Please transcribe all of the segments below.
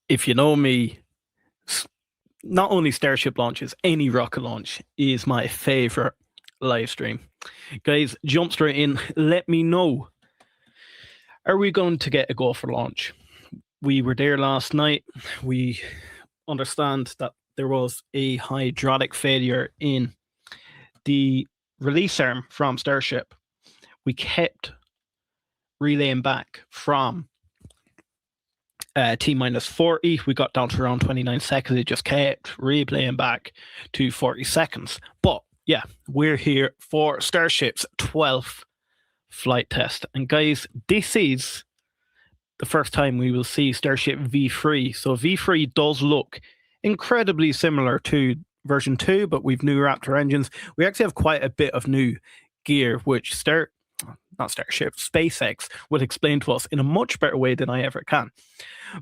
if you know me, not only Starship launches, any rocket launch is my favorite live stream. Guys, jump straight in. Let me know. Are we going to get a go for launch? We were there last night. We understand that there was a hydraulic failure in the release arm from Starship. We kept relaying back from T-minus 40. We got down to around 29 seconds. It just kept replaying back to 40 seconds. But yeah, we're here for Starship's 12th flight test. And guys, this is the first time we will see Starship V3. So V3 does look incredibly similar to version 2, but we've new Raptor engines. We actually have quite a bit of new gear, which SpaceX will explain to us in a much better way than I ever can.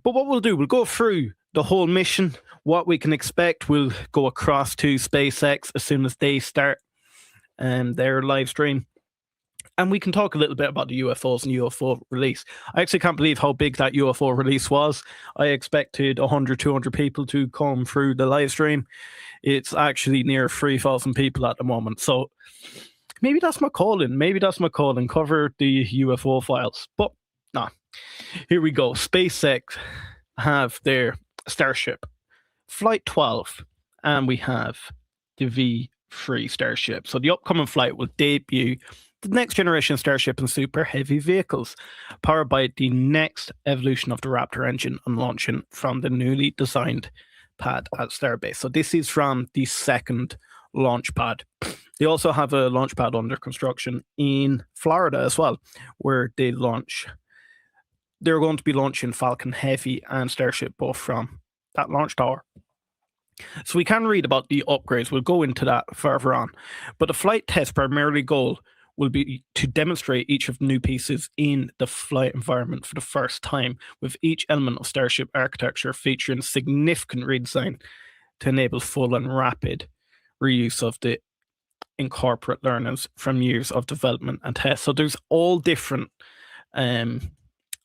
But what we'll do, we'll go through the whole mission, what we can expect. We'll go across to SpaceX as soon as they start their live stream. And we can talk a little bit about the UFOs and UFO release. I actually can't believe how big that UFO release was. I expected 100, 200 people to come through the live stream. It's actually near 3,000 people at the moment. So maybe that's my calling. Cover the UFO files. But nah, here we go. SpaceX have their Starship Flight 12, and we have the V3 Starship. So the upcoming flight will debut the next generation Starship and Super Heavy vehicles, powered by the next evolution of the Raptor engine and launching from the newly designed pad at Starbase. So this is from the second launch pad. They also have a launch pad under construction in Florida as well, where they launch. They're going to be launching Falcon Heavy and Starship both from that launch tower. So we can read about the upgrades. We'll go into that further on. But the flight test primarily goal will be to demonstrate each of the new pieces in the flight environment for the first time, with each element of Starship architecture featuring significant redesign to enable full and rapid reuse of the incorporate learnings from years of development and tests. So there's all different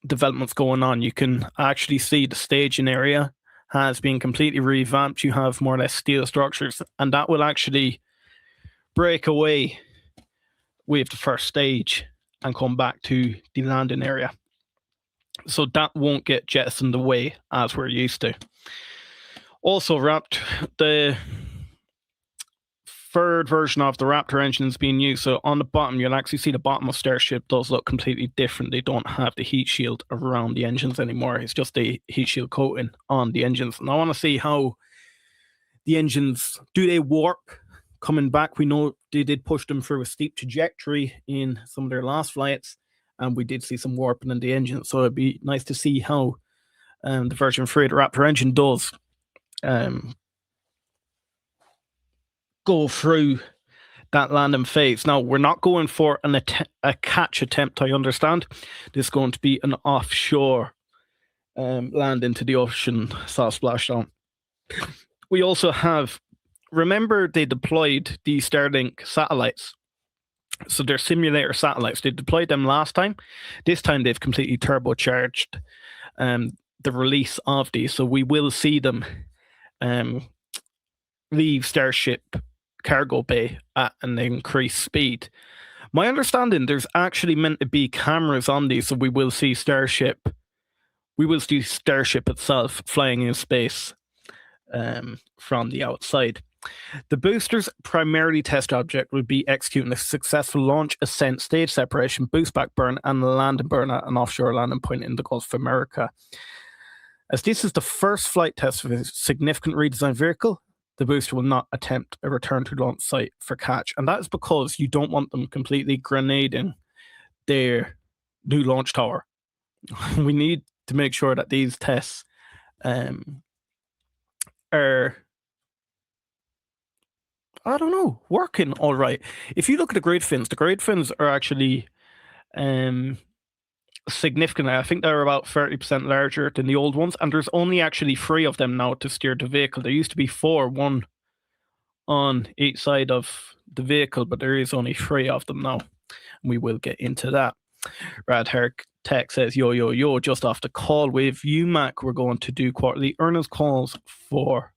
developments going on. You can actually see the staging area has been completely revamped. You have more or less steel structures, and that will actually break away with the first stage and come back to the landing area. So that won't get jettisoned away as we're used to. Also, the third version of the Raptor engine is being used. So on the bottom, you'll actually see the bottom of Starship does look completely different. They don't have the heat shield around the engines anymore. It's just a heat shield coating on the engines. And I want to see how the engines, do they work coming back? We know they did push them through a steep trajectory in some of their last flights, and we did see some warping in the engine. So it'd be nice to see how the version 3 of the Raptor engine does go through that landing phase. Now, we're not going for a catch attempt, I understand. This is going to be an offshore land into the ocean, splashdown. We also have, remember they deployed the Starlink satellites. So they're simulator satellites. They deployed them last time. This time they've completely turbocharged the release of these. So we will see them leave Starship cargo bay at an increased speed. My understanding, there's actually meant to be cameras on these, so we will see Starship. We will see Starship itself flying in space from the outside. The booster's primarily test object will be executing a successful launch, ascent, stage separation, boost back burn, and land and burn at an offshore landing point in the Gulf of America. As this is the first flight test of a significant redesigned vehicle, the booster will not attempt a return to launch site for catch. And that is because you don't want them completely grenading their new launch tower. We need to make sure that these tests are, working all right. If you look at the grade fins are actually significant. I think they're about 30% larger than the old ones, and there's only actually 3 of them now to steer the vehicle. There used to be 4, one on each side of the vehicle, but there is only 3 of them now. We will get into that. Rad Herc Tech says, yo, just off the call with UMAC, we're going to do quarterly earnings calls for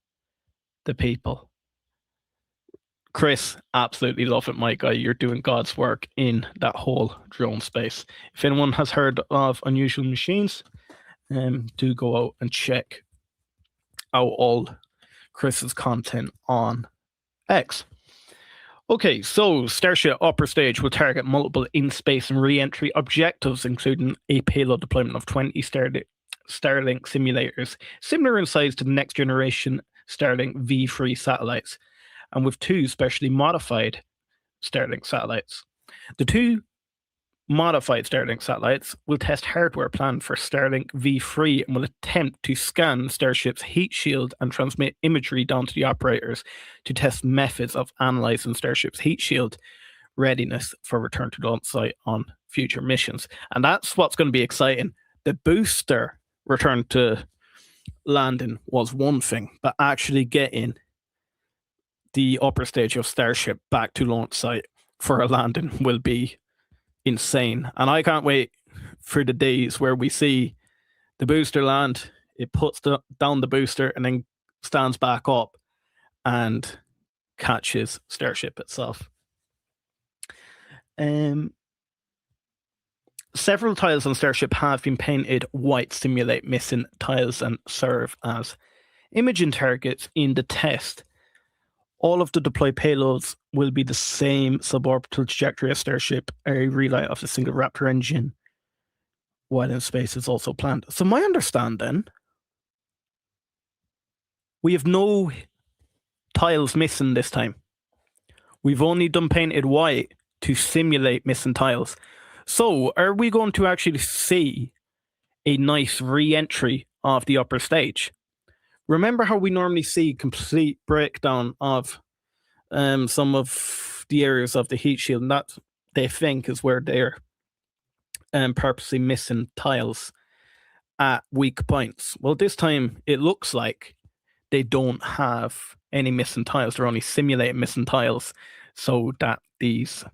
the people. Chris, absolutely love it, my guy. You're doing God's work in that whole drone space. If anyone has heard of Unusual Machines, do go out and check out all Chris's content on X. Okay, so Starship upper stage will target multiple in-space and re-entry objectives, including a payload deployment of 20 Starlink simulators, similar in size to the next generation Starlink V3 satellites, and with 2 specially modified Starlink satellites. The 2 modified Starlink satellites will test hardware planned for Starlink V3 and will attempt to scan Starship's heat shield and transmit imagery down to the operators to test methods of analyzing Starship's heat shield readiness for return to the launch site on future missions. And that's what's going to be exciting. The booster return to landing was one thing, but actually getting the upper stage of Starship back to launch site for a landing will be insane. And I can't wait for the days where we see the booster land, it puts down the booster and then stands back up and catches Starship itself. Several tiles on Starship have been painted white, simulate missing tiles and serve as imaging targets in the test. All of the deployed payloads will be the same suborbital trajectory as Starship. A relay of the single Raptor engine while in space is also planned. So my understanding, we have no tiles missing this time. We've only done painted white to simulate missing tiles. So are we going to actually see a nice re-entry of the upper stage? Remember how we normally see complete breakdown of some of the areas of the heat shield, and that they think is where they're purposely missing tiles at weak points. Well, this time it looks like they don't have any missing tiles. They're only simulating missing tiles so that these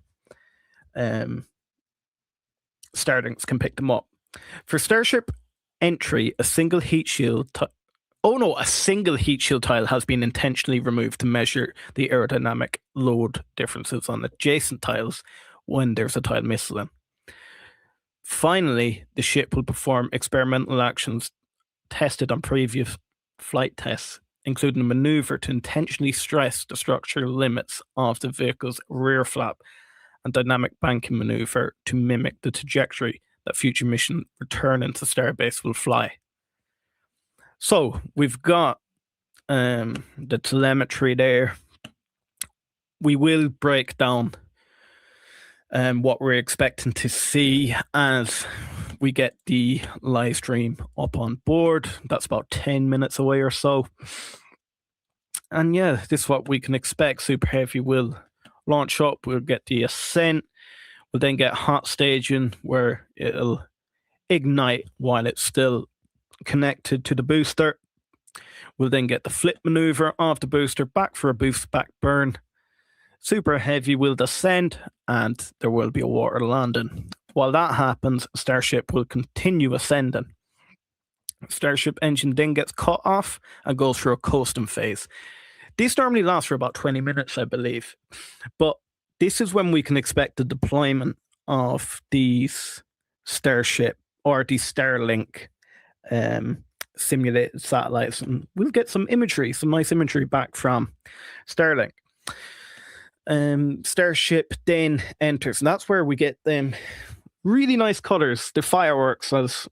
Starlinks can pick them up. For Starship entry, a single heat shield a single heat shield tile has been intentionally removed to measure the aerodynamic load differences on adjacent tiles when there's a tile missing. Finally, the ship will perform experimental actions tested on previous flight tests, including a maneuver to intentionally stress the structural limits of the vehicle's rear flap and dynamic banking maneuver to mimic the trajectory that future mission returning to Starbase will fly. So we've got the telemetry there. We will break down what we're expecting to see as we get the live stream up on board. That's about 10 minutes away or so. And yeah, this is what we can expect. Super Heavy will launch up. We'll get the ascent. We'll then get hot staging where it'll ignite while it's still connected to the booster. We'll then get the flip maneuver of the booster back for a boost back burn. Super Heavy will descend and there will be a water landing. While that happens, Starship will continue ascending. Starship engine then gets cut off and goes through a coasting phase. These normally last for about 20 minutes, I believe. But this is when we can expect the deployment of these Starship or these Starlink simulated satellites, and we'll get some nice imagery back from Starlink. Starship then enters, and that's where we get them really nice colors, the fireworks as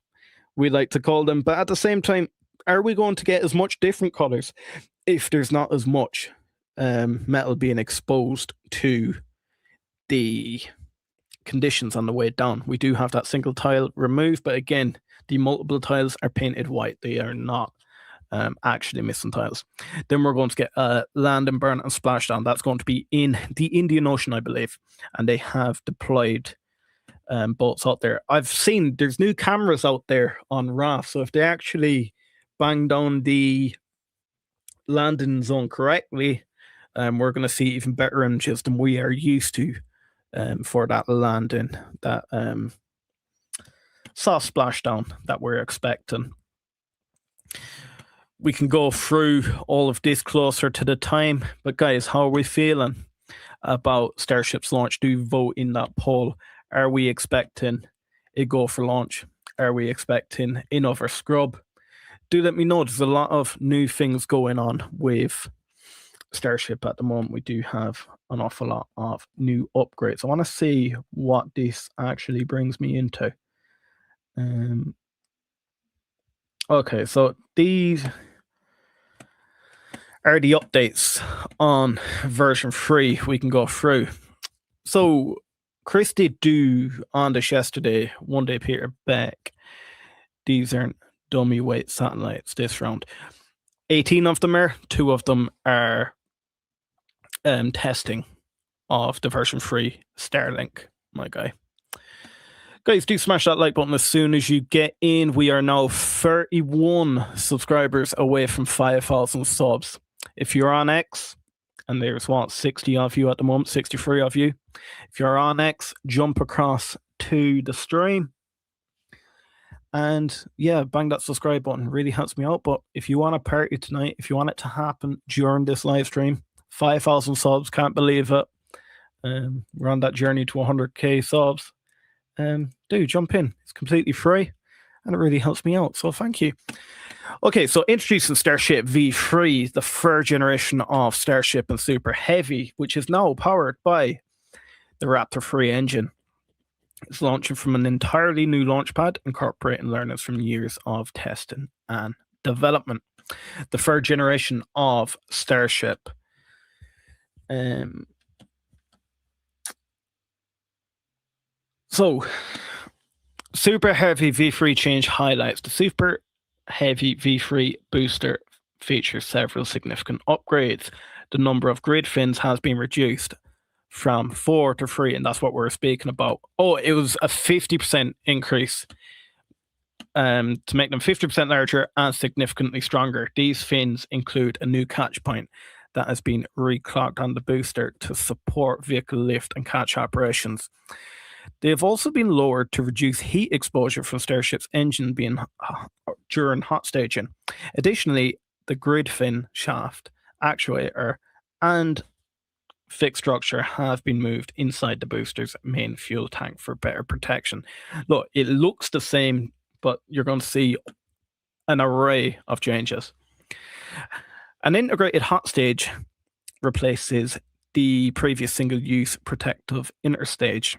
we like to call them. But at the same time, are we going to get as much different colors if there's not as much metal being exposed to the conditions on the way down? We do have that single tile removed, but again, the multiple tiles are painted white. They are not actually missing tiles. Then we're going to get a land and burn and splashdown. That's going to be in the Indian Ocean, I believe, and they have deployed boats out there. I've seen there's new cameras out there on RAF, so if they actually bang down the landing zone correctly, we're going to see even better images than we are used to for that landing, that soft splashdown that we're expecting. We can go through all of this closer to the time, but guys, how are we feeling about Starship's launch? Do vote in that poll. Are we expecting a go for launch? Are we expecting another scrub? Do let me know. There's a lot of new things going on with Starship at the moment. We do have an awful lot of new upgrades. I want to see what this actually brings me into. Okay, so these are the updates on version 3 we can go through. So Chris did do on this yesterday, one day Peter back. These aren't dummy weight satellites this round. 18 of them are, 2 of them are testing of the version 3 Starlink, my guy. Guys, do smash that like button as soon as you get in. We are now 31 subscribers away from 5,000 subs. If you're on X, and there's 60 of you at the moment, 63 of you. If you're on X, jump across to the stream. And yeah, bang that subscribe button. Really helps me out. But if you want a party tonight, if you want it to happen during this live stream, 5,000 subs, can't believe it. We're on that journey to 100k subs. Do jump in. It's completely free and it really helps me out. So thank you. Okay, so introducing Starship V3, the third generation of Starship and Super Heavy, which is now powered by the Raptor 3 engine. It's launching from an entirely new launch pad, incorporating learnings from years of testing and development. The third generation of Starship. So, Super Heavy V3 change highlights. The Super Heavy V3 booster features several significant upgrades. The number of grid fins has been reduced from 4 to 3, and that's what we're speaking about. Oh, it was a 50% increase to make them 50% larger and significantly stronger. These fins include a new catch point that has been reclocked on the booster to support vehicle lift and catch operations. They have also been lowered to reduce heat exposure from Starship's engine being during hot staging. Additionally, the grid fin shaft, actuator, and fixed structure have been moved inside the booster's main fuel tank for better protection. Look, it looks the same, but you're going to see an array of changes. An integrated hot stage replaces the previous single-use protective interstage.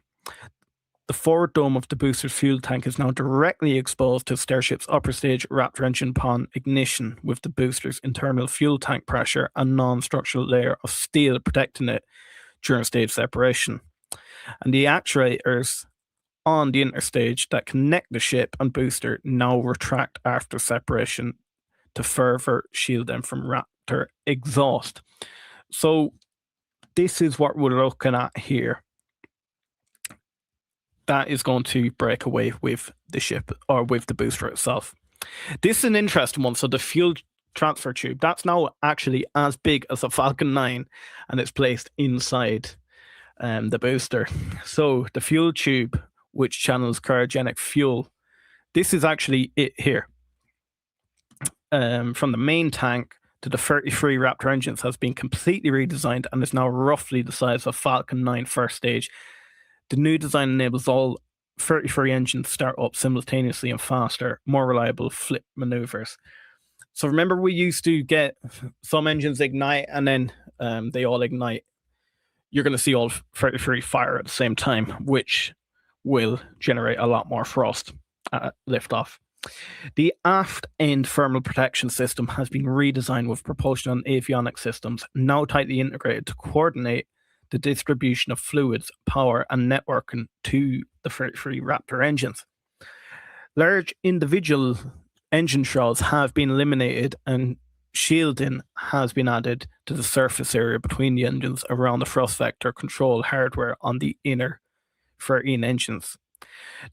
The forward dome of the booster's fuel tank is now directly exposed to Starship's upper stage Raptor engine upon ignition, with the booster's internal fuel tank pressure and non-structural layer of steel protecting it during stage separation. And the actuators on the interstage that connect the ship and booster now retract after separation to further shield them from Raptor exhaust. So this is what we're looking at here. That is going to break away with the ship or with the booster itself. This is an interesting one. So the fuel transfer tube, that's now actually as big as a Falcon 9 and it's placed inside the booster. So the fuel tube, which channels cryogenic fuel, this is actually it here. From the main tank to the 33 Raptor engines has been completely redesigned and is now roughly the size of Falcon 9 first stage. The new design enables all 33 engines to start up simultaneously and faster, more reliable flip maneuvers. So remember, we used to get some engines ignite and then they all ignite. You're going to see all 33 fire at the same time, which will generate a lot more thrust at liftoff. The aft end thermal protection system has been redesigned with propulsion and avionics systems now tightly integrated to coordinate the distribution of fluids, power, and networking to the 33 Raptor engines. Large individual engine shrouds have been eliminated and shielding has been added to the surface area between the engines around the thrust vector control hardware on the inner 13 engines.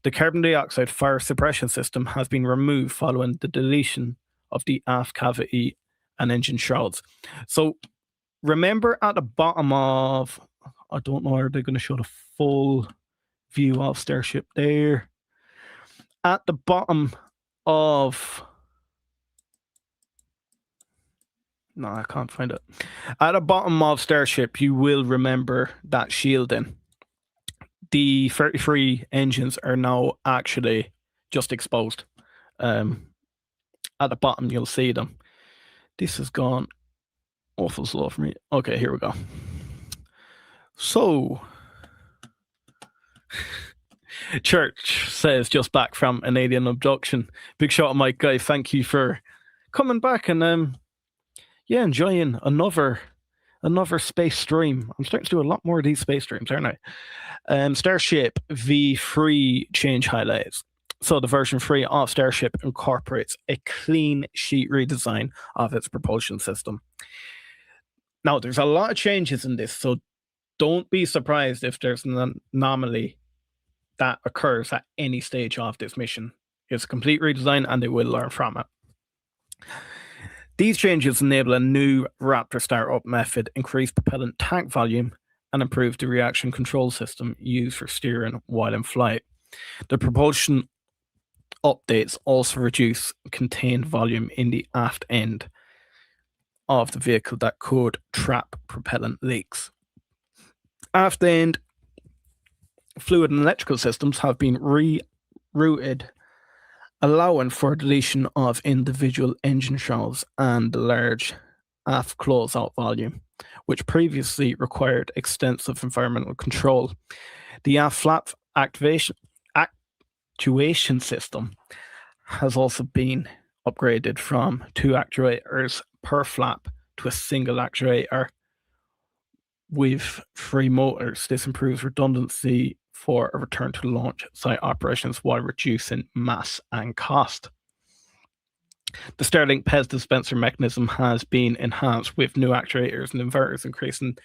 The carbon dioxide fire suppression system has been removed following the deletion of the aft cavity and engine shrouds. So remember at the bottom of, I don't know, are they going to show the full view of Starship there? at the bottom of... No, I can't find it. At the bottom of Starship, you will remember that shielding. The 33 engines are now actually just exposed. At the bottom, you'll see them. This has gone awful slow for me. Okay, here we go. So, Church says, just back from an alien abduction. Big shout out, Mike Guy. Thank you for coming back and enjoying another space stream. I'm starting to do a lot more of these space streams, aren't I? Starship V3 change highlights. So the version 3 of Starship incorporates a clean sheet redesign of its propulsion system. Now, there's a lot of changes in this, so don't be surprised if there's an anomaly that occurs at any stage of this mission. It's a complete redesign, and they will learn from it. These changes enable a new Raptor startup method, increase propellant tank volume, and improve the reaction control system used for steering while in flight. The propulsion updates also reduce contained volume in the aft end of the vehicle that could trap propellant leaks. Aft end fluid and electrical systems have been rerouted, allowing for deletion of individual engine shells and the large aft closeout volume, which previously required extensive environmental control. The aft flap actuation system has also been upgraded from 2 actuators per flap to a single actuator with 3 motors. This improves redundancy for a return to launch site operations while reducing mass and cost. The Starlink PEZ dispenser mechanism has been enhanced with new actuators and inverters, increasing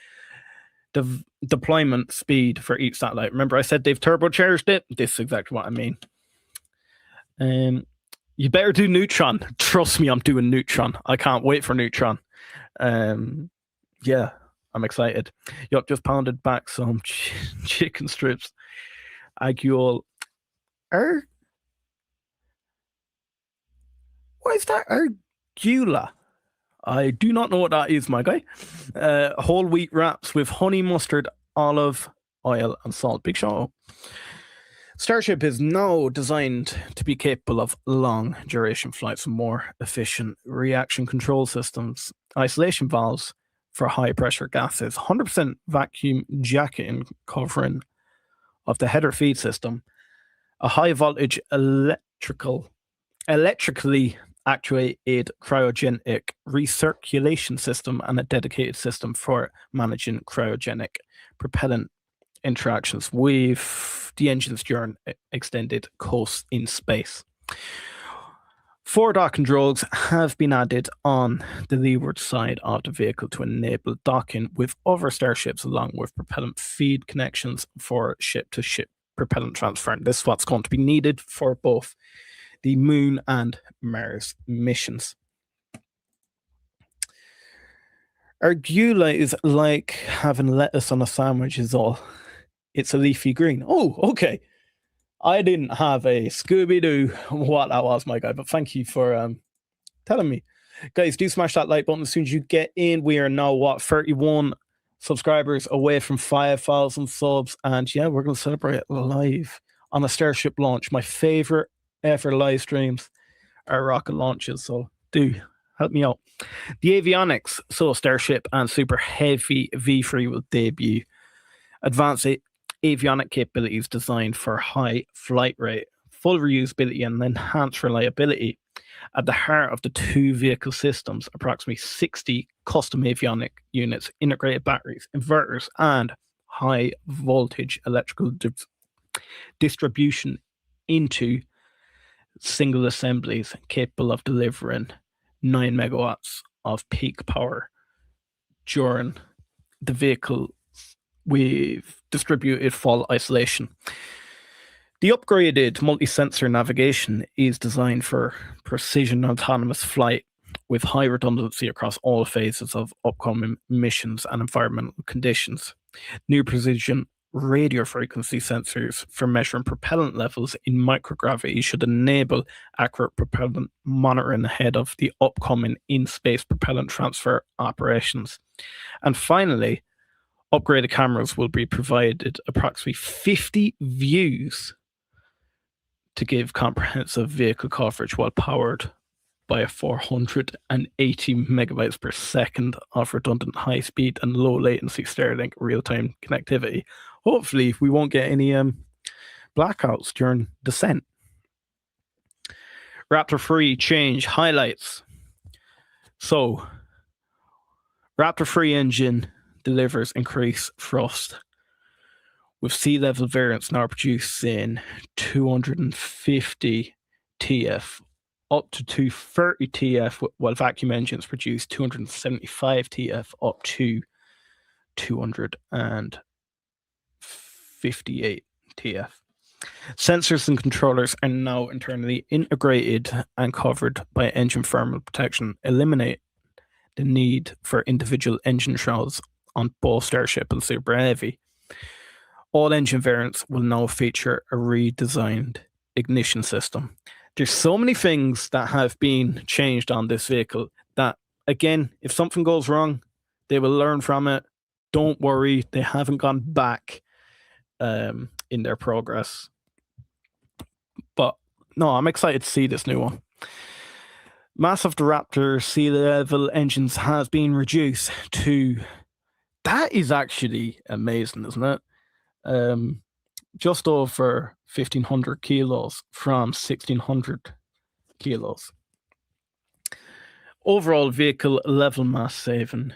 the deployment speed for each satellite. Remember, I said they've turbocharged it? This is exactly what I mean. You better do Neutron. Trust me, I'm doing Neutron. I can't wait for Neutron. Yeah, I'm excited. Yup, just pounded back some chicken strips. Aguiol. What is that? Argula. I do not know what that is, my guy. Whole wheat wraps with honey mustard, olive oil, and salt. Big shout out. Starship is now designed to be capable of long duration flights with more efficient reaction control systems, isolation valves for high pressure gases, 100% vacuum jacketing covering of the header feed system, a high voltage electrically actuated cryogenic recirculation system, and a dedicated system for managing cryogenic propellant interactions with the engines during extended course in space. 4 dock controls have been added on the leeward side of the vehicle to enable docking with other starships, along with propellant feed connections for ship-to-ship propellant transfer. And this is what's going to be needed for both the Moon and Mars missions. Argula is like having lettuce on a sandwich is all. It's a leafy green. Oh, okay. I didn't have a Scooby-Doo what that was, my guy, but thank you for telling me. Guys, do smash that like button as soon as you get in. We are now, 31 subscribers away from 5,000 subs. And yeah, we're going to celebrate live on a Starship launch. My favorite ever live streams are rocket launches, so do help me out. The Avionics, so Starship and Super Heavy V3 will debut. Advanced avionic capabilities designed for high flight rate, full reusability, and enhanced reliability. At the heart of the 2 vehicle systems, approximately 60 custom avionic units, integrated batteries, inverters, and high voltage electrical distribution into single assemblies capable of delivering 9 megawatts of peak power during the vehicle with distributed fault isolation. The upgraded multi-sensor navigation is designed for precision autonomous flight with high redundancy across all phases of upcoming missions and environmental conditions. New precision radio frequency sensors for measuring propellant levels in microgravity should enable accurate propellant monitoring ahead of the upcoming in-space propellant transfer operations. And finally, upgraded cameras will be provided approximately 50 views to give comprehensive vehicle coverage while powered by a 480 megabytes per second of redundant high speed and low latency Starlink real-time connectivity. Hopefully we won't get any blackouts during descent. Raptor 3 change highlights. So, Raptor 3 engine delivers increased thrust, with sea-level variants now producing 250 TF up to 230 TF, while vacuum engines produce 275 TF up to 258 TF. Sensors and controllers are now internally integrated and covered by engine thermal protection, eliminate the need for individual engine shrouds on both Starship and Super Heavy. All engine variants will now feature a redesigned ignition system. There's so many things that have been changed on this vehicle that, again, if something goes wrong, they will learn from it. Don't worry, they haven't gone back in their progress. But no, I'm excited to see this new one. Mass of the Raptor sea level engines has been reduced to, that is actually amazing, isn't it? Just over 1,500 kilos from 1,600 kilos. Overall vehicle level mass savings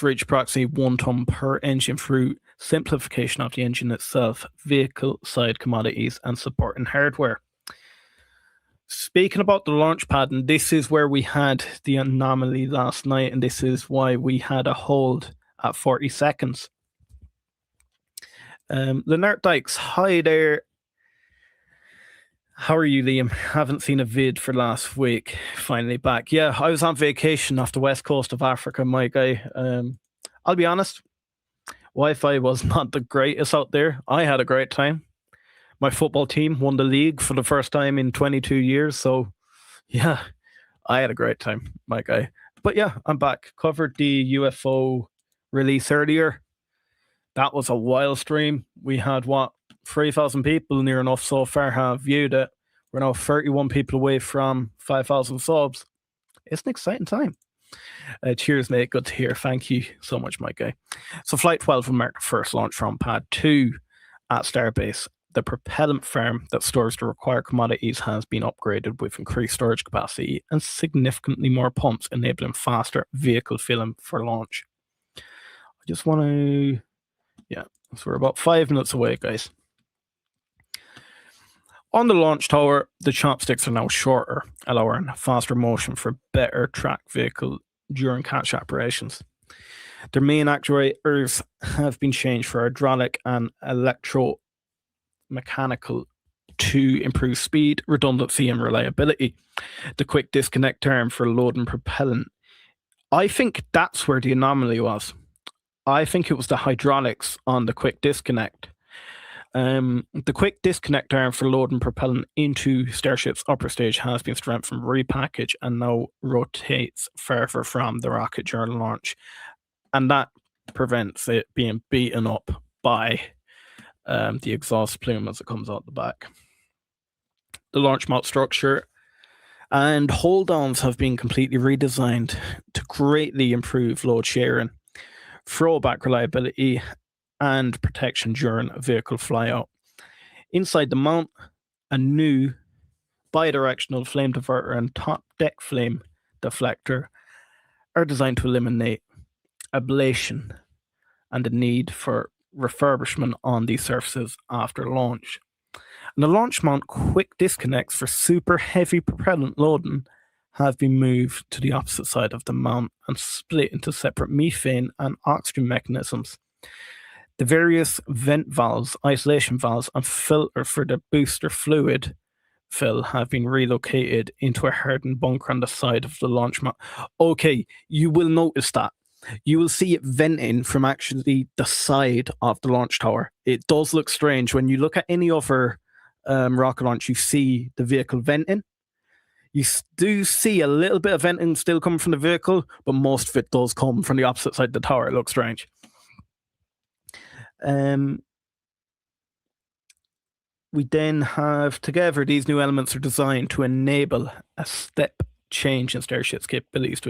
reach approximately 1 ton per engine through simplification of the engine itself, vehicle side commodities, and supporting hardware. Speaking about the launch pad, and this is where we had the anomaly last night, and this is why we had a hold at 40 seconds. Lennart Dykes, hi there. How are you, Liam? Haven't seen a vid for last week. Finally back. Yeah, I was on vacation off the west coast of Africa, my guy. I'll be honest, Wi-Fi was not the greatest out there. I had a great time. My football team won the league for the first time in 22 years. So, yeah, I had a great time, my guy. But yeah, I'm back. Covered the UFO release earlier. That was a wild stream. We had, 3,000 people near enough so far have viewed it. We're now 31 people away from 5,000 subs. It's an exciting time. Cheers, mate. Good to hear. Thank you so much, my guy. So Flight 12 will mark the first launch from Pad 2 at Starbase. The propellant farm that stores the required commodities has been upgraded with increased storage capacity and significantly more pumps, enabling faster vehicle filling for launch. I just want to... Yeah, so we're about 5 minutes away, guys. On the launch tower, the chopsticks are now shorter, allowing faster motion for better track vehicle during catch operations. Their main actuators have been changed for hydraulic and electromechanical to improve speed, redundancy, and reliability. The quick disconnect arm for load and propellant. I think that's where the anomaly was. I think it was the hydraulics on the quick disconnect. The quick disconnect arm for load and propellant into Starship's upper stage has been strengthened, repackaged, and now rotates further from the rocket during launch. And that prevents it being beaten up by the exhaust plume as it comes out the back. The launch mount structure and hold-ons have been completely redesigned to greatly improve load sharing, throwback reliability, and protection during a vehicle flyout. Inside the mount, a new bidirectional flame diverter and top deck flame deflector are designed to eliminate ablation and the need for refurbishment on these surfaces after launch. And the launch mount quick disconnects for super heavy propellant loading have been moved to the opposite side of the mount and split into separate methane and oxygen mechanisms. The various vent valves, isolation valves, and filter for the booster fluid fill have been relocated into a hardened bunker on the side of the launch mount. Okay, you will notice that. you will see it venting from actually the side of the launch tower. It does look strange. When you look at any other rocket launch, you see the vehicle venting. You do see a little bit of venting still coming from the vehicle, but most of it does come from the opposite side of the tower. It looks strange. We then have, together, these new elements are designed to enable a step change in Starship's capabilities,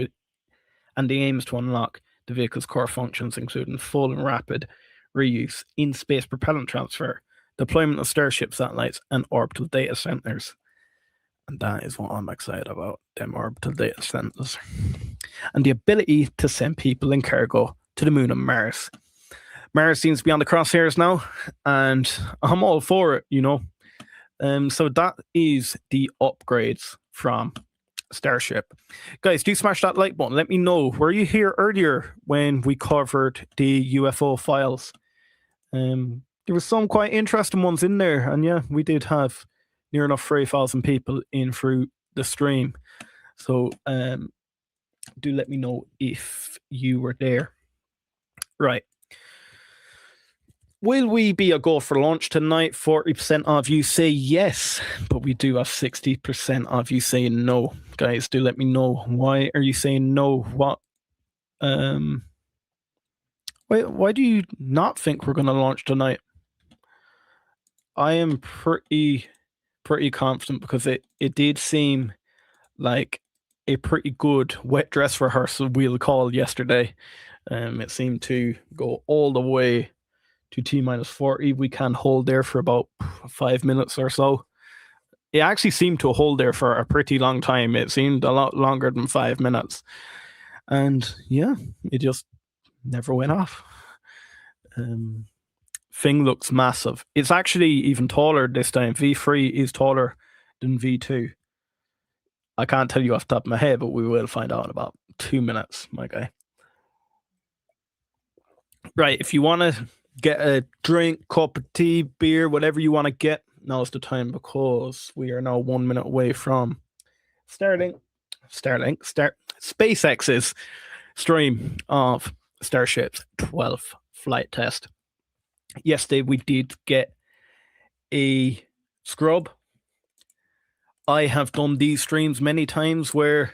and the aim is to unlock the vehicle's core functions, including full and rapid reuse, in-space propellant transfer, deployment of Starship satellites, and orbital data centers. And that is what I'm excited about, them orbital data centers. And the ability to send people and cargo to the moon and Mars. Mars seems to be on the crosshairs now, and I'm all for it, you know. So that is the upgrades from Starship. Guys, do smash that like button. Let me know, were you here earlier when we covered the UFO files? There were some quite interesting ones in there, and yeah, we did have near enough 3,000 people in through the stream. So do let me know if you were there. Right. Will we be a go for launch tonight? 40% of you say yes, but we do have 60% of you saying no. Guys, do let me know. Why are you saying no? What? Why do you not think we're going to launch tonight? I am pretty confident, because it did seem like a pretty good wet dress rehearsal we'll call yesterday. It seemed to go all the way to T-40. We can hold there for about 5 minutes or so. It actually seemed to hold there for a pretty long time. It seemed a lot longer than 5 minutes. And yeah, it just never went off. Thing looks massive. It's actually even taller this time. V3 is taller than V2. I can't tell you off the top of my head, but we will find out in about 2 minutes, my guy. Right, if you want to get a drink, cup of tea, beer, whatever you want to get, now's the time, because we are now 1 minute away from SpaceX's stream of Starship's 12th flight test. Yesterday we did get a scrub. I have done these streams many times where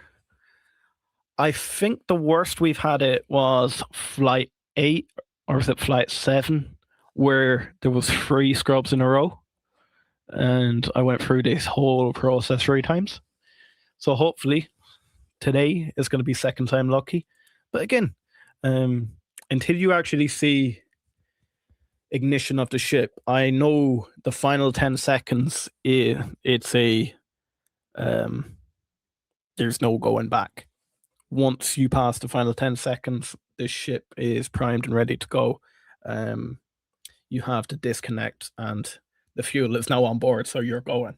I think the worst we've had it was flight 8, or was it flight 7, where there was 3 scrubs in a row, and I went through this whole process 3 times. So hopefully today is going to be second time lucky. But again, until you actually see ignition of the ship, I know the final 10 seconds, it's a there's no going back. Once you pass the final 10 seconds, this ship is primed and ready to go. You have to disconnect, and the fuel is now on board, so you're going.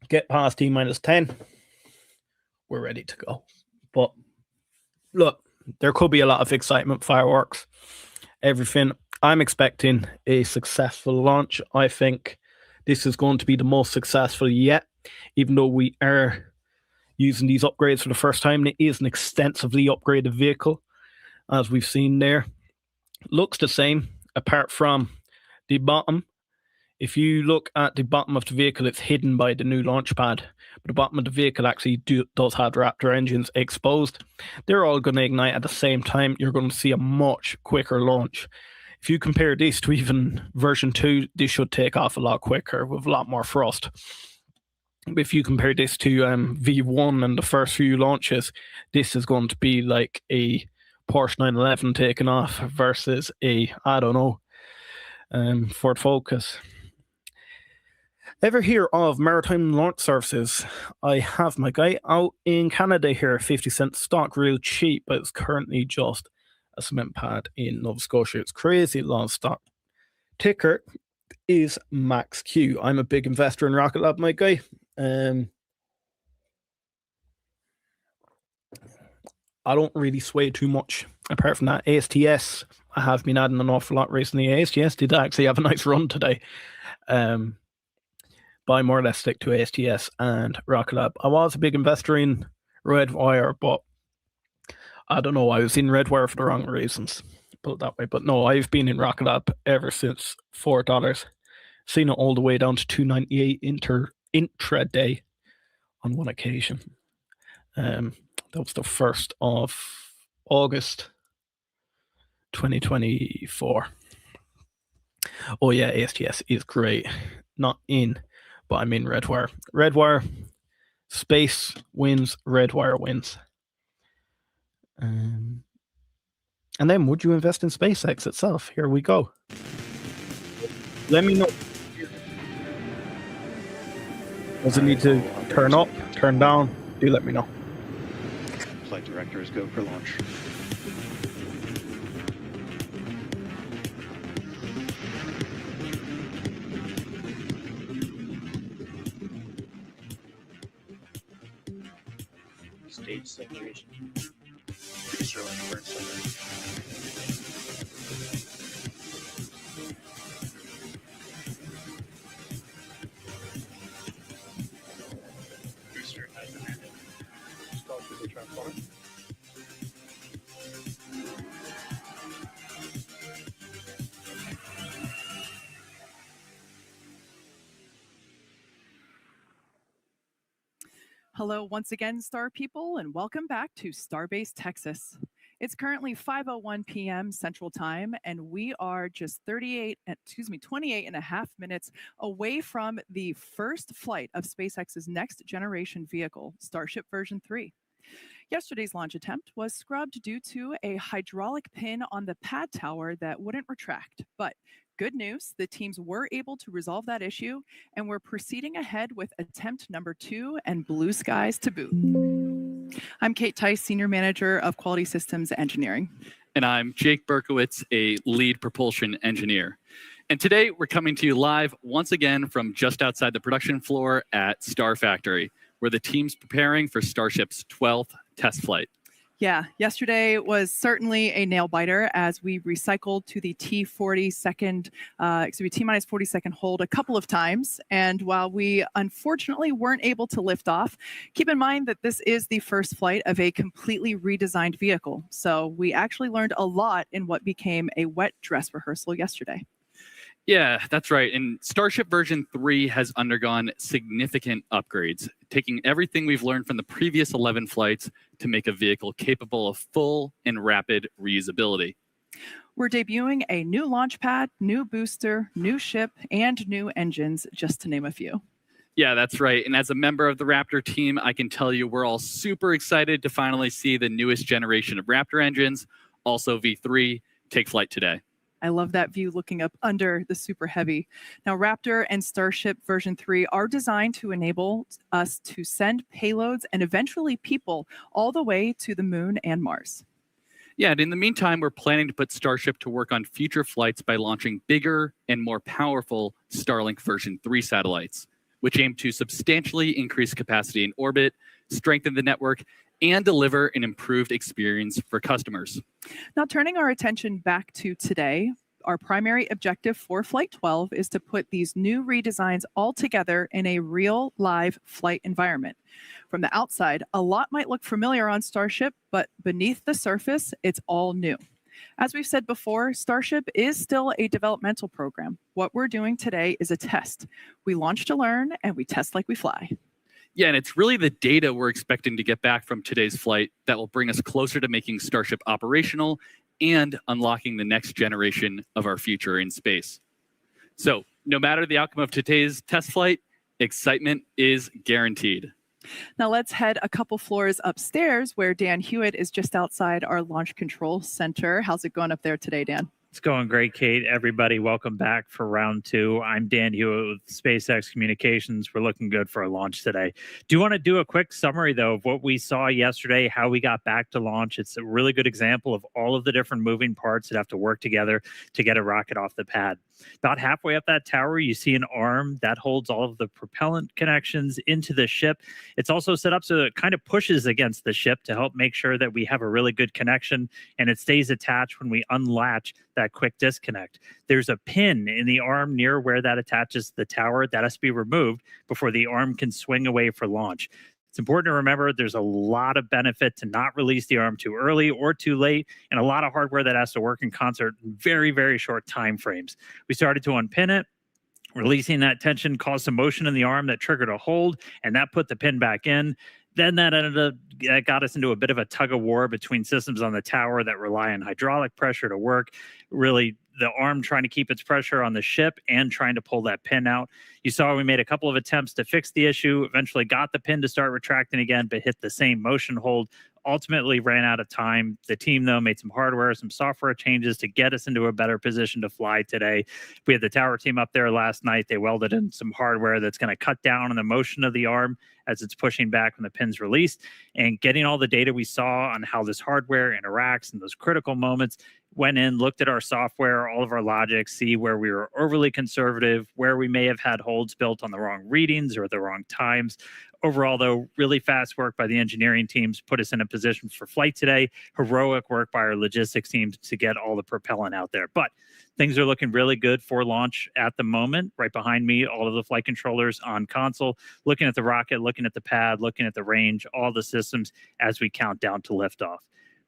Get past T-10, we're ready to go. But look, there could be a lot of excitement, fireworks, everything. I'm expecting a successful launch. I think this is going to be the most successful yet, even though we are using these upgrades for the first time. It is an extensively upgraded vehicle, as we've seen there. Looks the same, apart from the bottom. If you look at the bottom of the vehicle, it's hidden by the new launch pad. But the bottom of the vehicle actually does have Raptor engines exposed. They're all going to ignite at the same time. You're going to see a much quicker launch. If you compare this to even version 2, this should take off a lot quicker with a lot more thrust. If you compare this to V1 and the first few launches, this is going to be like a Porsche 911 taking off versus a, I don't know, Ford Focus. Ever hear of Maritime Launch Services? I have, my guy, out in Canada here, 50 cents stock, real cheap, but it's currently just a cement pad in Nova Scotia. It's crazy long stock. Ticker is Max Q. I'm a big investor in Rocket Lab, my guy. I don't really sway too much. Apart from that, ASTS, I have been adding an awful lot recently. ASTS did actually have a nice run today. But I more or less stick to ASTS and Rocket Lab. I was a big investor in Redwire, but I don't know. I was in Redwire for the wrong reasons. Put it that way. But no, I've been in Rocket Lab ever since $4. Seen it all the way down to $2.98 intraday on one occasion. That was the 1st of August 2024. Oh yeah, ASTS is great. Not in, but I'm in Redwire. Redwire, space wins, Redwire wins. And then would you invest in SpaceX itself? Here we go. Let me know. Does it need to turn up, turn down? Do let me know. Flight directors go for launch. Stage separation. Booster on burn center. Booster has been added. Start with the transformer. Hello once again, Star people, and welcome back to Starbase, Texas. It's currently 5:01 p.m. Central Time, and we are just 28 and a half minutes away from the first flight of SpaceX's next generation vehicle, Starship version 3. Yesterday's launch attempt was scrubbed due to a hydraulic pin on the pad tower that wouldn't retract. But good news, the teams were able to resolve that issue, and we're proceeding ahead with attempt number 2 and blue skies to boot. I'm Kate Tice, Senior Manager of Quality Systems Engineering. And I'm Jake Berkowitz, a lead propulsion engineer. And today we're coming to you live once again from just outside the production floor at Star Factory, where the team's preparing for Starship's 12th test flight. Yeah, yesterday was certainly a nail biter as we recycled to the T-minus 40-second hold a couple of times. And while we unfortunately weren't able to lift off, keep in mind that this is the first flight of a completely redesigned vehicle. So we actually learned a lot in what became a wet dress rehearsal yesterday. Yeah, that's right. And Starship version 3 has undergone significant upgrades, taking everything we've learned from the previous 11 flights to make a vehicle capable of full and rapid reusability. We're debuting a new launch pad, new booster, new ship, and new engines, just to name a few. Yeah, that's right. And as a member of the Raptor team, I can tell you we're all super excited to finally see the newest generation of Raptor engines, also V3, take flight today. I love that view looking up under the Super Heavy. Now, Raptor and Starship version 3 are designed to enable us to send payloads and eventually people all the way to the moon and Mars. Yeah, and in the meantime, we're planning to put Starship to work on future flights by launching bigger and more powerful Starlink version 3 satellites, which aim to substantially increase capacity in orbit, strengthen the network, and deliver an improved experience for customers. Now, turning our attention back to today, our primary objective for Flight 12 is to put these new redesigns all together in a real live flight environment. From the outside, a lot might look familiar on Starship, but beneath the surface, it's all new. As we've said before, Starship is still a developmental program. What we're doing today is a test. We launch to learn, and we test like we fly. Yeah, and it's really the data we're expecting to get back from today's flight that will bring us closer to making Starship operational and unlocking the next generation of our future in space. So, no matter the outcome of today's test flight, excitement is guaranteed. Now let's head a couple floors upstairs where Dan Hewitt is just outside our Launch Control Center. How's it going up there today, Dan? It's going great, Kate. Everybody, welcome back for round 2. I'm Dan Hewitt with SpaceX Communications. We're looking good for a launch today. Do you want to do a quick summary, though, of what we saw yesterday, how we got back to launch? It's a really good example of all of the different moving parts that have to work together to get a rocket off the pad. About halfway up that tower, you see an arm that holds all of the propellant connections into the ship. It's also set up so it kind of pushes against the ship to help make sure that we have a really good connection and it stays attached when we unlatch that quick disconnect. There's a pin in the arm near where that attaches to the tower that has to be removed before the arm can swing away for launch. It's important to remember there's a lot of benefit to not release the arm too early or too late, and a lot of hardware that has to work in concert in very, very short time frames. We started to unpin it. Releasing that tension caused some motion in the arm that triggered a hold, and that put the pin back in. Then that got us into a bit of a tug of war between systems on the tower that rely on hydraulic pressure to work. Really, the arm trying to keep its pressure on the ship and trying to pull that pin out. You saw we made a couple of attempts to fix the issue, eventually got the pin to start retracting again, but hit the same motion hold. Ultimately ran out of time. The team, though, made some hardware, some software changes to get us into a better position to fly today. We had the tower team up there last night. They welded in some hardware that's going to cut down on the motion of the arm as it's pushing back when the pin's released, and getting all the data we saw on how this hardware interacts in those critical moments. Went in, looked at our software, all of our logic, see where we were overly conservative, where we may have had holds built on the wrong readings or the wrong times. Overall, though, really fast work by the engineering teams put us in a position for flight today. Heroic work by our logistics teams to get all the propellant out there. But things are looking really good for launch at the moment. Right behind me, all of the flight controllers on console, looking at the rocket, looking at the pad, looking at the range, all the systems as we count down to liftoff.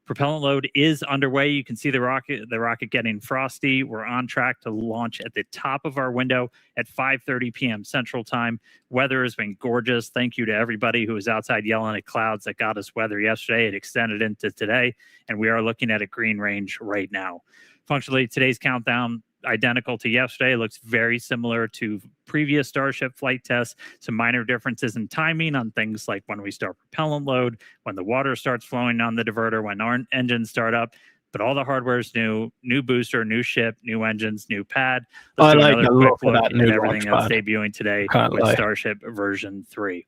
Propellant load is underway. You can see the rocket getting frosty. We're on track to launch at the top of our window at 5:30 p.m. Central Time. Weather has been gorgeous. Thank you to everybody who was outside yelling at clouds that got us weather yesterday. It extended into today, and we are looking at a green range right now. Functionally, today's countdown, identical to yesterday, looks very similar to previous Starship flight tests. Some minor differences in timing on things like when we start propellant load, when the water starts flowing on the diverter, when our engines start up. But all the hardware is new booster, new ship, new engines, new pad. Let's do another quick look at everything that's debuting today with Starship version 3.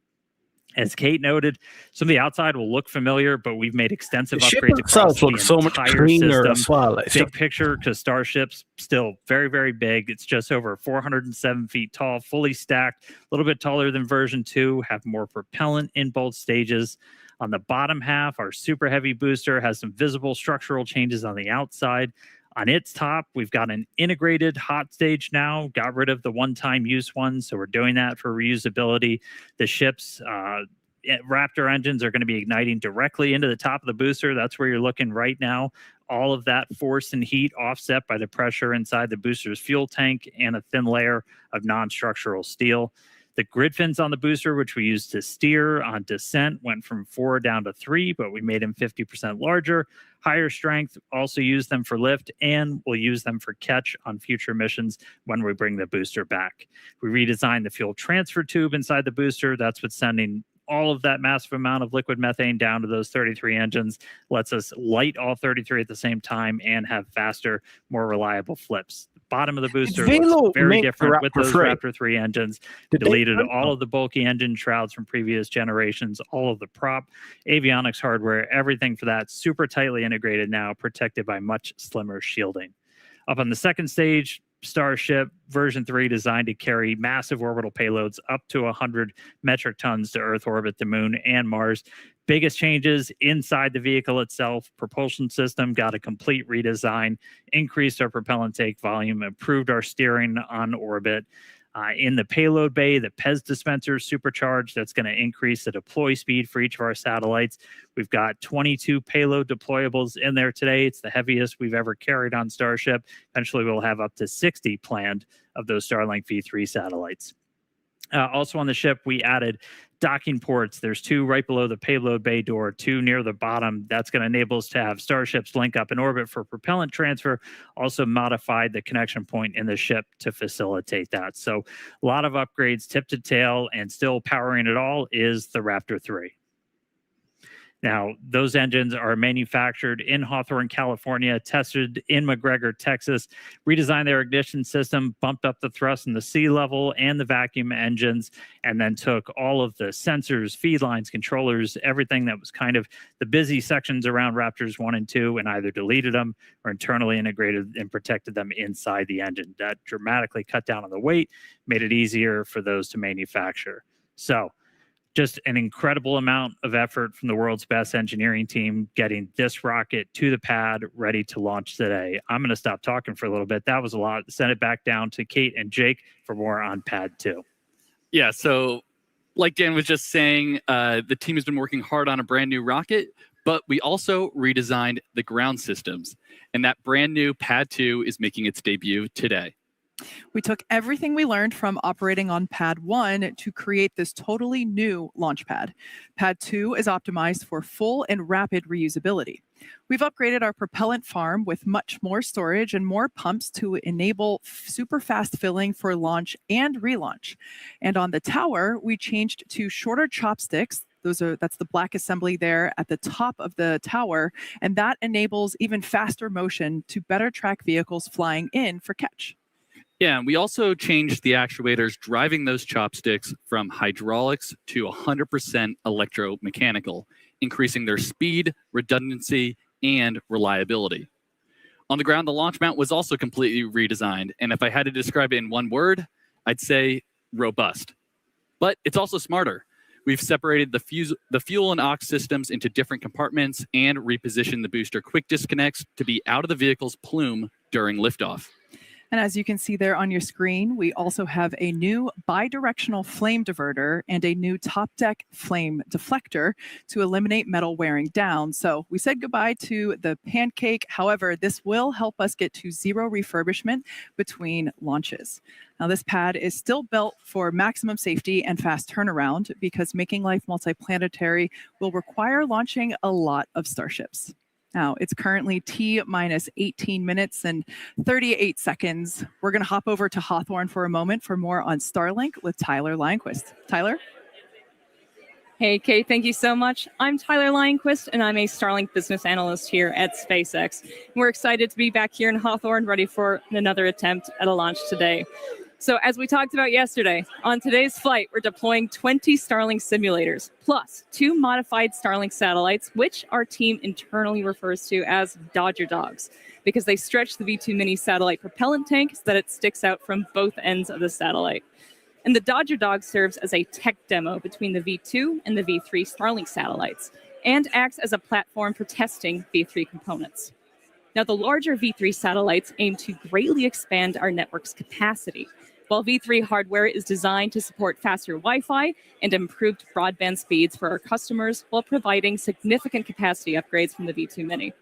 As Kate noted, some of the outside will look familiar, but we've made extensive upgrades across the so much cleaner as well. Big picture, because Starship's still very, very big. It's just over 407 feet tall, fully stacked, a little bit taller than version 2, have more propellant in both stages. On the bottom half, our super heavy booster has some visible structural changes on the outside. On its top, we've got an integrated hot stage now, got rid of the one-time use one, so we're doing that for reusability. The ship's Raptor engines are going to be igniting directly into the top of the booster. That's where you're looking right now. All of that force and heat offset by the pressure inside the booster's fuel tank and a thin layer of non-structural steel. The grid fins on the booster, which we used to steer on descent, went from 4 down to 3, but we made them 50% larger. Higher strength, also use them for lift, and we'll use them for catch on future missions when we bring the booster back. We redesigned the fuel transfer tube inside the booster. That's what's sending all of that massive amount of liquid methane down to those 33 engines, lets us light all 33 at the same time and have faster, more reliable flips. The bottom of the booster looks very different with those Raptor 3 engines. Deleted all of the bulky engine shrouds from previous generations, all of the prop, avionics hardware, everything for that super tightly integrated now, protected by much slimmer shielding. Up on the second stage, Starship version 3 designed to carry massive orbital payloads up to 100 metric tons to Earth orbit, the moon, and Mars. Biggest changes inside the vehicle itself. Propulsion system got a complete redesign, increased our propellant take volume, improved our steering on orbit. In the payload bay, the PEZ dispenser is supercharged. That's going to increase the deploy speed for each of our satellites. We've got 22 payload deployables in there today. It's the heaviest we've ever carried on Starship. Eventually, we'll have up to 60 planned of those Starlink V3 satellites. Also on the ship, we added docking ports. There's 2 right below the payload bay door, 2 near the bottom. That's going to enable us to have Starships link up in orbit for propellant transfer. Also modified the connection point in the ship to facilitate that. So a lot of upgrades tip to tail, and still powering it all is the Raptor 3. Now, those engines are manufactured in Hawthorne, California, tested in McGregor, Texas, redesigned their ignition system, bumped up the thrust in the sea level and the vacuum engines, and then took all of the sensors, feed lines, controllers, everything that was kind of the busy sections around Raptors 1 and 2, and either deleted them or internally integrated and protected them inside the engine. That dramatically cut down on the weight, made it easier for those to manufacture. So, just an incredible amount of effort from the world's best engineering team getting this rocket to the pad, ready to launch today. I'm going to stop talking for a little bit. That was a lot. Send it back down to Kate and Jake for more on pad 2. Yeah, so Like Dan was just saying, the team has been working hard on a brand new rocket, but we also redesigned the ground systems. And that brand new Pad 2 is making its debut today. We took everything we learned from operating on Pad 1 to create this totally new launch pad. Pad 2 is optimized for full and rapid reusability. We've upgraded our propellant farm with much more storage and more pumps to enable super fast filling for launch and relaunch. And on the tower, we changed to shorter chopsticks. That's the black assembly there at the top of the tower, and that enables even faster motion to better track vehicles flying in for catch. Yeah, and we also changed the actuators driving those chopsticks from hydraulics to 100% electromechanical, increasing their speed, redundancy, and reliability. On the ground, the launch mount was also completely redesigned, and if I had to describe it in one word, I'd say robust. But it's also smarter. We've separated the fuel and aux systems into different compartments and repositioned the booster quick disconnects to be out of the vehicle's plume during liftoff. And as you can see there on your screen, we also have a new bidirectional flame diverter and a new top deck flame deflector to eliminate metal wearing down. So we said goodbye to the pancake. However, this will help us get to zero refurbishment between launches. Now, this pad is still built for maximum safety and fast turnaround because making life multiplanetary will require launching a lot of Starships. Now, it's currently T-minus 18 minutes and 38 seconds. We're going to hop over to Hawthorne for a moment for more on Starlink with Tyler Lionquist. Tyler? Hey, Kate, thank you so much. I'm Tyler Lionquist, and I'm a Starlink business analyst here at SpaceX. We're excited to be back here in Hawthorne, ready for another attempt at a launch today. So as we talked about yesterday, on today's flight, we're deploying 20 Starlink simulators, plus 2 modified Starlink satellites, which our team internally refers to as Dodger Dogs, because they stretch the V2 Mini satellite propellant tank so that it sticks out from both ends of the satellite. And the Dodger Dog serves as a tech demo between the V2 and the V3 Starlink satellites, and acts as a platform for testing V3 components. Now, the larger V3 satellites aim to greatly expand our network's capacity, while V3 hardware is designed to support faster Wi-Fi and improved broadband speeds for our customers while providing significant capacity upgrades from the V2 Mini.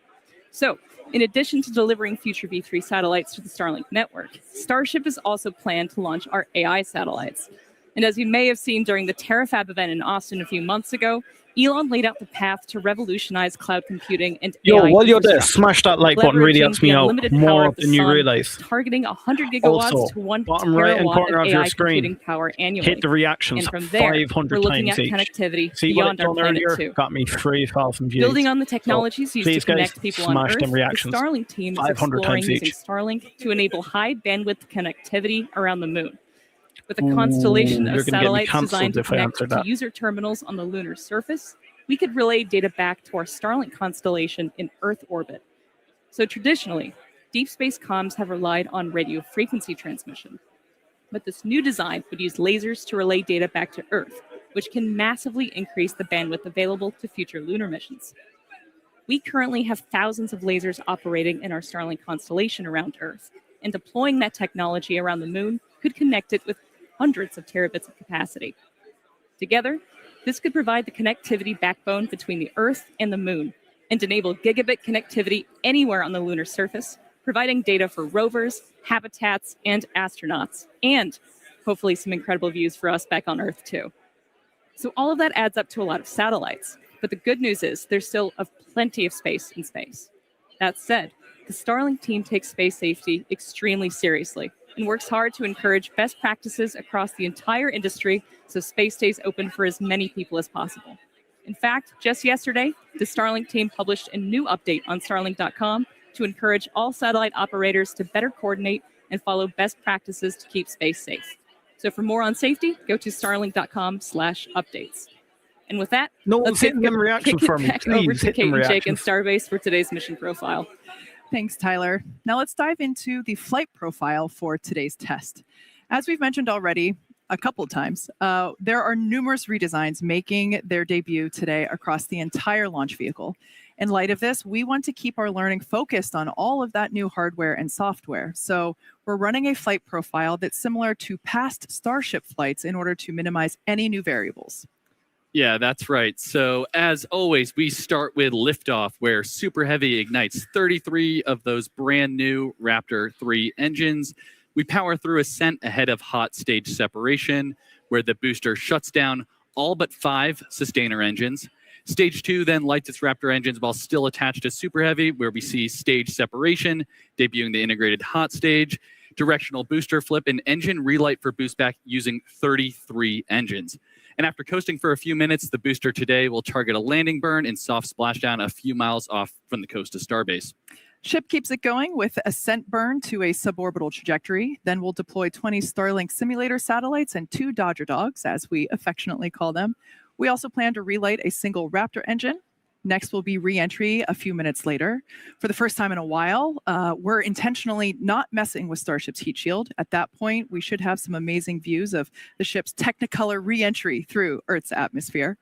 So, in addition to delivering future V3 satellites to the Starlink network, Starship is also planned to launch our AI satellites. And as you may have seen during the TerraFab event in Austin a few months ago, Elon laid out the path to revolutionize cloud computing and AI. While you're there, smash that like button. Really helps me out more than you realize. Targeting 100 gigawatts also, to 1 bottom right and corner of of your AI screen, computing power annually. hit the reactions and from there, 500 we're looking times at each. connectivity See beyond what our planet earlier? too. Got me 3,000 views. Building on the technologies used to please, guys, connect people on smash Earth, them the reactions Starlink team is 500 exploring times using each. Starlink to enable high bandwidth connectivity around the moon. With a constellation of you're gonna get me satellites cancelled designed to if I connect answer to that. user terminals on the lunar surface, we could relay data back to our Starlink constellation in Earth orbit. So traditionally, deep space comms have relied on radio frequency transmission. But this new design would use lasers to relay data back to Earth, which can massively increase the bandwidth available to future lunar missions. We currently have thousands of lasers operating in our Starlink constellation around Earth, and deploying that technology around the moon could connect it with hundreds of terabits of capacity. Together, this could provide the connectivity backbone between the Earth and the moon, and enable gigabit connectivity anywhere on the lunar surface, providing data for rovers, habitats, and astronauts, and hopefully some incredible views for us back on Earth too. So all of that adds up to a lot of satellites, but the good news is there's still plenty of space in space. That said, the Starlink team takes space safety extremely seriously and works hard to encourage best practices across the entire industry so space stays open for as many people as possible. In fact, just yesterday, the Starlink team published a new update on Starlink.com to encourage all satellite operators to better coordinate and follow best practices to keep space safe. So for more on safety, go to starlink.com/updates. And with that, let's hit them reaction kick for it me. back over Please to hit Kate them and Jake and reactions. Starbase for today's mission profile. Thanks, Tyler. Now let's dive into the flight profile for today's test. As we've mentioned already a couple of times, there are numerous redesigns making their debut today across the entire launch vehicle. In light of this, we want to keep our learning focused on all of that new hardware and software. So we're running a flight profile that's similar to past Starship flights in order to minimize any new variables. Yeah, that's right. So as always, we start with liftoff, where Super Heavy ignites 33 of those brand new Raptor 3 engines. We power through ascent ahead of hot stage separation, where the booster shuts down all but 5 sustainer engines. Stage 2 then lights its Raptor engines while still attached to Super Heavy, where we see stage separation, debuting the integrated hot stage, directional booster flip, and engine relight for boost back using 33 engines. And after coasting for a few minutes, the booster today will target a landing burn and soft splashdown a few miles off from the coast of Starbase. Ship keeps it going with ascent burn to a suborbital trajectory. Then we'll deploy 20 Starlink simulator satellites and 2 Dodger dogs, as we affectionately call them. We also plan to relight a single Raptor engine. Next will be re-entry a few minutes later. For the first time in a while, we're intentionally not messing with Starship's heat shield. At that point, we should have some amazing views of the ship's Technicolor re-entry through Earth's atmosphere.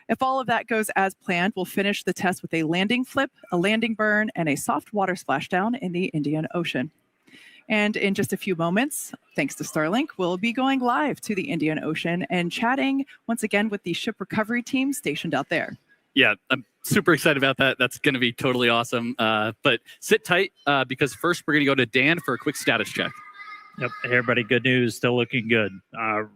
If all of that goes as planned, we'll finish the test with a landing flip, a landing burn, and a soft water splashdown in the Indian Ocean. And in just a few moments, thanks to Starlink, we'll be going live to the Indian Ocean and chatting once again with the ship recovery team stationed out there. Yeah, I'm super excited about that. That's going to be totally awesome. But sit tight because first we're going to go to Dan for a quick status check. Yep. Hey, everybody. Good news. Still looking good.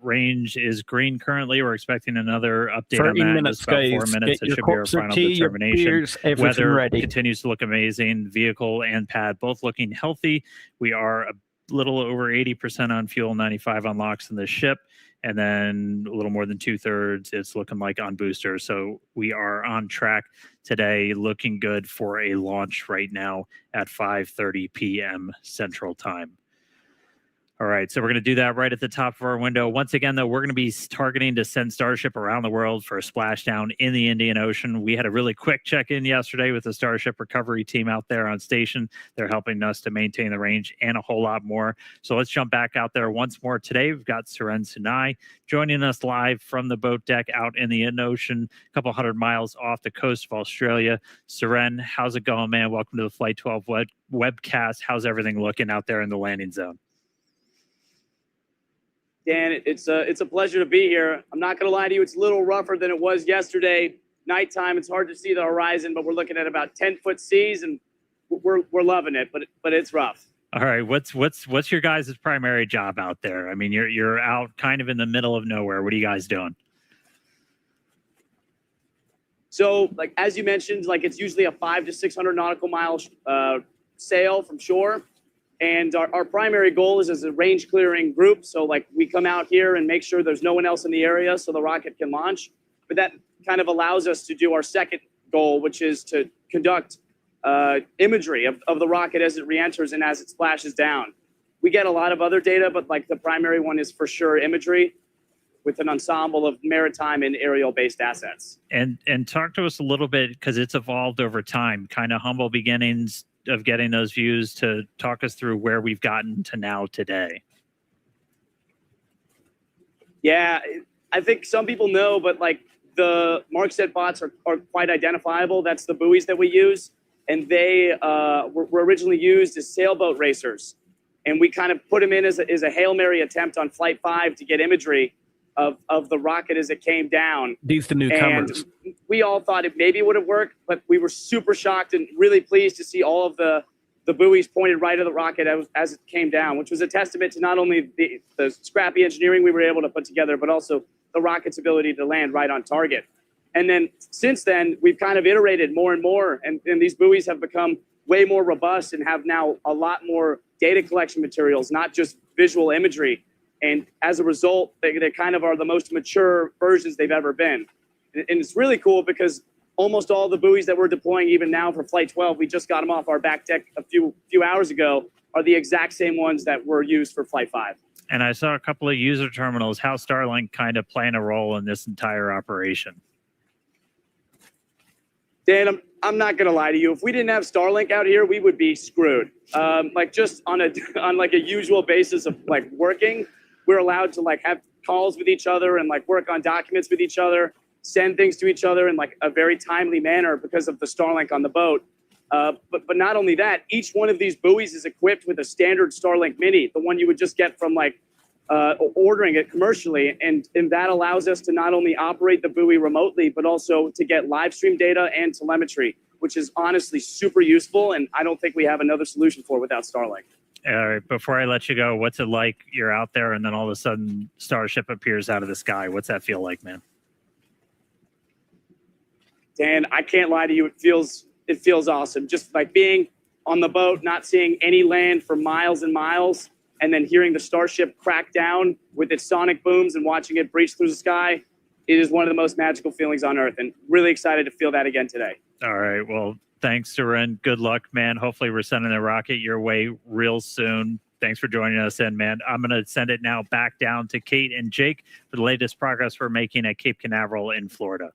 Range is green currently. We're expecting another update on 30 that. minutes, It's about 4 guys. minutes. Get It should your be our cups of final tea, your determination. beers, everything Weather ready. continues to look amazing. Vehicle and pad both looking healthy. We are a little over 80% on fuel, 95 on LOX in the ship. And then a little more than 2/3 it's looking like on booster. So we are on track today, looking good for a launch right now at 5:30 p.m. Central Time. All right, so we're going to do that right at the top of our window. Once again, though, we're going to be targeting to send Starship around the world for a splashdown in the Indian Ocean. We had a really quick check-in yesterday with the Starship recovery team out there on station. They're helping us to maintain the range and a whole lot more. So let's jump back out there once more today. We've got Suren Sunai joining us live from the boat deck out in the Indian Ocean, a couple hundred miles off the coast of Australia. Suren, how's it going, man? Welcome to the Flight 12 webcast. How's everything looking out there in the landing zone? Dan, it's a pleasure to be here. I'm not going to lie to you, it's a little rougher than it was yesterday. Nighttime, it's hard to see the horizon, but we're looking at about 10-foot seas, and we're loving it. But it's rough. All right, what's your guys' primary job out there? I mean, you're out kind of in the middle of nowhere. What are you guys doing? So, like as you mentioned, like it's usually a 500 to 600 nautical mile sail from shore. And our primary goal is as a range clearing group. So like we come out here and make sure there's no one else in the area so the rocket can launch. But that kind of allows us to do our second goal, which is to conduct imagery of the rocket as it re-enters and as it splashes down. We get a lot of other data, but like the primary one is for sure imagery with an ensemble of maritime and aerial-based assets. And talk to us a little bit, because it's evolved over time, kind of humble beginnings of getting those views, to talk us through where we've gotten to now today. Yeah, I think some people know, but like the Markset bots are quite identifiable. That's the buoys that we use. And they were originally used as sailboat racers. And we kind of put them in as a Hail Mary attempt on Flight 5 to get imagery of the rocket as it came down. These the new cameras. We all thought it maybe would have worked, but we were super shocked and really pleased to see all of the buoys pointed right at the rocket as it came down, which was a testament to not only the scrappy engineering we were able to put together, but also the rocket's ability to land right on target. And then since then, we've kind of iterated more and more, and these buoys have become way more robust and have now a lot more data collection materials, not just visual imagery. And as a result, they kind of are the most mature versions they've ever been. And it's really cool because almost all the buoys that we're deploying even now for Flight 12, we just got them off our back deck a few hours ago, are the exact same ones that were used for Flight 5. And I saw a couple of user terminals. How's Starlink kind of playing a role in this entire operation? Dan, I'm not gonna lie to you. If we didn't have Starlink out here, we would be screwed. Like just on like a usual basis of like working, we're allowed to like have calls with each other and like work on documents with each other. send things to each other in like a very timely manner because of the Starlink on the boat. But not only that, each one of these buoys is equipped with a standard Starlink Mini, the one you would just get from like ordering it commercially. And that allows us to not only operate the buoy remotely, but also to get live stream data and telemetry, which is honestly super useful. And I don't think we have another solution for it without Starlink. All right, before I let you go, what's it like? You're out there and then all of a sudden Starship appears out of the sky. What's that feel like, man? Dan, I can't lie to you. It feels awesome. Just like being on the boat, not seeing any land for miles and miles, and then hearing the Starship crack down with its sonic booms and watching it breach through the sky. It is one of the most magical feelings on Earth, and really excited to feel that again today. All right, well, thanks, Suren. Good luck, man. Hopefully we're sending a rocket your way real soon. Thanks for joining us in, man. I'm going to send it now back down to Kate and Jake for the latest progress we're making at Cape Canaveral in Florida.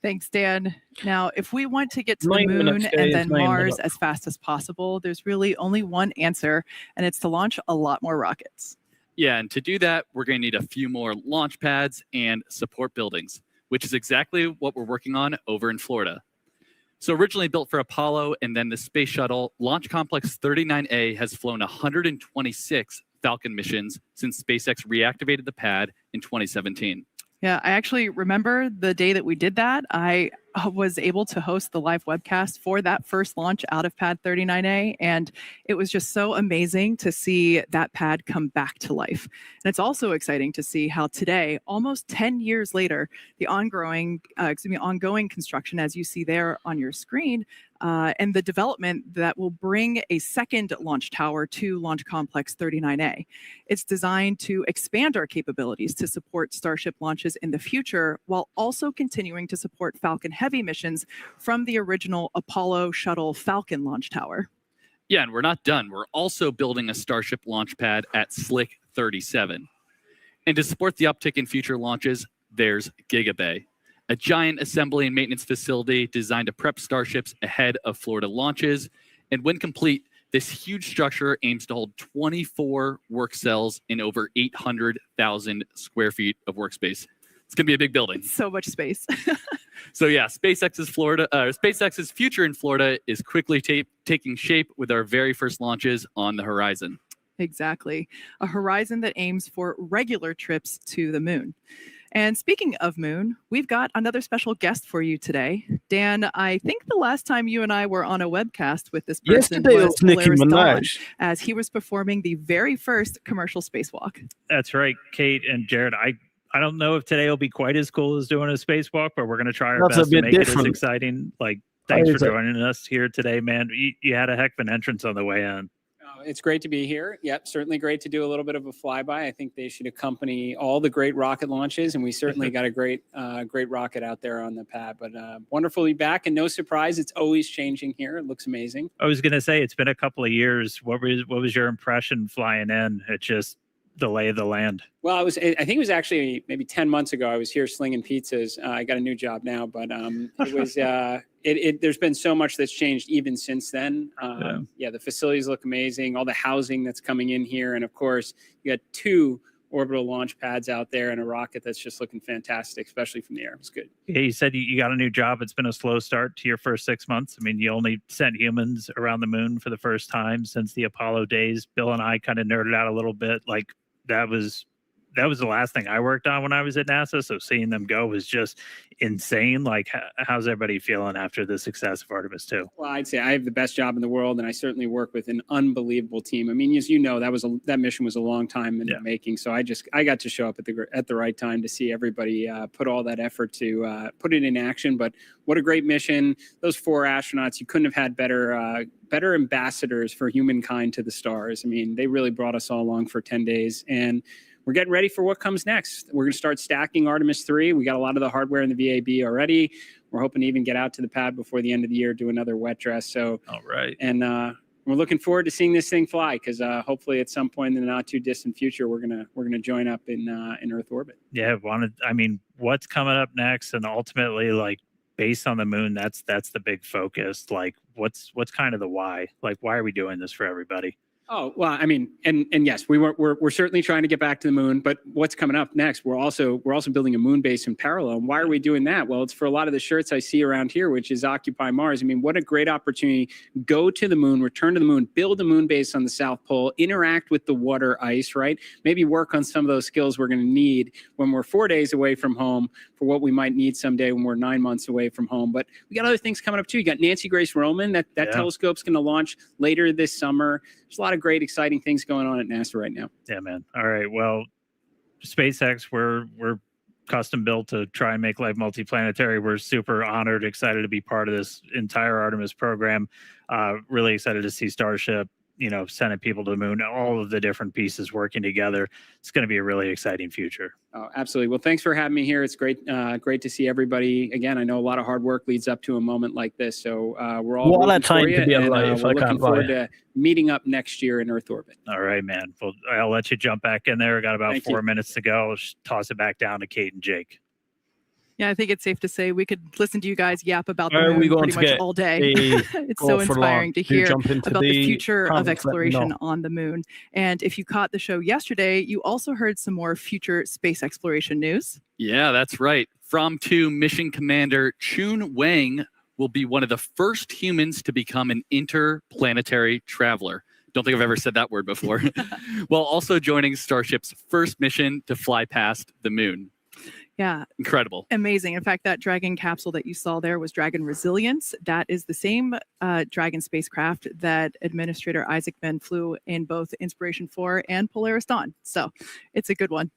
Thanks, Dan. Now, if we want to get to the 9 moon minutes, and guys, then 9 Mars minutes. as fast as possible, there's really only one answer, and it's to launch a lot more rockets. Yeah, and to do that, we're going to need a few more launch pads and support buildings, which is exactly what we're working on over in Florida. So originally built for Apollo and then the Space Shuttle, Launch Complex 39A has flown 126 Falcon missions since SpaceX reactivated the pad in 2017. Yeah, I actually remember the day that we did that. I was able to host the live webcast for that first launch out of Pad 39A, and it was just so amazing to see that pad come back to life. And it's also exciting to see how today, almost 10 years later, the ongoing construction, as you see there on your screen, and the development that will bring a second launch tower to Launch Complex 39A. It's designed to expand our capabilities to support Starship launches in the future, while also continuing to support Falcon Heavy missions from the original Apollo Shuttle Falcon launch tower. Yeah, and we're not done. We're also building a Starship launch pad at Slick 37. And to support the uptick in future launches, there's Gigabay, a giant assembly and maintenance facility designed to prep Starships ahead of Florida launches. And when complete, this huge structure aims to hold 24 work cells in over 800,000 square feet of workspace. It's going to be a big building. So much space. So yeah, SpaceX's future in Florida is quickly taking shape with our very first launches on the horizon. Exactly. A horizon that aims for regular trips to the moon. And speaking of moon, we've got another special guest for you today. Dan, I think the last time you and I were on a webcast with this person Yesterday was Nicki Polaris Dawn, Minaj. as he was performing the very first commercial spacewalk. That's right, Kate and Jared. I don't know if today will be quite as cool as doing a spacewalk, but we're going to try our That's a best to bit make it different. as exciting. Like, thanks for Is it? joining us here today, man. You had a heck of an entrance on the way in. It's great to be here. Yep, certainly great to do a little bit of a flyby. I think they should accompany all the great rocket launches, and we certainly got a great rocket out there on the pad. But wonderful to be back, and no surprise, it's always changing here. It looks amazing. I was going to say, it's been a couple of years. What was your impression flying in? It's just the lay of the land. Well, I think it was actually maybe 10 months ago. I was here slinging pizzas. I got a new job now, but it was there's been so much that's changed even since then. Yeah, the facilities look amazing. All the housing that's coming in here, and of course, you got 2 orbital launch pads out there and a rocket that's just looking fantastic, especially from the air. It's good. Yeah, you said you got a new job. It's been a slow start to your first 6 months. I mean, you only sent humans around the moon for the first time since the Apollo days. Bill and I kind of nerded out a little bit. Like, that was the last thing I worked on when I was at NASA. So seeing them go was just insane. Like, how's everybody feeling after the success of Artemis 2? Well, I'd say I have the best job in the world, and I certainly work with an unbelievable team. I mean, as you know, that mission was a long time in the making. So I got to show up at the right time to see everybody put all that effort to put it in action. But what a great mission! Those 4 astronauts, you couldn't have had better ambassadors for humankind to the stars. I mean, they really brought us all along for 10 days, and we're getting ready for what comes next. We're going to start stacking Artemis 3. We got a lot of the hardware in the VAB already. We're hoping to even get out to the pad before the end of the year, do another wet dress. So, all right. And we're looking forward to seeing this thing fly, because hopefully at some point in the not too distant future, we're gonna join up in Earth orbit. Yeah, what's coming up next, and ultimately, like, based on the moon, that's the big focus. Like, what's kind of the why? Like, why are we doing this for everybody? Oh, well, I mean, and yes, we're certainly trying to get back to the moon, but what's coming up next? We're also building a moon base in parallel. And why are we doing that? Well, it's for a lot of the shirts I see around here, which is Occupy Mars. I mean, what a great opportunity. Go to the moon, return to the moon, build a moon base on the South Pole, interact with the water ice, right? Maybe work on some of those skills we're going to need when we're 4 days away from home for what we might need someday when we're 9 months away from home. But we got other things coming up too. You got Nancy Grace Roman, that telescope's going to launch later this summer. There's a lot of great, exciting things going on at NASA right now. Yeah, man. All right. Well, SpaceX, we're custom built to try and make life multiplanetary. We're super honored, excited to be part of this entire Artemis program. Really excited to see Starship, sending people to the moon, all of the different pieces working together. It's going to be a really exciting future. Oh, absolutely. Well, thanks for having me here. It's great to see everybody. Again, I know a lot of hard work leads up to a moment like this. So we're all that time to be alive. We're looking forward to meeting up next year in Earth orbit. All right, man. Well, I'll let you jump back in there. We got about 4 minutes to go. Let's toss it back down to Kate and Jake. Yeah, I think it's safe to say we could listen to you guys yap about the moon pretty much all day. It's so inspiring to hear about the future of exploration on the moon. And if you caught the show yesterday, you also heard some more future space exploration news. Yeah, that's right. From to Mission Commander Chun Wang will be one of the first humans to become an interplanetary traveler. Don't think I've ever said that word before. While also joining Starship's first mission to fly past the moon. Yeah. Incredible. Amazing. In fact, that Dragon capsule that you saw there was Dragon Resilience. That is the same Dragon spacecraft that Administrator Isaacman flew in both Inspiration 4 and Polaris Dawn. So it's a good one.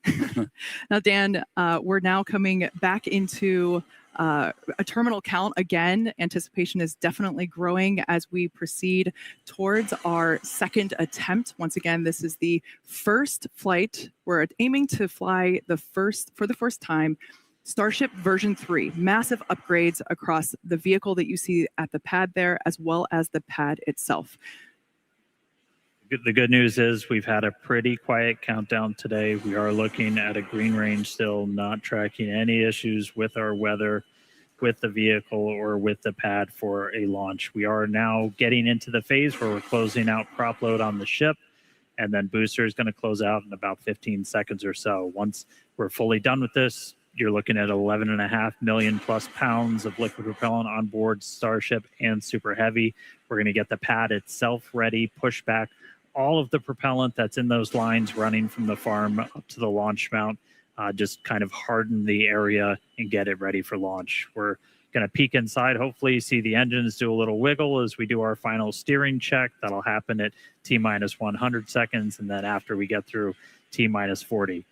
Now, Dan, we're now coming back into a terminal count again. Anticipation is definitely growing as we proceed towards our second attempt. Once again, this is the first flight. We're aiming to fly for the first time, Starship version 3, massive upgrades across the vehicle that you see at the pad there, as well as the pad itself. The good news is we've had a pretty quiet countdown today. We are looking at a green range still, not tracking any issues with our weather, with the vehicle, or with the pad for a launch. We are now getting into the phase where we're closing out prop load on the ship, and then booster is going to close out in about 15 seconds or so. Once we're fully done with this, you're looking at 11.5 million plus pounds of liquid propellant on board Starship and Super Heavy. We're going to get the pad itself ready, push back all of the propellant that's in those lines running from the farm up to the launch mount, just kind of harden the area and get it ready for launch. We're going to peek inside, hopefully see the engines do a little wiggle as we do our final steering check. That'll happen at T-minus 100 seconds, and then after we get through T-minus 40.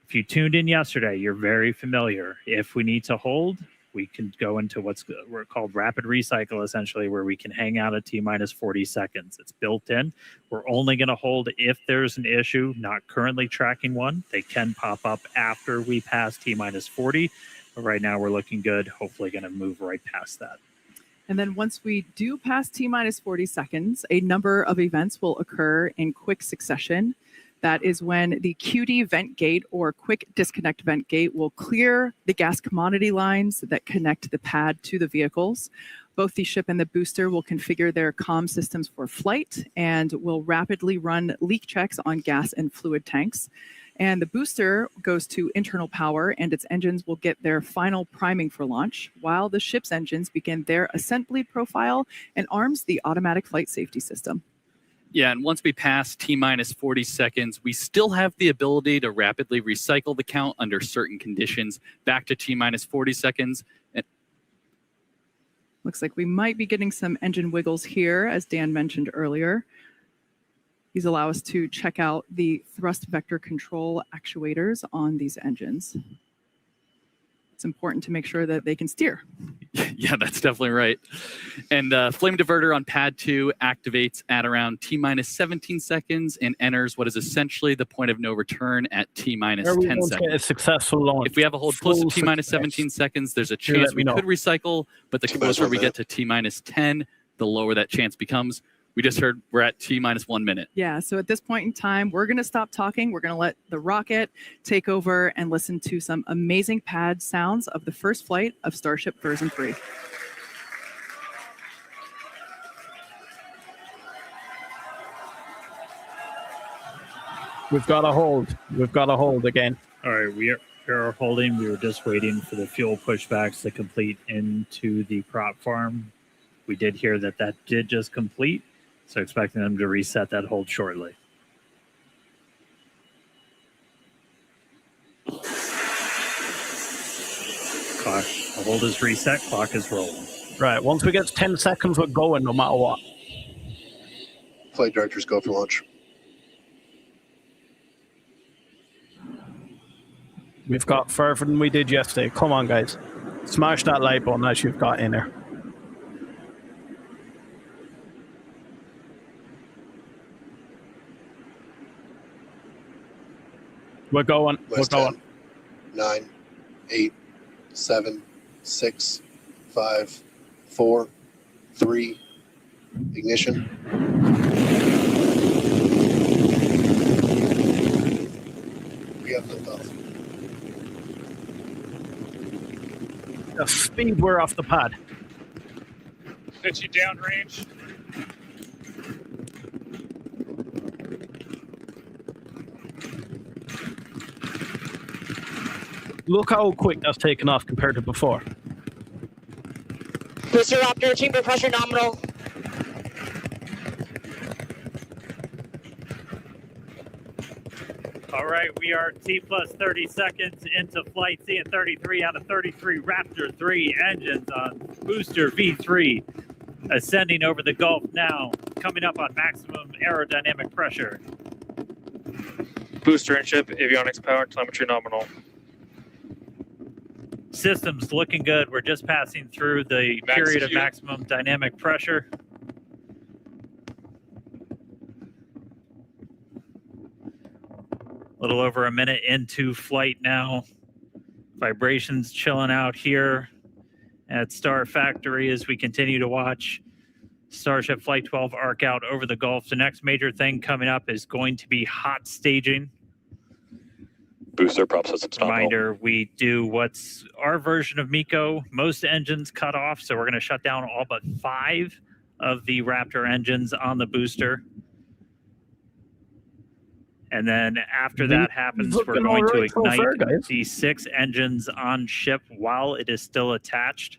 If you tuned in yesterday, you're very familiar. If we need to hold, we can go into what's called rapid recycle, essentially, where we can hang out at T-minus 40 seconds. It's built in. We're only going to hold if there's an issue, not currently tracking one. They can pop up after we pass T-minus 40. But right now we're looking good. Hopefully going to move right past that. And then once we do pass T-minus 40 seconds, a number of events will occur in quick succession. That is when the QD vent gate or quick disconnect vent gate will clear the gas commodity lines that connect the pad to the vehicles. Both the ship and the booster will configure their comm systems for flight and will rapidly run leak checks on gas and fluid tanks. And the booster goes to internal power and its engines will get their final priming for launch, while the ship's engines begin their ascent bleed profile and arms the automatic flight safety system. Yeah, and once we pass T-minus 40 seconds, we still have the ability to rapidly recycle the count under certain conditions back to T-minus 40 seconds. Looks like we might be getting some engine wiggles here, as Dan mentioned earlier. These allow us to check out the thrust vector control actuators on these engines. It's important to make sure that they can steer. Yeah, that's definitely right. And flame diverter on pad 2 activates at around T-minus 17 seconds and enters what is essentially the point of no return at T-minus 10 seconds. Get a successful launch. If we have a hold close to T-minus 17 seconds, there's a chance we could recycle, but the closer we get to T-minus 10, the lower that chance becomes. We just heard we're at T-minus 1 minute. Yeah, so at this point in time, we're going to stop talking. We're going to let the rocket take over and listen to some amazing pad sounds of the first flight of Starship version 3. We've got a hold. We've got a hold again. All right, we are holding. We were just waiting for the fuel pushbacks to complete into the crop farm. We did hear that did just complete, so expecting them to reset that hold shortly. Clock, the hold is reset, clock is rolling. Right, once we get to 10 seconds, we're going no matter what. Flight directors go for launch. We've got further than we did yesterday. Come on, guys. Smash that like button as you've got in there. We're going. Last We're going. 10, 9, 8, 7, 6, 5, 4, 3, ignition. We have liftoff. The speed we're off the pad. Pitch you downrange. Look how quick that's taken off compared to before. Booster Raptor, chamber pressure nominal. All right, we are T plus 30 seconds into flight. Seeing 33 out of 33 Raptor 3 engines on booster V3. Ascending over the Gulf now, coming up on maximum aerodynamic pressure. Booster and ship, avionics power, telemetry nominal. Systems looking good. We're just passing through the period of maximum dynamic pressure. A little over a minute into flight now. Vibrations chilling out here at Star Factory as we continue to watch Starship Flight 12 arc out over the Gulf. The next major thing coming up is going to be hot staging. Booster prop systems nominal. Reminder, we do what's our version of MECO. Most engines cut off, so we're going to shut down all but 5 of the Raptor engines on the booster. And then after that happens, we're going to ignite the 6 engines on ship while it is still attached.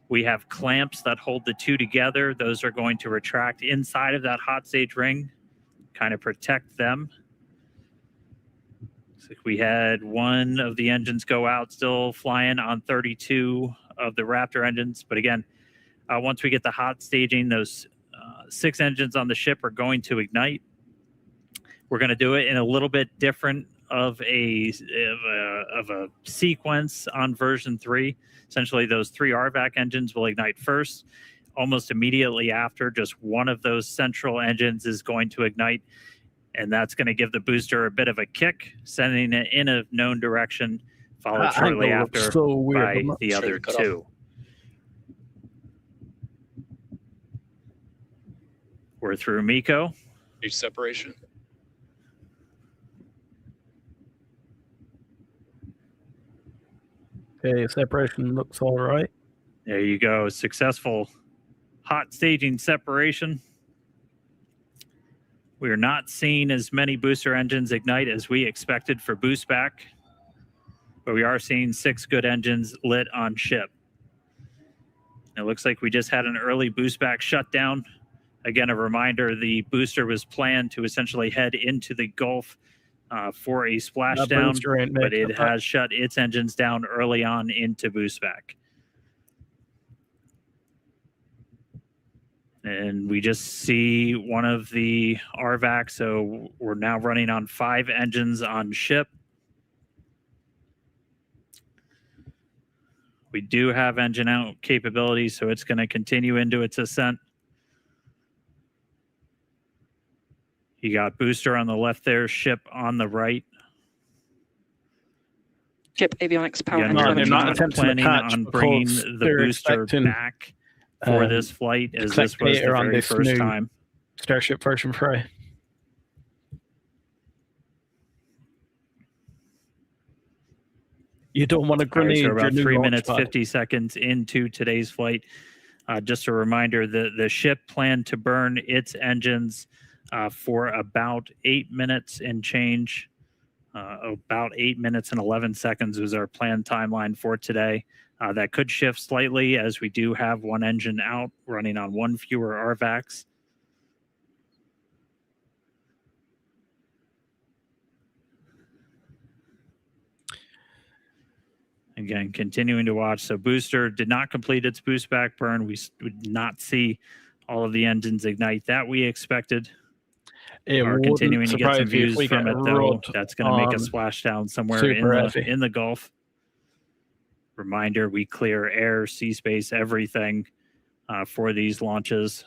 We have clamps that hold the 2 together. Those are going to retract inside of that hot stage ring, kind of protect them. So we had one of the engines go out, still flying on 32 of the Raptor engines. But again, once we get the hot staging, those 6 engines on the ship are going to ignite. We're going to do it in a little bit different of a sequence on version 3. Essentially, those 3 RVAC engines will ignite first. Almost immediately after, just one of those central engines is going to ignite, and that's going to give the booster a bit of a kick, sending it in a known direction, followed shortly after by the other 2. We're through MECO. Each separation. Okay, separation looks all right. There you go. Successful hot staging separation. We are not seeing as many booster engines ignite as we expected for boost back, but we are seeing 6 good engines lit on ship. It looks like we just had an early boost back shutdown. Again, a reminder, the booster was planned to essentially head into the Gulf for a splashdown, but it has shut its engines down early on into boost back. And we just see one of the RVAC, so we're now running on 5 engines on ship. We do have engine out capability, so it's going to continue into its ascent. You got booster on the left there, ship on the right. Ship avionics power. Again, they're not planning on bringing the booster back for this flight, as this was the very first time. Starship version 3. You don't want to grenade. So about 3 minutes, 50 seconds into today's flight. Just a reminder, the ship planned to burn its engines for about 8 minutes and change. About 8 minutes and 11 seconds was our planned timeline for today. That could shift slightly as we do have one engine out running on one fewer RVACs. Again, continuing to watch. So booster did not complete its boost back burn. We did not see all of the engines ignite that we expected. Are continuing to get some views from it, though. That's going to make a splashdown somewhere in the Gulf. Reminder, we clear air, sea space, everything for these launches.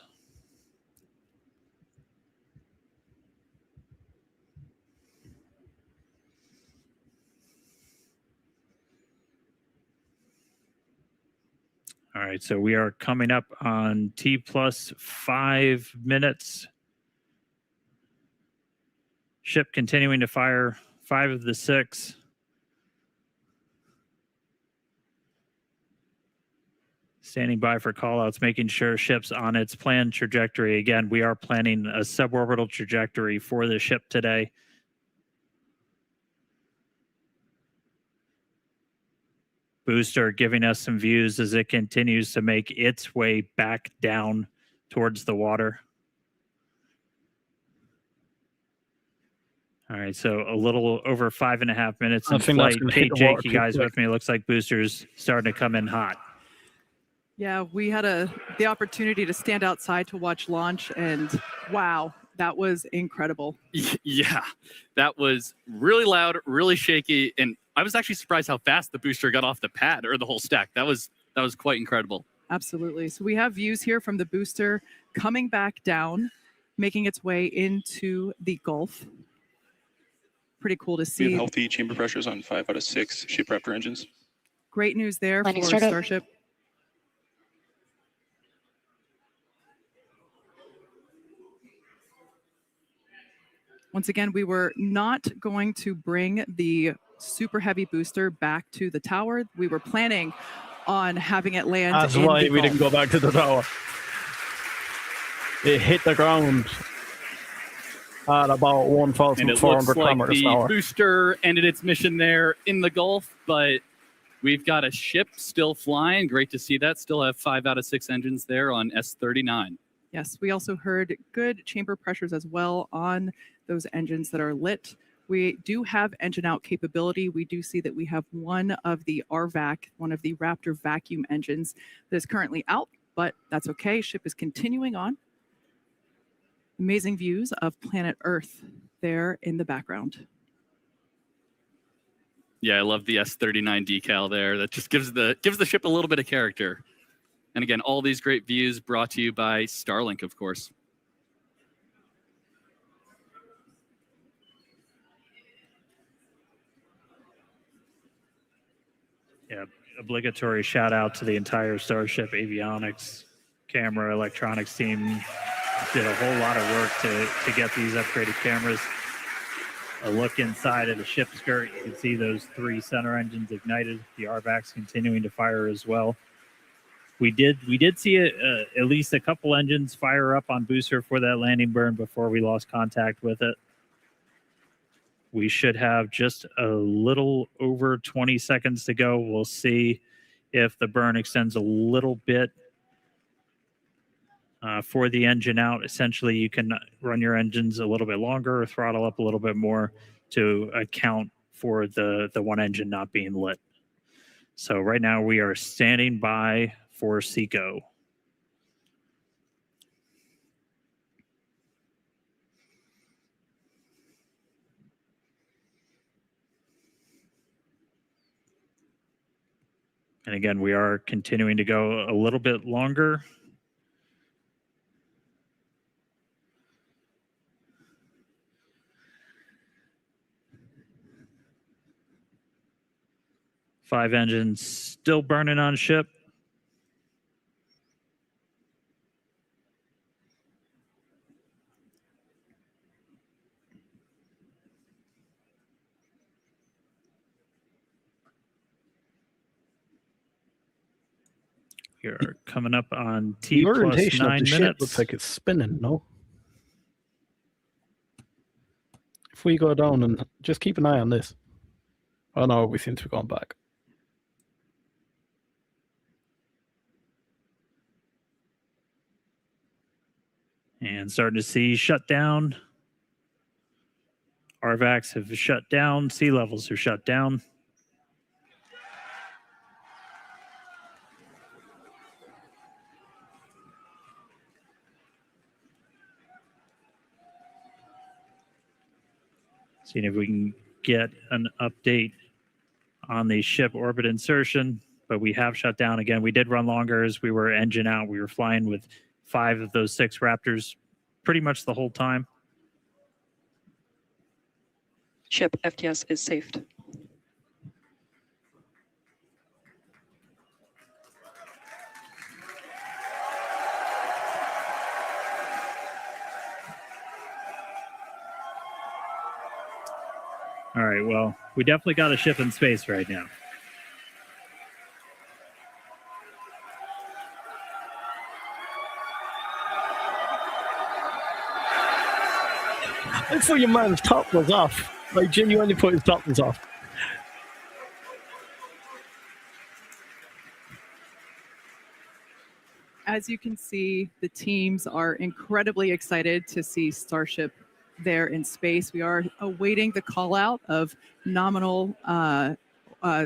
All right, so we are coming up on T plus 5 minutes. Ship continuing to fire 5 of the 6. Standing by for callouts, making sure ship's on its planned trajectory. Again, we are planning a suborbital trajectory for the ship today. Booster giving us some views as it continues to make its way back down towards the water. All right, so a little over 5.5 minutes in flight. Kate, Jake, you guys with me? It looks like booster's starting to come in hot. Yeah, we had the opportunity to stand outside to watch launch, and wow, that was incredible. Yeah, that was really loud, really shaky, and I was actually surprised how fast the booster got off the pad or the whole stack. That was quite incredible. Absolutely. So we have views here from the booster coming back down, making its way into the Gulf. Pretty cool to see. We have healthy chamber pressures on 5 out of 6 ship Raptor engines. Great news there Landing for startup. Starship. Once again, we were not going to bring the super heavy booster back to the tower. We were planning on having it land. That's why we didn't go back to the tower. It hit the ground at about 1,400 kilometers an hour. The booster ended its mission there in the Gulf, but we've got a ship still flying. Great to see that. Still have 5 out of 6 engines there on S39. Yes, we also heard good chamber pressures as well on those engines that are lit. We do have engine out capability. We do see that we have one of the RVAC, one of the Raptor vacuum engines that is currently out, but that's okay. Ship is continuing on. Amazing views of planet Earth there in the background. Yeah, I love the S39 decal there. That just gives the ship a little bit of character. And again, all these great views brought to you by Starlink, of course. Yeah, obligatory shout out to the entire Starship Avionics camera electronics team. Did a whole lot of work to get these upgraded cameras. A look inside of the ship skirt, you can see those 3 center engines ignited. The RVACs continuing to fire as well. We did see at least a couple engines fire up on booster for that landing burn before we lost contact with it. We should have just a little over 20 seconds to go. We'll see if the burn extends a little bit for the engine out. Essentially, you can run your engines a little bit longer or throttle up a little bit more to account for the one engine not being lit. So right now we are standing by for SECO. And again, we are continuing to go a little bit longer. Five engines still burning on ship. We're coming up on T plus 9 minutes. Looks like it's spinning, no? if we go down and just keep an eye on this. Oh no, we seem to have gone back. And starting to see shutdown. RVACs have shut down. Sea levels are shut down. Seeing if we can get an update on the ship orbit insertion, but we have shut down again. We did run longer as we were engine out. We were flying with 5 of those 6 Raptors pretty much the whole time. Ship FTS is saved. All right, well, we definitely got a ship in space right now. I thought your man's top was off. I genuinely put his top was off. As you can see, the teams are incredibly excited to see Starship there in space. We are awaiting the call out of nominal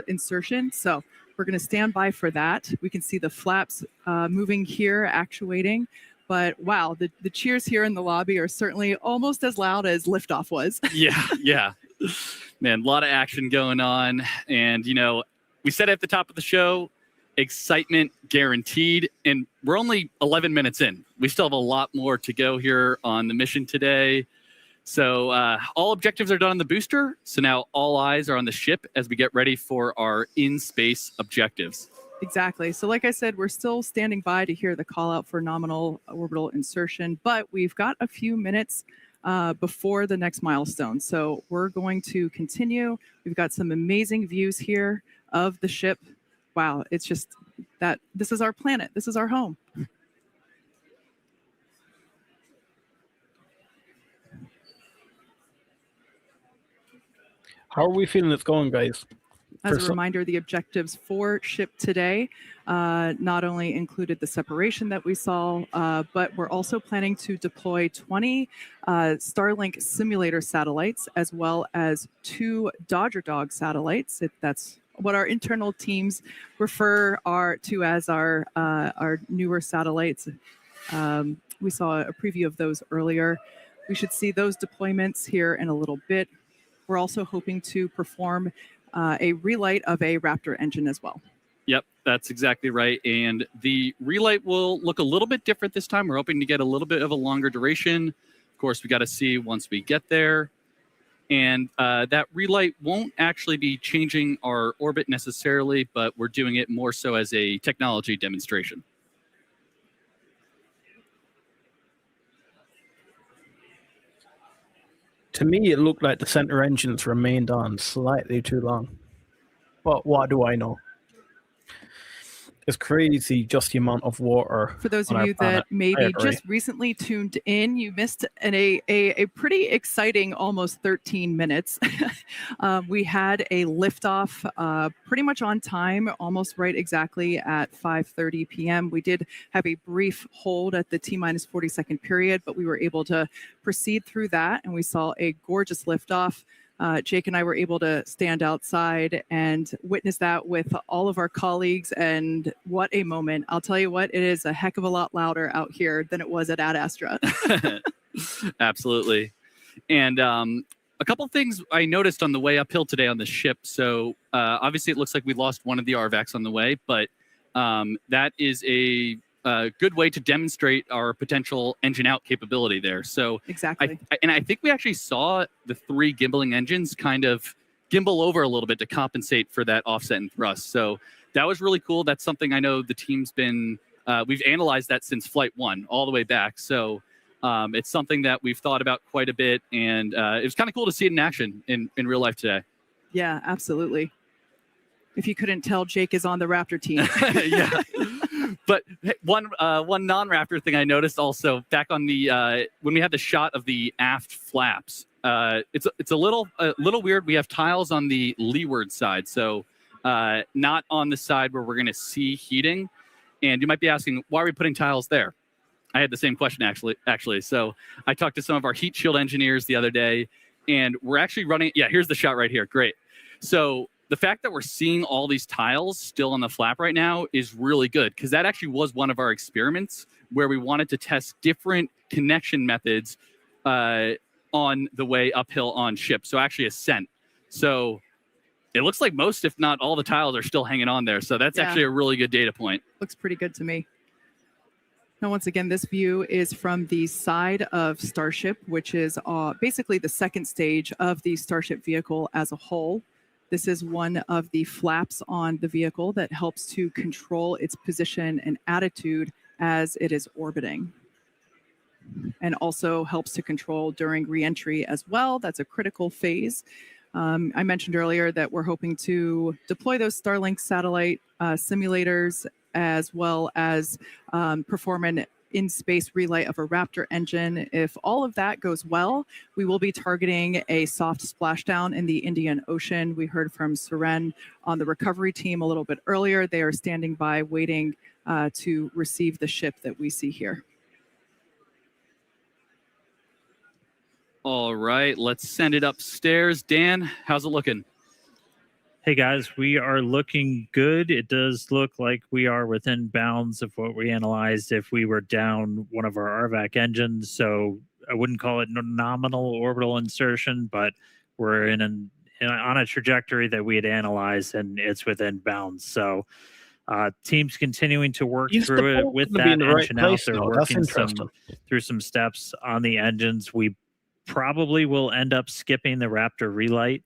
insertion. So we're going to stand by for that. We can see the flaps moving here, actuating. But wow, the cheers here in the lobby are certainly almost as loud as liftoff was. Yeah. Man, a lot of action going on. And, you know, we said at the top of the show, excitement guaranteed. And we're only 11 minutes in. We still have a lot more to go here on the mission today. So all objectives are done on the booster. So now all eyes are on the ship as we get ready for our in-space objectives. Exactly. So like I said, we're still standing by to hear the call out for nominal orbital insertion, but we've got a few minutes before the next milestone. So we're going to continue. We've got some amazing views here of the ship. Wow, it's just that this is our planet. This is our home. How are we feeling it's going, guys? As a reminder, the objectives for ship today not only included the separation that we saw, but we're also planning to deploy 20 Starlink simulator satellites, as well as 2 Dodger Dog satellites. That's what our internal teams refer to as our newer satellites. We saw a preview of those earlier. We should see those deployments here in a little bit. We're also hoping to perform a relight of a Raptor engine as well. Yep, that's exactly right. And the relight will look a little bit different this time. We're hoping to get a little bit of a longer duration. Of course, we got to see once we get there. And that relight won't actually be changing our orbit necessarily, but we're doing it more so as a technology demonstration. To me, it looked like the center engines remained on slightly too long. But what do I know? It's crazy just the amount of water. For those of you that maybe just recently tuned in, you missed a pretty exciting almost 13 minutes. We had a liftoff pretty much on time, almost right exactly at 5:30 p.m. We did have a brief hold at the T-minus 40-second period, but we were able to proceed through that, and we saw a gorgeous liftoff. Jake and I were able to stand outside and witness that with all of our colleagues, and what a moment. I'll tell you what, it is a heck of a lot louder out here than it was at Ad Astra. Absolutely. And a couple of things I noticed on the way uphill today on the ship. So obviously it looks like we lost one of the RVACs on the way, but that is a good way to demonstrate our potential engine out capability there. So exactly. I think we actually saw the 3 gimbaling engines kind of gimbal over a little bit to compensate for that offset and thrust. So that was really cool. That's something I know the team's been, we've analyzed that since flight 1 all the way back. So it's something that we've thought about quite a bit, and it was kind of cool to see it in action in real life today. Yeah, absolutely. If you couldn't tell, Jake is on the Raptor team. Yeah. But one non-Raptor thing I noticed also back on the when we had the shot of the aft flaps, It's a little weird. We have tiles on the leeward side, so not on the side where we're going to see heating. And you might be asking, why are we putting tiles there? I had the same question actually. So I talked to some of our heat shield engineers the other day, and we're actually running. Yeah, here's the shot right here. Great. So the fact that we're seeing all these tiles still on the flap right now is really good, because that actually was one of our experiments where we wanted to test different connection methods on the way uphill on ship. So actually ascent. So it looks like most, if not all, the tiles are still hanging on there. So that's actually a really good data point. Looks pretty good to me. Now, once again, this view is from the side of Starship, which is basically the second stage of the Starship vehicle as a whole. This is one of the flaps on the vehicle that helps to control its position and attitude as it is orbiting, and also helps to control during re-entry as well. That's a critical phase. I mentioned earlier that we're hoping to deploy those Starlink satellite simulators, as well as perform an in-space relay of a Raptor engine. If all of that goes well, we will be targeting a soft splashdown in the Indian Ocean. We heard from Suren on the recovery team a little bit earlier. They are standing by waiting to receive the ship that we see here. All right, let's send it upstairs. Dan, how's it looking? Hey guys, we are looking good. It does look like we are within bounds of what we analyzed if we were down one of our RVAC engines. So I wouldn't call it nominal orbital insertion, but we're on a trajectory that we had analyzed, and it's within bounds. So teams continuing to work through it with that engine out. They're working through some steps on the engines. We probably will end up skipping the Raptor relight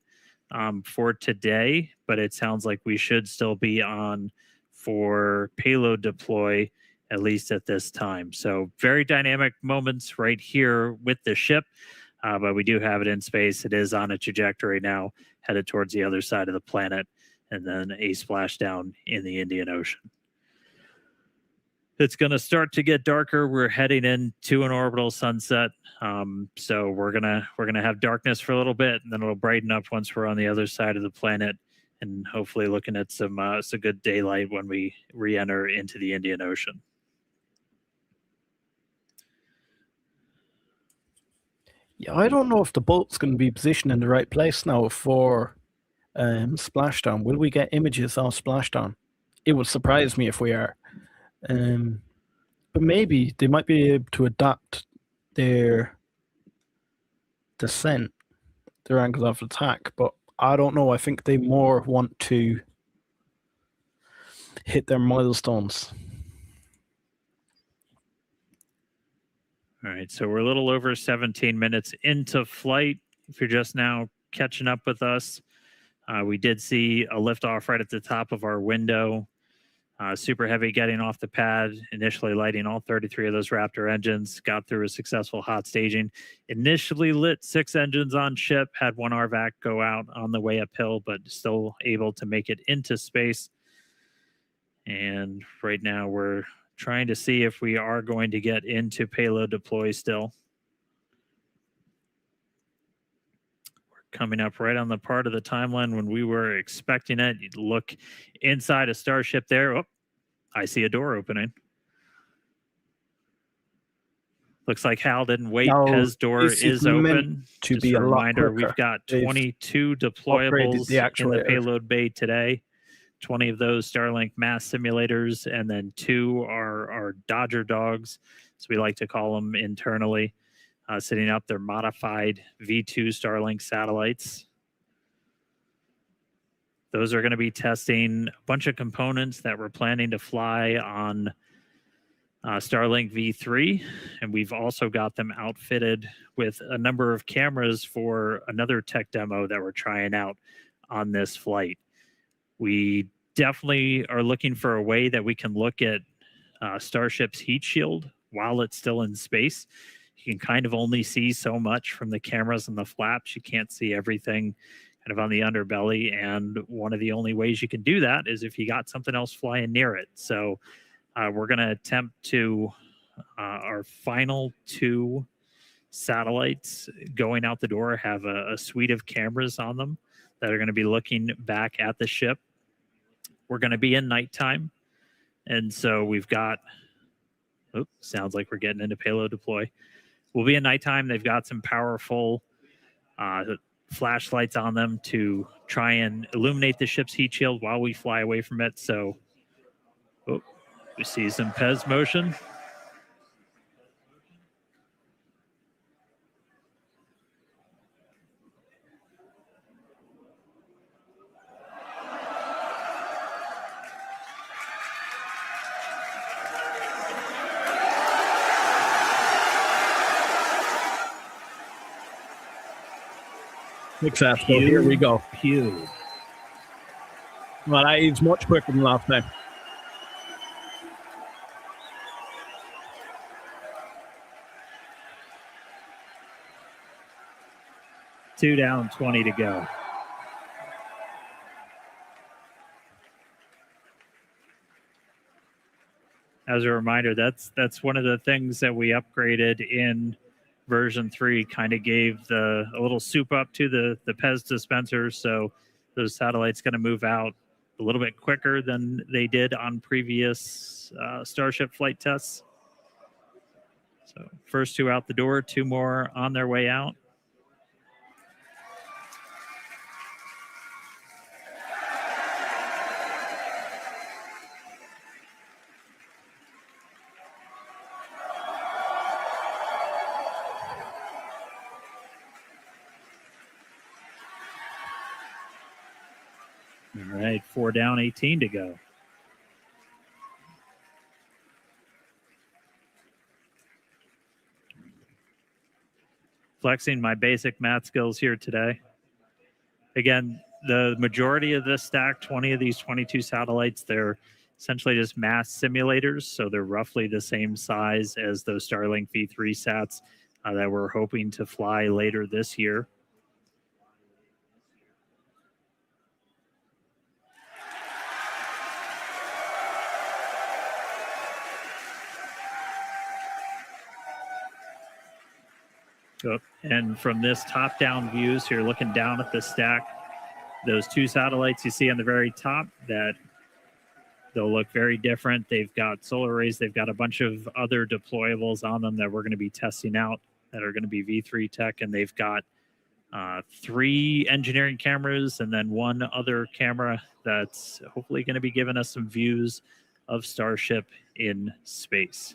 for today, but it sounds like we should still be on for payload deploy, at least at this time. So very dynamic moments right here with the ship, but we do have it in space. It is on a trajectory now, headed towards the other side of the planet, and then a splashdown in the Indian Ocean. It's going to start to get darker. We're heading into an orbital sunset. So we're gonna have darkness for a little bit, and then it'll brighten up once we're on the other side of the planet, and hopefully looking at some good daylight when we re-enter into the Indian Ocean. Yeah, I don't know if the boat's going to be positioned in the right place now for splashdown. Will we get images of splashdown? It would surprise me if we are. But maybe they might be able to adapt their descent, their angles of attack, but I don't know. I think they more want to hit their milestones. All right, so we're a little over 17 minutes into flight. If you're just now catching up with us, we did see a liftoff right at the top of our window. Super Heavy getting off the pad, initially lighting all 33 of those Raptor engines, got through a successful hot staging, initially lit 6 engines on ship, had 1 RVAC go out on the way uphill, but still able to make it into space. And right now we're trying to see if we are going to get into payload deploy still. Coming up right on the part of the timeline when we were expecting it. You'd look inside a Starship there. Oh, I see a door opening. Looks like Hal didn't wait. His door is open. To Just be a a reminder, lot quicker. we've got They've 22 deployables the in the payload bay today. 20 of those Starlink mass simulators, and then 2 are Dodger dogs, so we like to call them internally. Setting up their modified V2 Starlink satellites. Those are going to be testing a bunch of components that we're planning to fly on Starlink V3, and we've also got them outfitted with a number of cameras for another tech demo that we're trying out on this flight. We definitely are looking for a way that we can look at Starship's heat shield while it's still in space. You can kind of only see so much from the cameras and the flaps. You can't see everything kind of on the underbelly. And one of the only ways you can do that is if you got something else flying near it. So we're going to attempt to our final 2 satellites going out the door have a suite of cameras on them that are going to be looking back at the ship. We're going to be in nighttime. And so we've got, sounds like we're getting into payload deploy. We'll be in nighttime. They've got some powerful flashlights on them to try and illuminate the ship's heat shield while we fly away from it. So we see some PES motion. Successful. Here we go. Pew. Well, that is much quicker than last time. Two down, 20 to go. As a reminder, that's one of the things that we upgraded in version 3, kind of gave a little soup up to the PES dispenser, so those satellites going to move out a little bit quicker than they did on previous Starship flight tests. So first 2 out the door, 2 more on their way out. All right, 4 down, 18 to go. Flexing my basic math skills here today. Again, the majority of this stack, 20 of these 22 satellites, they're essentially just mass simulators. So they're roughly the same size as those Starlink V3 sats that we're hoping to fly later this year. And from this top-down view, so you're looking down at the stack, those 2 satellites you see on the very top, that they'll look very different. They've got solar arrays. They've got a bunch of other deployables on them that we're going to be testing out that are going to be V3 tech. And they've got 3 engineering cameras and then 1 other camera that's hopefully going to be giving us some views of Starship in space.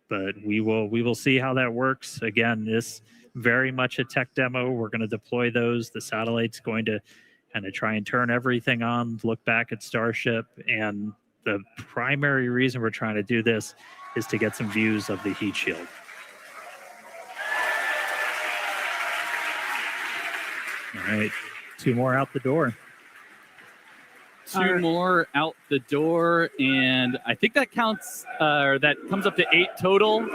But we will see how that works. Again, this very much a tech demo. We're going to deploy those. The satellite's going to kind of try and turn everything on, look back at Starship. And the primary reason we're trying to do this is to get some views of the heat shield. All right, 2 more out the door. 2 more out the door, and I think that counts, or that comes up to 8 total.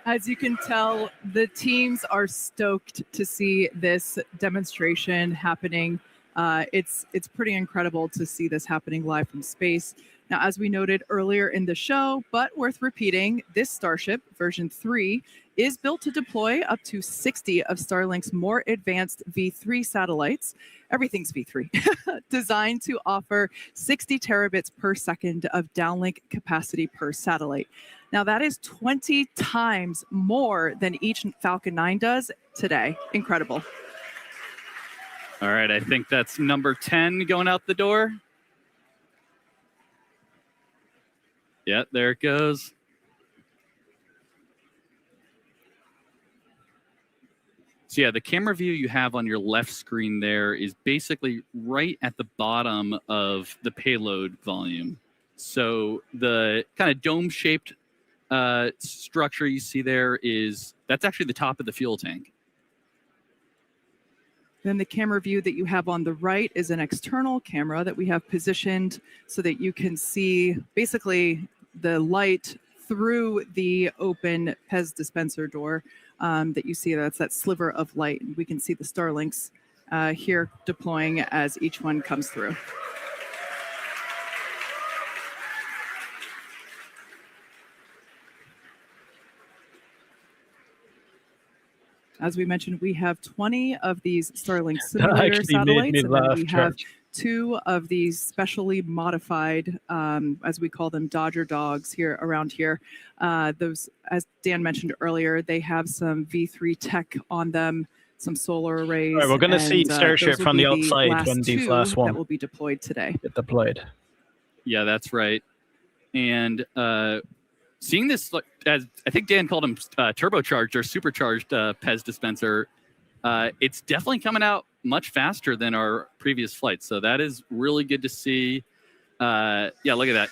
As you can tell, the teams are stoked to see this demonstration happening. It's pretty incredible to see this happening live from space. Now, as we noted earlier in the show, but worth repeating, this Starship version 3 is built to deploy up to 60 of Starlink's more advanced V3 satellites. Everything's V3, designed to offer 60 terabits per second of downlink capacity per satellite. Now, that is 20 times more than each Falcon 9 does today. Incredible. All right, I think that's number 10 going out the door. Yeah, there it goes. So yeah, the camera view you have on your left screen there is basically right at the bottom of the payload volume. So the kind of dome-shaped structure you see there that's actually the top of the fuel tank. Then the camera view that you have on the right is an external camera that we have positioned so that you can see basically the light through the open PES dispenser door that you see. That's that sliver of light. And we can see the Starlinks here deploying as each one comes through. As we mentioned, we have 20 of these Starlink That simulator actually made me satellites, and then laugh, we have George. 2 of these specially modified, as we call them, Dodger dogs here around here. Those, as Dan mentioned earlier, they have some V3 tech on them, some solar arrays. All right, we're going to see and, Starship those will from be the outside last when these 2 last that one will be deployed today. get deployed. Yeah, that's right. And seeing this, as I think Dan called them turbocharged or supercharged PEZ dispenser, it's definitely coming out much faster than our previous flights. So that is really good to see. Yeah, look at that.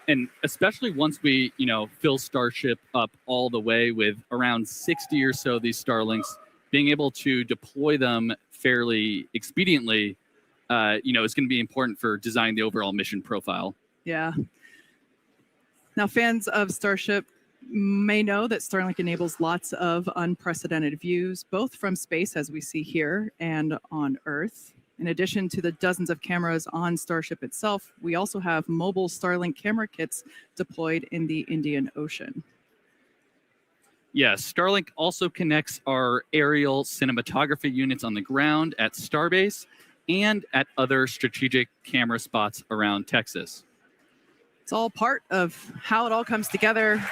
And especially once we, fill Starship up all the way with around 60 or so of these Starlinks, being able to deploy them fairly expediently, is going to be important for designing the overall mission profile. Yeah. Now, fans of Starship may know that Starlink enables lots of unprecedented views, both from space, as we see here, and on Earth. In addition to the dozens of cameras on Starship itself, we also have mobile Starlink camera kits deployed in the Indian Ocean. Yes, Starlink also connects our aerial cinematography units on the ground at Starbase and at other strategic camera spots around Texas. It's all part of how it all comes together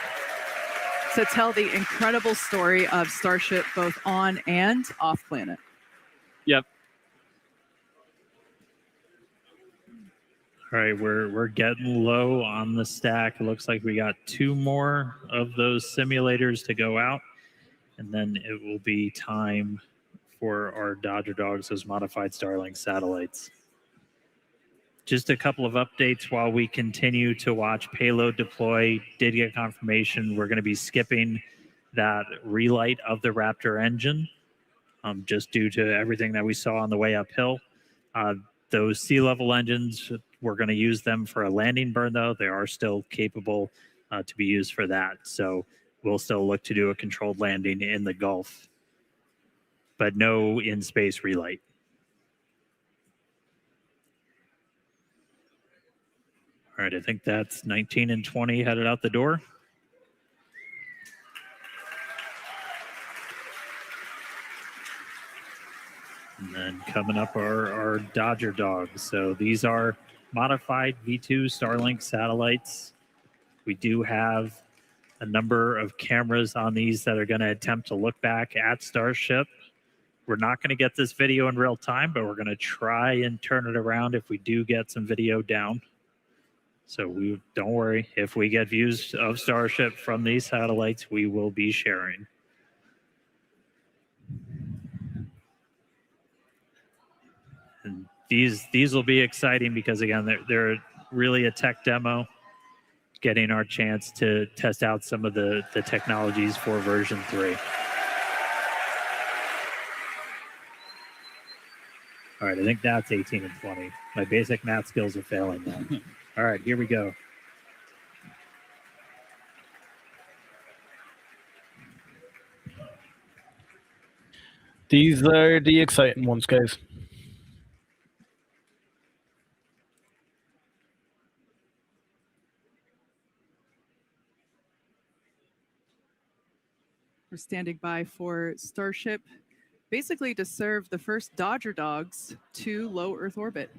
to tell the incredible story of Starship both on and off planet. Yep. All right, we're getting low on the stack. It looks like we got 2 more of those simulators to go out, and then it will be time for our Dodger Dogs, those modified Starlink satellites. Just a couple of updates while we continue to watch Payload deploy. Did get confirmation we're going to be skipping that relight of the Raptor engine, just due to everything that we saw on the way uphill. Those sea-level engines, we're going to use them for a landing burn, though. They are still capable to be used for that. So we'll still look to do a controlled landing in the Gulf, but no in-space relight. All right, I think that's 19 and 20 headed out the door. And then coming up are our Dodger Dogs. So these are modified V2 Starlink satellites. We do have a number of cameras on these that are going to attempt to look back at Starship. We're not going to get this video in real time, but we're going to try and turn it around if we do get some video down. So don't worry, if we get views of Starship from these satellites, we will be sharing. And these will be exciting because, again, they're really a tech demo, getting our chance to test out some of the technologies for version 3. All right, I think that's 18 and 20. My basic math skills are failing now. All right, here we go. These are the exciting ones, guys. We're standing by for Starship, basically to serve the first Dodger Dogs to low Earth orbit.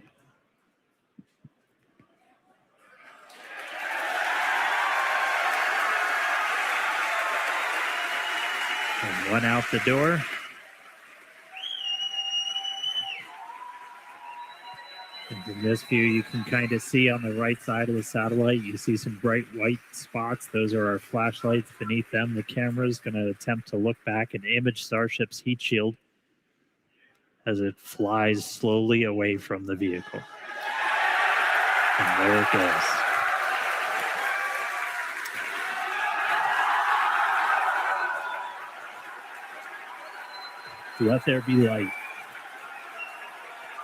And one out the door. And from this view, you can kind of see on the right side of the satellite, you see some bright white spots. Those are our flashlights. Beneath them, the camera is going to attempt to look back and image Starship's heat shield as it flies slowly away from the vehicle. And there it goes. Let there be light.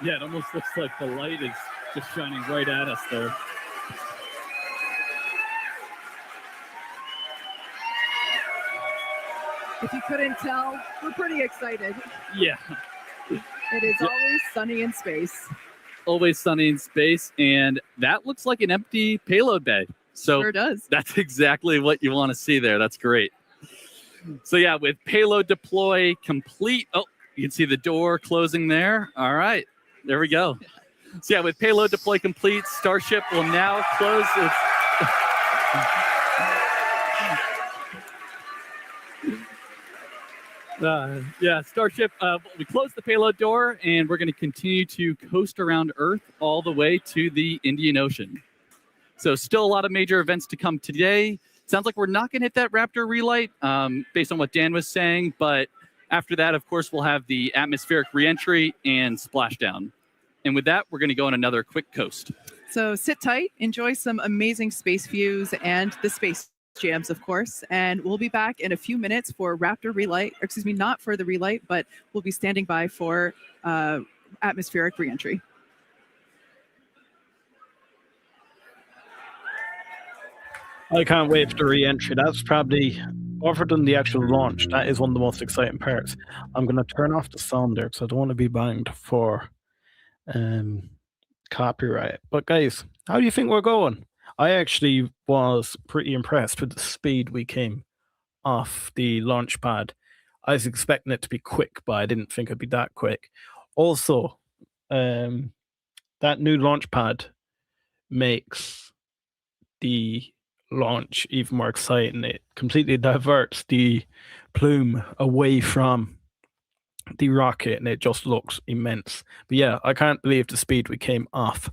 Yeah, it almost looks like the light is just shining right at us there. If you couldn't tell, we're pretty excited. Yeah. It is always sunny in space. Always sunny in space, and that looks like an empty payload bay. So Sure does. that's exactly what you want to see there. That's great. So yeah, with payload deploy complete. Oh, you can see the door closing there. All right, there we go. So yeah, with payload deploy complete, Starship will now close its. Yeah, Starship, we closed the payload door, and we're going to continue to coast around Earth all the way to the Indian Ocean. So still a lot of major events to come today. Sounds like we're not going to hit that Raptor relight based on what Dan was saying, but after that, of course, we'll have the atmospheric reentry and splashdown. And with that, we're going to go on another quick coast. So sit tight, enjoy some amazing space views and the space jams, of course. And we'll be back in a few minutes for Raptor relight, or excuse me, not for the relight, but we'll be standing by for atmospheric reentry. I can't wait for the re-entry. That's probably, other than the actual launch, that is one of the most exciting parts. I'm going to turn off the sound there because I don't want to be banged for copyright. But guys, how do you think we're going? I actually was pretty impressed with the speed we came off the launch pad. I was expecting it to be quick, but I didn't think it'd be that quick. Also, that new launch pad makes the launch even more exciting. It completely diverts the plume away from the rocket and it just looks immense. But yeah, I can't believe the speed we came off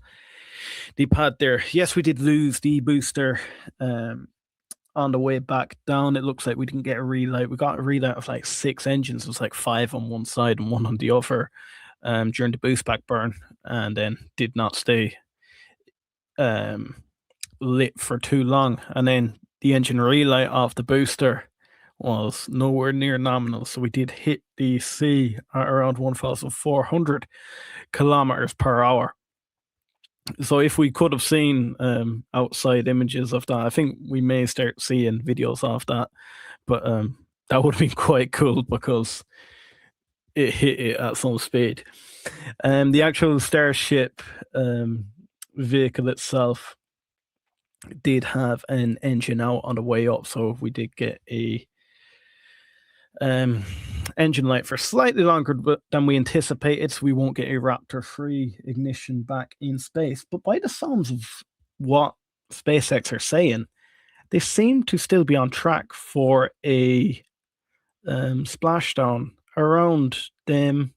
the pad there. Yes, we did lose the booster on the way back down. It looks like we didn't get a relight. We got a relight of like 6 engines. It was like 5 on one side and 1 on the other during the boost back burn, and then did not stay lit for too long. And then the engine relight off the booster was nowhere near nominal, so we did hit the sea at around 1,400 kilometers per hour. So if we could have seen outside images of that, I think we may start seeing videos of that, but that would have been quite cool because it hit it at some speed. The actual Starship vehicle itself did have an engine out on the way up, so we did get a engine light for slightly longer than we anticipated, so we won't get a Raptor 3 ignition back in space. But by the sounds of what SpaceX are saying, they seem to still be on track for a splashdown around them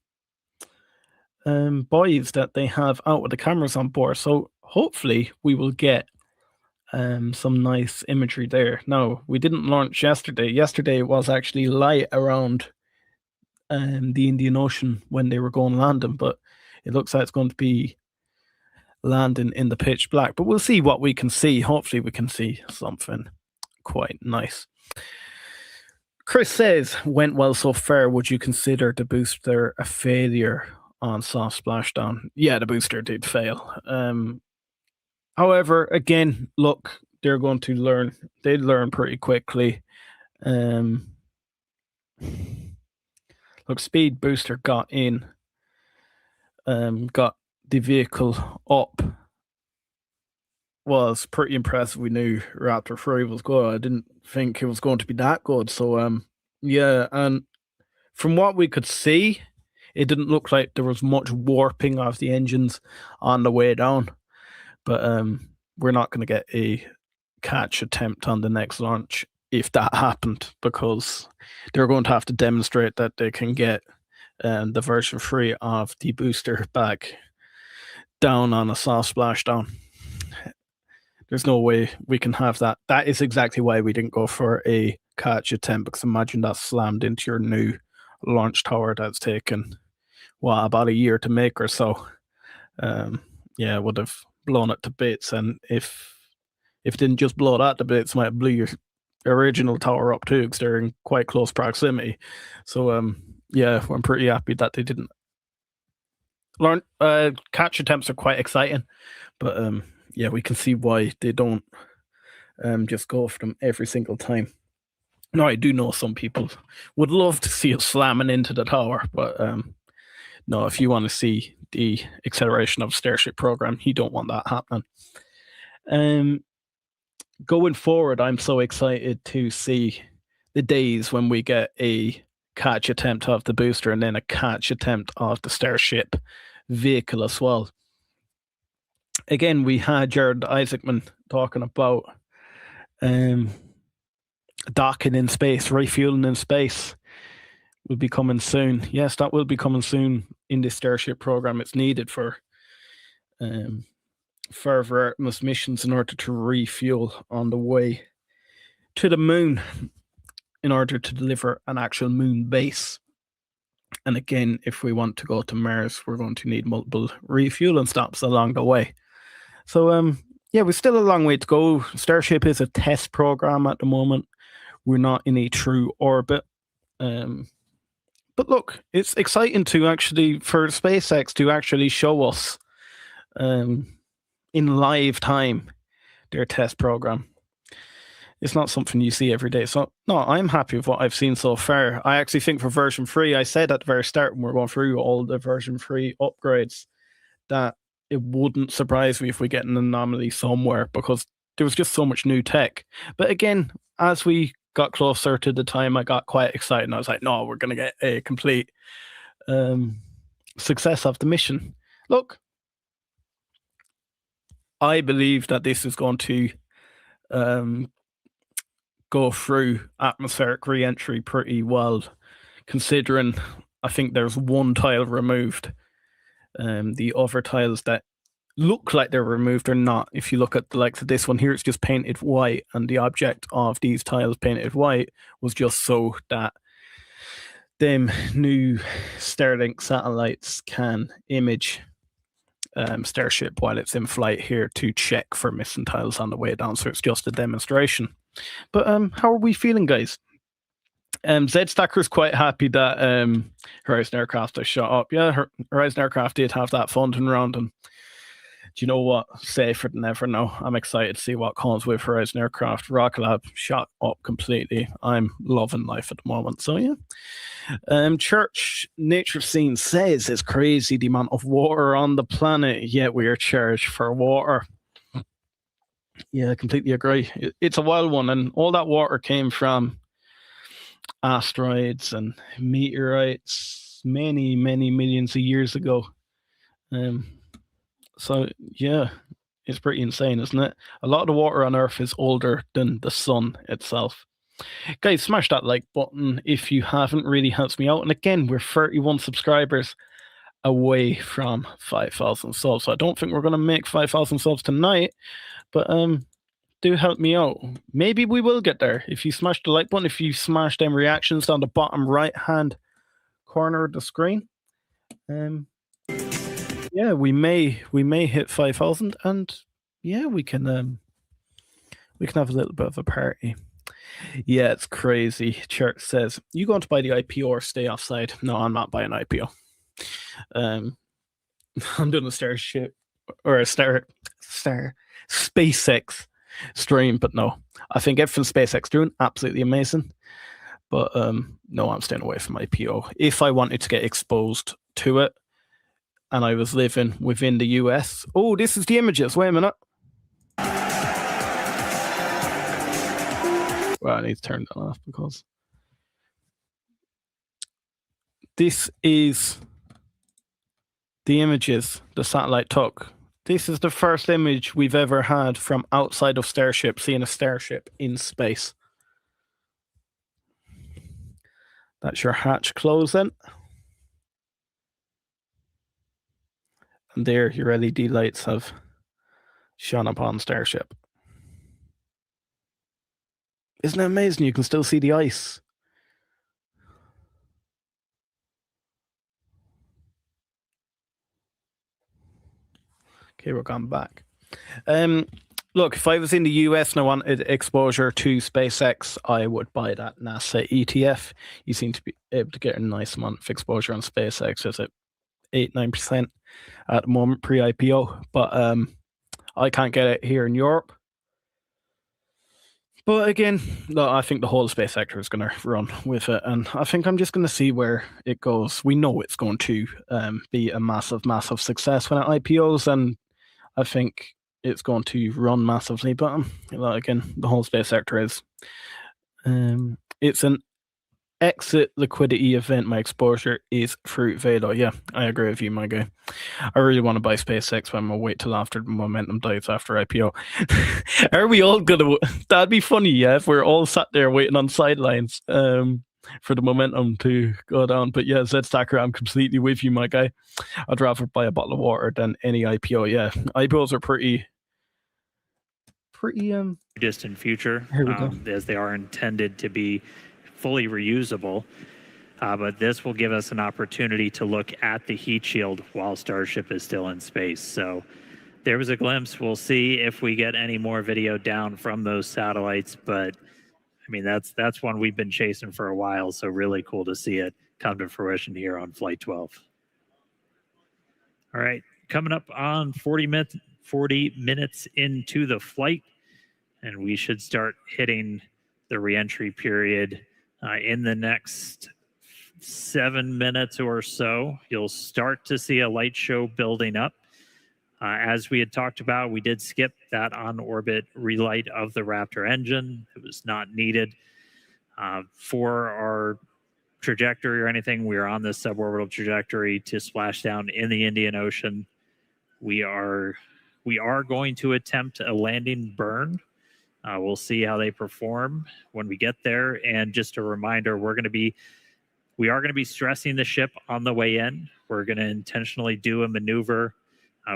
buoys that they have out with the cameras on board. So hopefully we will get some nice imagery there. Now, we didn't launch yesterday. Yesterday was actually light around the Indian Ocean when they were going landing, but it looks like it's going to be landing in the pitch black. But we'll see what we can see. Hopefully we can see something quite nice. Chris says, went well so far. Would you consider the booster a failure on soft splashdown? Yeah, the booster did fail. However, again, look, they're going to learn. They learn pretty quickly. Look, Speed Booster got in, got the vehicle up. Was pretty impressive. We knew Raptor 3 was good. I didn't think it was going to be that good. So, yeah, and from what we could see, it didn't look like there was much warping of the engines on the way down. But we're not going to get a catch attempt on the next launch if that happened, because they're going to have to demonstrate that they can get the version 3 of the booster back down on a soft splashdown. There's no way we can have that. That is exactly why we didn't go for a catch attempt, because imagine that slammed into your new launch tower that's taken, about a year to make or so. Yeah, it would have blown it to bits, and if it didn't just blow that to bits, it might blew your original tower up too, because they're in quite close proximity. So yeah, I'm pretty happy that they didn't learn. Catch attempts are quite exciting, but yeah, we can see why they don't just go for them every single time. Now, I do know some people would love to see us slamming into the tower, but no, if you want to see the acceleration of Starship program, you don't want that happening. going forward, I'm so excited to see the days when we get a catch attempt of the booster and then a catch attempt of the Starship vehicle as well. Again, we had Jared Isaacman talking about docking in space, refueling in space will be coming soon. Yes, that will be coming soon in the Starship program. It's needed for further Artemis missions in order to refuel on the way to the moon in order to deliver an actual moon base. And again, if we want to go to Mars, we're going to need multiple refueling stops along the way. So, yeah, we're still a long way to go. Starship is a test program at the moment. We're not in a true orbit. But look, it's exciting to actually, for SpaceX to actually show us in live time their test program. It's not something you see every day. So, no, I'm happy with what I've seen so far. I actually think for version 3, I said at the very start when we're going through all the version 3 upgrades that it wouldn't surprise me if we get an anomaly somewhere because there was just so much new tech. But again, as we got closer to the time, I got quite excited and I was like, no, we're going to get a complete success of the mission. Look, I believe that this is going to go through atmospheric re-entry pretty well, considering I think there's one tile removed. The other tiles that look like they're removed are not. If you look at the likes of this one here, it's just painted white, and the object of these tiles painted white was just so that them new Starlink satellites can image Starship while it's in flight here to check for missing tiles on the way down. So it's just a demonstration. But how are we feeling, guys? Z-Stacker's quite happy that Horizon Aircraft has shot up. Yeah, Horizon Aircraft did have that funding round, and do you know what? Safer than ever now. I'm excited to see what comes with Horizon Aircraft. Rocket Lab shot up completely. I'm loving life at the moment. So yeah. Church Nature Scene says it's crazy the amount of water on the planet, yet we are charged for water. Yeah, I completely agree. It's a wild one, and all that water came from asteroids and meteorites many millions of years ago. So yeah, it's pretty insane, isn't it? A lot of the water on Earth is older than the sun itself. Guys, smash that like button if you haven't. Really helps me out. And again, we're 31 subscribers away from 5,000 subs. So I don't think we're going to make 5,000 subs tonight, but do help me out. Maybe we will get there if you smash the like button, if you smash them reactions down the bottom right hand corner of the screen. Yeah, we may hit 5,000, and yeah, we can have a little bit of a party. Yeah, it's crazy. Church says, you going to buy the IPO or stay offside? No, I'm not buying IPO. I'm doing a Starship or a SpaceX stream, but no, I think everything SpaceX doing absolutely amazing. But no, I'm staying away from IPO. If I wanted to get exposed to it and I was living within the US. Oh, this is the images. Wait a minute. Well, I need to turn that off because this is the images the satellite took. This is the first image we've ever had from outside of Starship, seeing a Starship in space. That's your hatch closing. And there, your LED lights have shone upon Starship. Isn't it amazing? You can still see the ice. Okay, we're gone back. Look, if I was in the US and I wanted exposure to SpaceX, I would buy that NASA ETF. You seem to be able to get a nice amount of exposure on SpaceX. Is it 8-9% at the moment pre-IPO? But I can't get it here in Europe. But again, no, I think the whole space sector is going to run with it, and I think I'm just going to see where it goes. We know it's going to be a massive success when it IPOs, and I think it's going to run massively. But again, the whole space sector is. It's an exit liquidity event. My exposure is through Velo. Yeah, I agree with you, my guy. I really want to buy SpaceX, but I'm gonna wait till after the momentum dies after IPO. Are we all gonna? That'd be funny, yeah, if we're all sat there waiting on sidelines for the momentum to go down. But yeah, Zed Stacker, I'm completely with you, my guy. I'd rather buy a bottle of water than any IPO. Yeah, IPOs are pretty distant future, Here we go. as they are intended to be fully reusable. But this will give us an opportunity to look at the heat shield while Starship is still in space. So there was a glimpse. We'll see if we get any more video down from those satellites. But I mean, that's one we've been chasing for a while. So really cool to see it come to fruition here on Flight 12. All right, coming up on 40 minutes into the flight, and we should start hitting the reentry period in the next 7 minutes or so. You'll start to see a light show building up. As we had talked about, we did skip that on-orbit relight of the Raptor engine. It was not needed for our trajectory or anything. We are on this suborbital trajectory to splash down in the Indian Ocean. We are going to attempt a landing burn. We'll see how they perform when we get there. And just a reminder, we are going to be stressing the ship on the way in. We're going to intentionally do a maneuver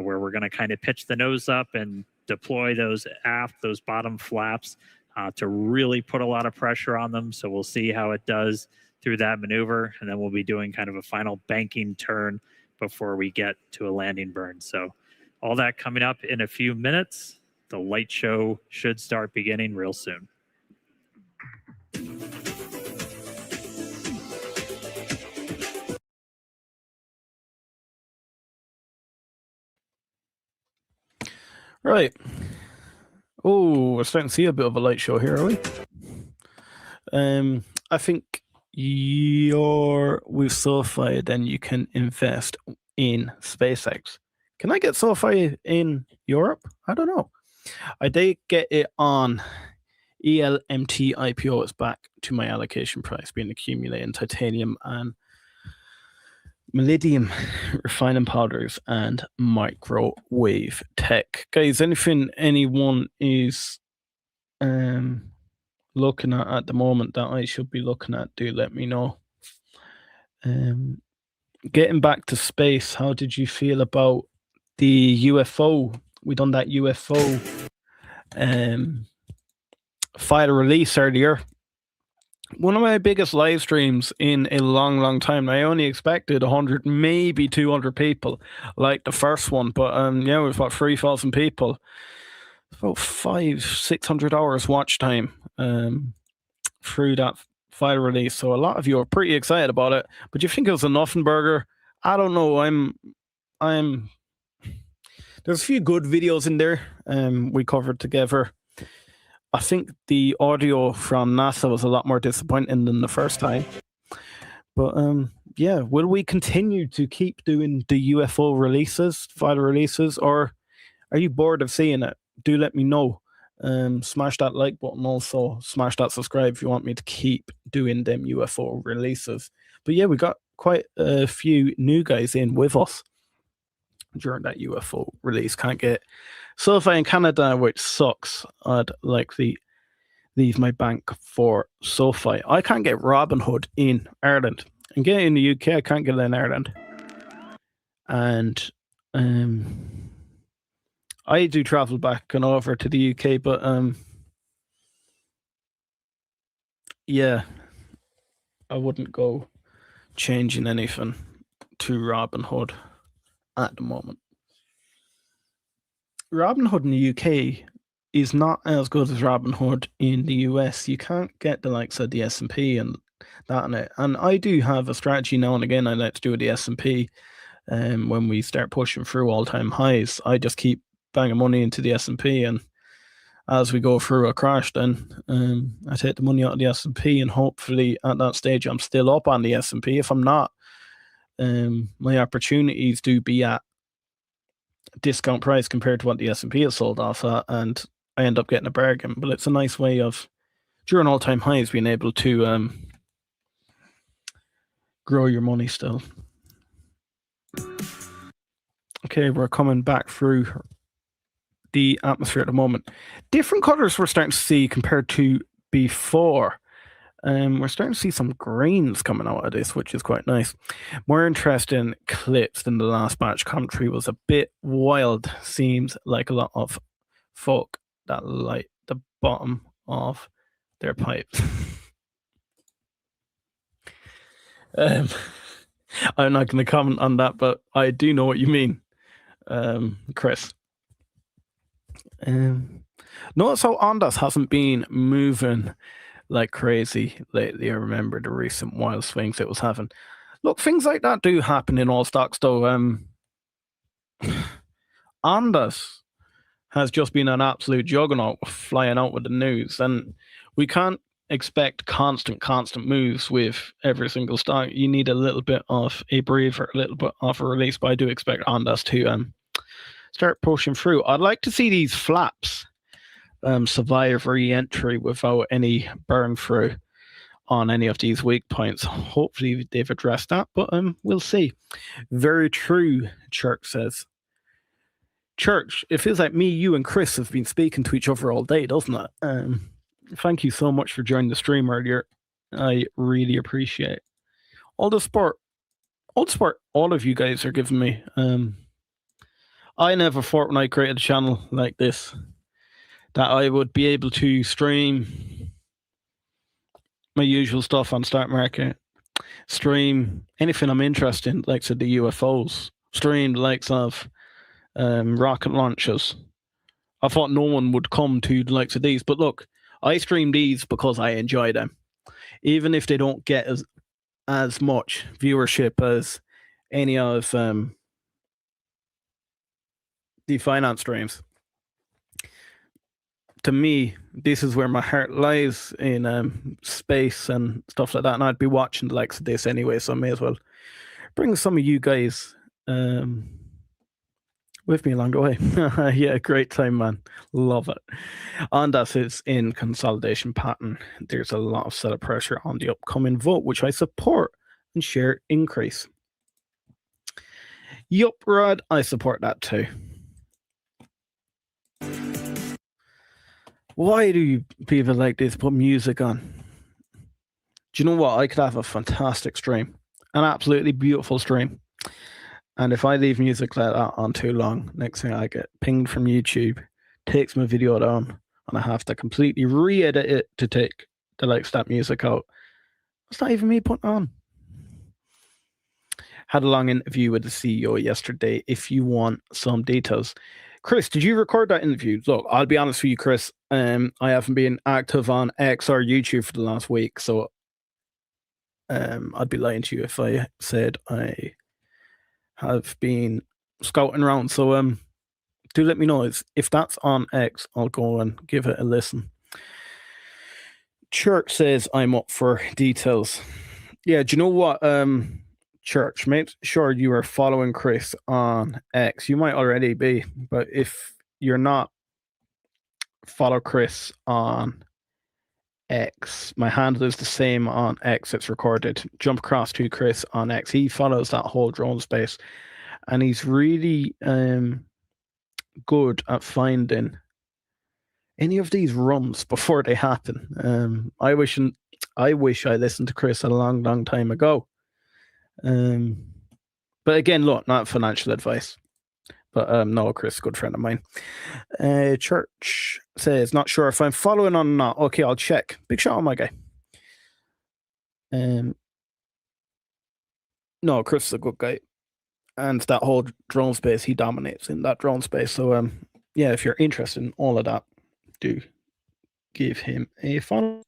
where we're going to kind of pitch the nose up and deploy those bottom flaps to really put a lot of pressure on them. So we'll see how it does through that maneuver. And then we'll be doing kind of a final banking turn before we get to a landing burn. So all that coming up in a few minutes. The light show should start beginning real soon. Right. Oh, we're starting to see a bit of a light show here, are we? I think with SoFi, then you can invest in SpaceX. Can I get SoFi in Europe? I don't know. I did get it on ELMT IPO. It's back to my allocation price, being accumulating titanium and Millennium refining powders and microwave tech. Guys, anyone is looking at the moment that I should be looking at, do let me know. Getting back to space, how did you feel about the UFO? We done that UFO file release earlier. One of my biggest live streams in a long time. I only expected 100, maybe 200 people like the first one, but yeah, we've got 3,000 people. About 500-600 hours watch time through that file release. So a lot of you are pretty excited about it. But you think it was a nothing burger? I don't know. I'm. There's a few good videos in there we covered together. I think the audio from NASA was a lot more disappointing than the first time. But yeah, will we continue to keep doing the UFO releases, file releases, or are you bored of seeing it? Do let me know. Smash that like button. Also, smash that subscribe if you want me to keep doing them UFO releases. But yeah, we got quite a few new guys in with us during that UFO release. Can't get SoFi in Canada, which sucks. I'd likely leave my bank for SoFi. I can't get Robinhood in Ireland. And get it in the UK, I can't get it in Ireland. And I do travel back and over to the UK, but yeah, I wouldn't go changing anything to Robinhood at the moment. Robinhood in the UK is not as good as Robinhood in the US. You can't get the likes of the S&P and that in it. And I do have a strategy now and again I like to do with the S&P. When we start pushing through all-time highs, I just keep banging money into the S&P, and as we go through a crash, then I take the money out of the S&P, and hopefully at that stage I'm still up on the S&P. If I'm not, my opportunities do be at discount price compared to what the S&P is sold off at, and I end up getting a bargain. But it's a nice way of, during all-time highs, being able to grow your money still. Okay, we're coming back through the atmosphere at the moment. Different colors we're starting to see compared to before. We're starting to see some greens coming out of this, which is quite nice. More interesting clips than the last batch. Commentary was a bit wild. Seems like a lot of folk that light the bottom of their pipes. I'm not going to comment on that, but I do know what you mean, Chris. Notice how Ondas hasn't been moving like crazy lately. I remember the recent wild swings it was having. Look, things like that do happen in all stocks, though. Ondas has just been an absolute juggernaut flying out with the news, and we can't expect constant moves with every single stock. You need a little bit of a breather, a little bit of a release, but I do expect Ondas to start pushing through. I'd like to see these flaps survive re-entry without any burn through on any of these weak points. Hopefully they've addressed that, but we'll see. Very true, Church says. Church, it feels like me, you, and Chris have been speaking to each other all day, doesn't it? Thank you so much for joining the stream earlier. I really appreciate it. All the support all of you guys are giving me. I never thought when I created a channel like this that I would be able to stream my usual stuff on Start Market, stream anything I'm interested in, like the UFOs, stream the likes of rocket launches. I thought no one would come to the likes of these, but look, I stream these because I enjoy them. Even if they don't get as much viewership as any of the finance streams. To me, this is where my heart lies, in space and stuff like that, and I'd be watching the likes of this anyway, so I may as well bring some of you guys with me along the way. Yeah, great time, man. Love it. Ondas is in consolidation pattern. There's a lot of seller pressure on the upcoming vote, which I support, and share increase. Yup, Rod, I support that too. Why do people like this put music on? Do you know what? I could have a fantastic stream, an absolutely beautiful stream. And if I leave music like that on too long, next thing I get pinged from YouTube, takes my video down, and I have to completely re-edit it to take the likes of that music out. It's not even me putting on. Had a long interview with the CEO yesterday. If you want some details. Chris, did you record that interview? Look, I'll be honest with you, Chris. I haven't been active on X or YouTube for the last week, so I'd be lying to you if I said I have been scouting around. So do let me know. If that's on X, I'll go and give it a listen. Church says I'm up for details. Yeah, do you know what? Church, make sure you are following Chris on X. You might already be, but if you're not, follow Chris on X. My handle is the same on X. It's recorded. Jump across to Chris on X. He follows that whole drone space, and he's really good at finding any of these runs before they happen. I wish I listened to Chris a long time ago. But again, look, not financial advice. But no, Chris, good friend of mine. Church says, not sure if I'm following on or not. Okay, I'll check. Big shout out, my guy. No, Chris is a good guy. And that whole drone space, he dominates in that drone space. So, yeah, if you're interested in all of that, do give him a follow.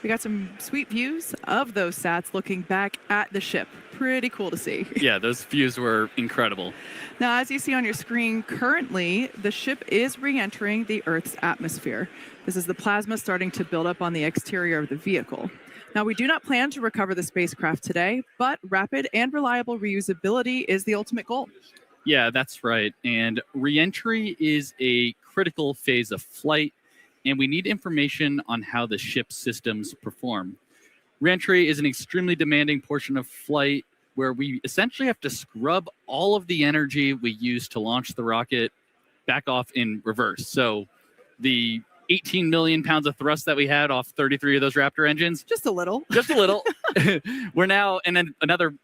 We got some sweet views of those sats looking back at the ship. Pretty cool to see. Yeah, those views were incredible. Now, as you see on your screen, currently, the ship is re-entering the Earth's atmosphere. This is the plasma starting to build up on the exterior of the vehicle. Now, we do not plan to recover the spacecraft today, but rapid and reliable reusability is the ultimate goal. Yeah, that's right. And reentry is a critical phase of flight, and we need information on how the ship's systems perform. Reentry is an extremely demanding portion of flight where we essentially have to scrub all of the energy we use to launch the rocket back off in reverse. So the 18 million pounds of thrust that we had off 33 of those Raptor engines. Just a little. Just a little. We're now, and then another,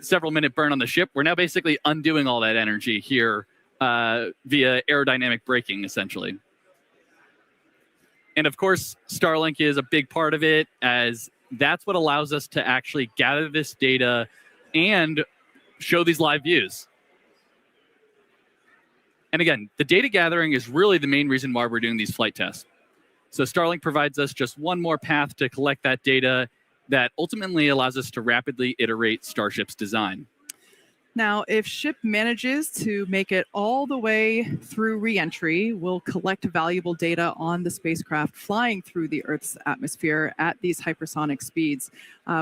several minute burn on the ship. We're now basically undoing all that energy here via aerodynamic braking, essentially. And of course, Starlink is a big part of it, as that's what allows us to actually gather this data and show these live views. And again, the data gathering is really the main reason why we're doing these flight tests. So Starlink provides us just one more path to collect that data that ultimately allows us to rapidly iterate Starship's design. Now, if ship manages to make it all the way through reentry, we'll collect valuable data on the spacecraft flying through the Earth's atmosphere at these hypersonic speeds,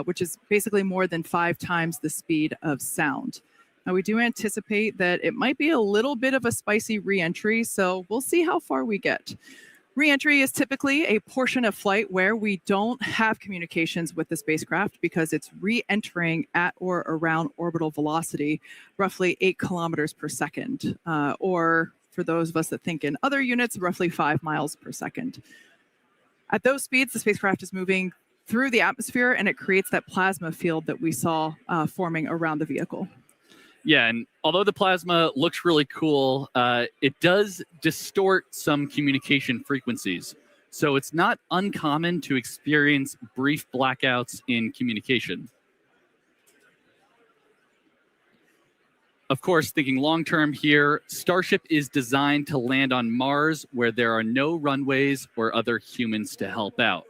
which is basically more than 5 times the speed of sound. Now, we do anticipate that it might be a little bit of a spicy reentry, so we'll see how far we get. Reentry is typically a portion of flight where we don't have communications with the spacecraft because it's re-entering at or around orbital velocity, roughly 8 kilometers per second, or for those of us that think in other units, roughly 5 miles per second. At those speeds, the spacecraft is moving through the atmosphere, and it creates that plasma field that we saw forming around the vehicle. Yeah, and although the plasma looks really cool, it does distort some communication frequencies. So it's not uncommon to experience brief blackouts in communication. Of course, thinking long-term here, Starship is designed to land on Mars where there are no runways or other humans to help out.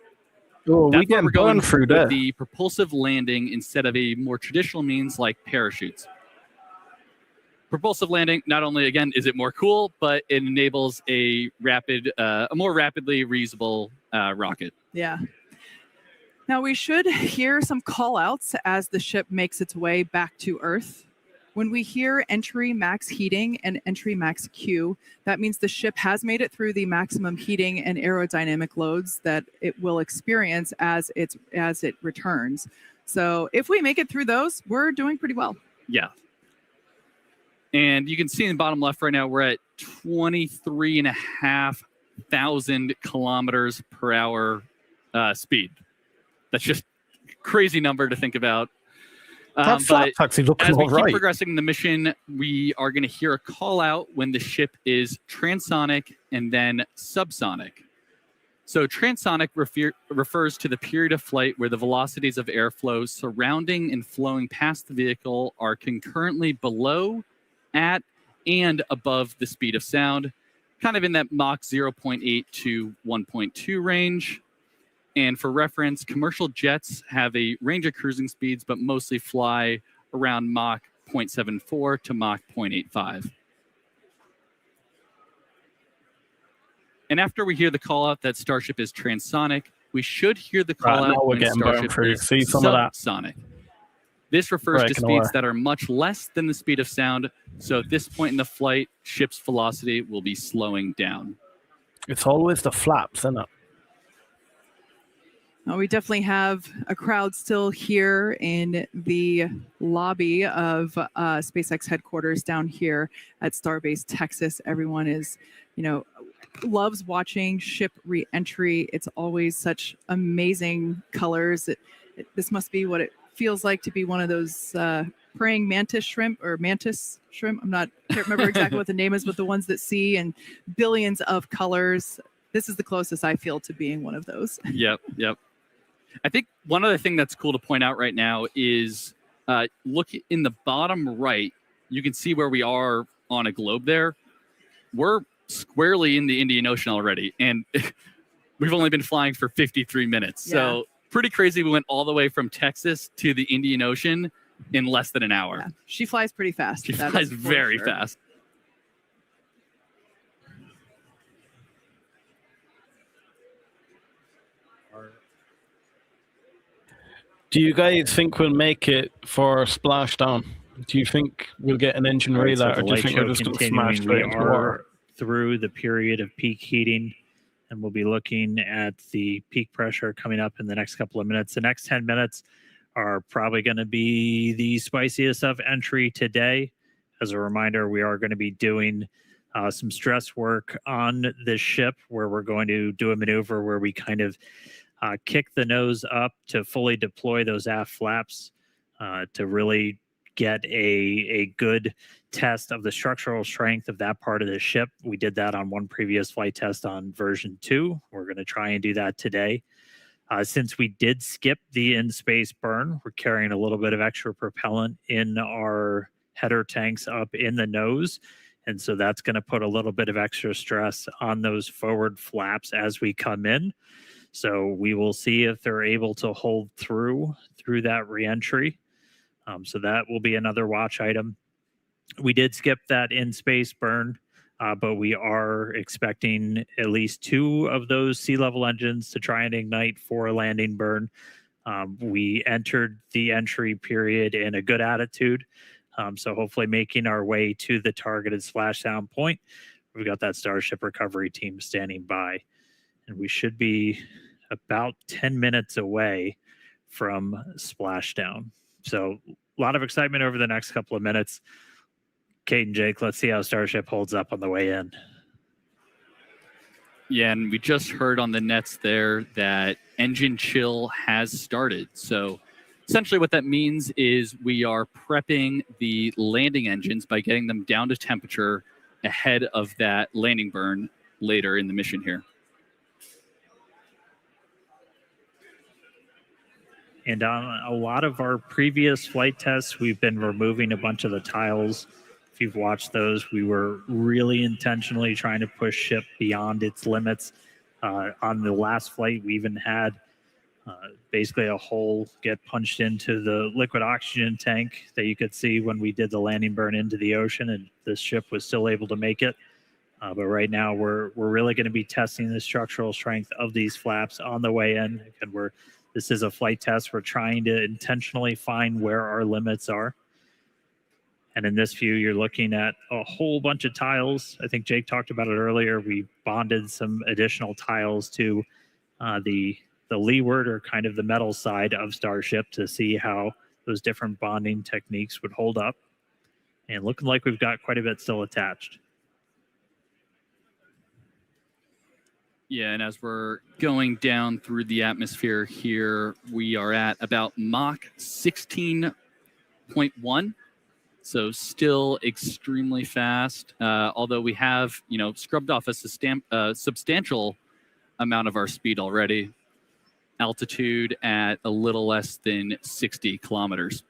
Oh, That's we getting why we're going through with that. the propulsive landing instead of a more traditional means like parachutes. Propulsive landing, not only, again, is it more cool, but it enables a more rapidly reusable rocket. Yeah. Now, we should hear some call-outs as the ship makes its way back to Earth. When we hear entry max heating and entry max Q, that means the ship has made it through the maximum heating and aerodynamic loads that it will experience as it returns. So if we make it through those, we're doing pretty well. Yeah. And you can see in the bottom left right now, we're at 23,500 kilometers per hour speed. That's just a crazy number to think about. That flat taxi looking as we all keep right. progressing in the mission, we are going to hear a call out when the ship is transonic and then subsonic. So transonic refers to the period of flight where the velocities of airflow surrounding and flowing past the vehicle are concurrently below, at, and above the speed of sound, kind of in that Mach 0.8 to 1.2 range. And for reference, commercial jets have a range of cruising speeds, but mostly fly around Mach 0.74 to Mach 0.85. And after we hear the call out that Starship is transonic, we should hear the call out when Starship is subsonic. This refers to speeds that are much less than the speed of sound. So at this point in the flight, ship's velocity will be slowing down. It's always the flaps, isn't it? We definitely have a crowd still here in the lobby of SpaceX headquarters down here at Starbase, Texas. Everyone is, loves watching ship re-entry. It's always such amazing colors. This must be what it feels like to be one of those praying mantis shrimp. Can't remember exactly what the name is, but the ones that see and billions of colors. This is the closest I feel to being one of those. Yep. I think one other thing that's cool to point out right now is look in the bottom right, you can see where we are on a globe there. We're squarely in the Indian Ocean already, and we've only been flying for 53 minutes. Yeah. So pretty crazy. We went all the way from Texas to the Indian Ocean in less than an hour. Yeah. She flies pretty fast. She flies very fast. Do you guys think we'll make it for splashdown? Do you think we'll get an engine All right, relay, so or the do you light think show we're just going to continuing. smash We straight into the water? are through the period of peak heating, and we'll be looking at the peak pressure coming up in the next couple of minutes. The next 10 minutes are probably going to be the spiciest of entry today. As a reminder, we are going to be doing some stress work on this ship, where we're going to do a maneuver where we kind of kick the nose up to fully deploy those aft flaps to really get a good test of the structural strength of that part of the ship. We did that on one previous flight test on version 2. We're going to try and do that today. Since we did skip the in-space burn, we're carrying a little bit of extra propellant in our header tanks up in the nose. And so that's going to put a little bit of extra stress on those forward flaps as we come in. So we will see if they're able to hold through that reentry. So that will be another watch item. We did skip that in-space burn, but we are expecting at least 2 of those sea-level engines to try and ignite for a landing burn. We entered the entry period in a good attitude, so hopefully making our way to the targeted splashdown point. We've got that Starship recovery team standing by, and we should be about 10 minutes away from splashdown. So a lot of excitement over the next couple of minutes. Kate and Jake, let's see how Starship holds up on the way in. Yeah, and we just heard on the nets there that engine chill has started. So essentially what that means is we are prepping the landing engines by getting them down to temperature ahead of that landing burn later in the mission here. And on a lot of our previous flight tests, we've been removing a bunch of the tiles. If you've watched those, we were really intentionally trying to push ship beyond its limits. On the last flight, we even had basically a hole get punched into the liquid oxygen tank that you could see when we did the landing burn into the ocean, and this ship was still able to make it. But right now, we're really going to be testing the structural strength of these flaps on the way in. And this is a flight test. We're trying to intentionally find where our limits are. And in this view, you're looking at a whole bunch of tiles. I think Jake talked about it earlier. We bonded some additional tiles to the leeward, or kind of the metal side of Starship, to see how those different bonding techniques would hold up. And looking like we've got quite a bit still attached. Yeah, and as we're going down through the atmosphere here, we are at about Mach 16.1. So still extremely fast, although we have, scrubbed off a substantial amount of our speed already. Altitude at a little less than 60 kilometers.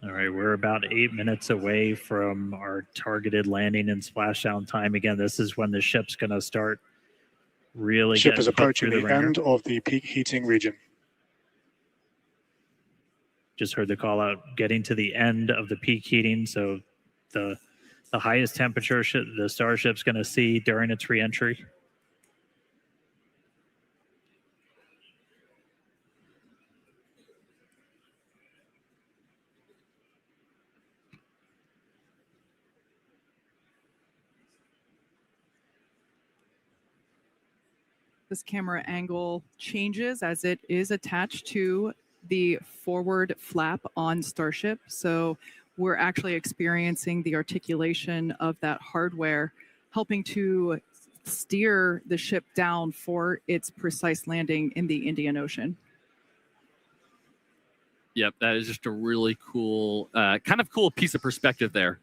All right, we're about 8 minutes away from our targeted landing and splashdown time. Again, this is when the ship's going to start really Ship is getting put approaching through the ringer. end of the peak heating region. Just heard the call out, getting to the end of the peak heating. So the highest temperature the Starship's going to see during its reentry. This camera angle changes as it is attached to the forward flap on Starship. So we're actually experiencing the articulation of that hardware, helping to steer the ship down for its precise landing in the Indian Ocean. Yep, that is just a really cool, kind of cool piece of perspective there.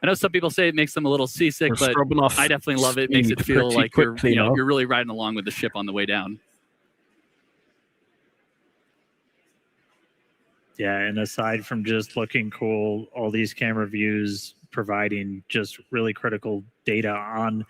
I know some people say it makes them a little seasick, but I definitely love it. It makes it feel like you're really riding along with the ship on the way down. Yeah, and aside from just looking cool, all these camera views providing just really critical data on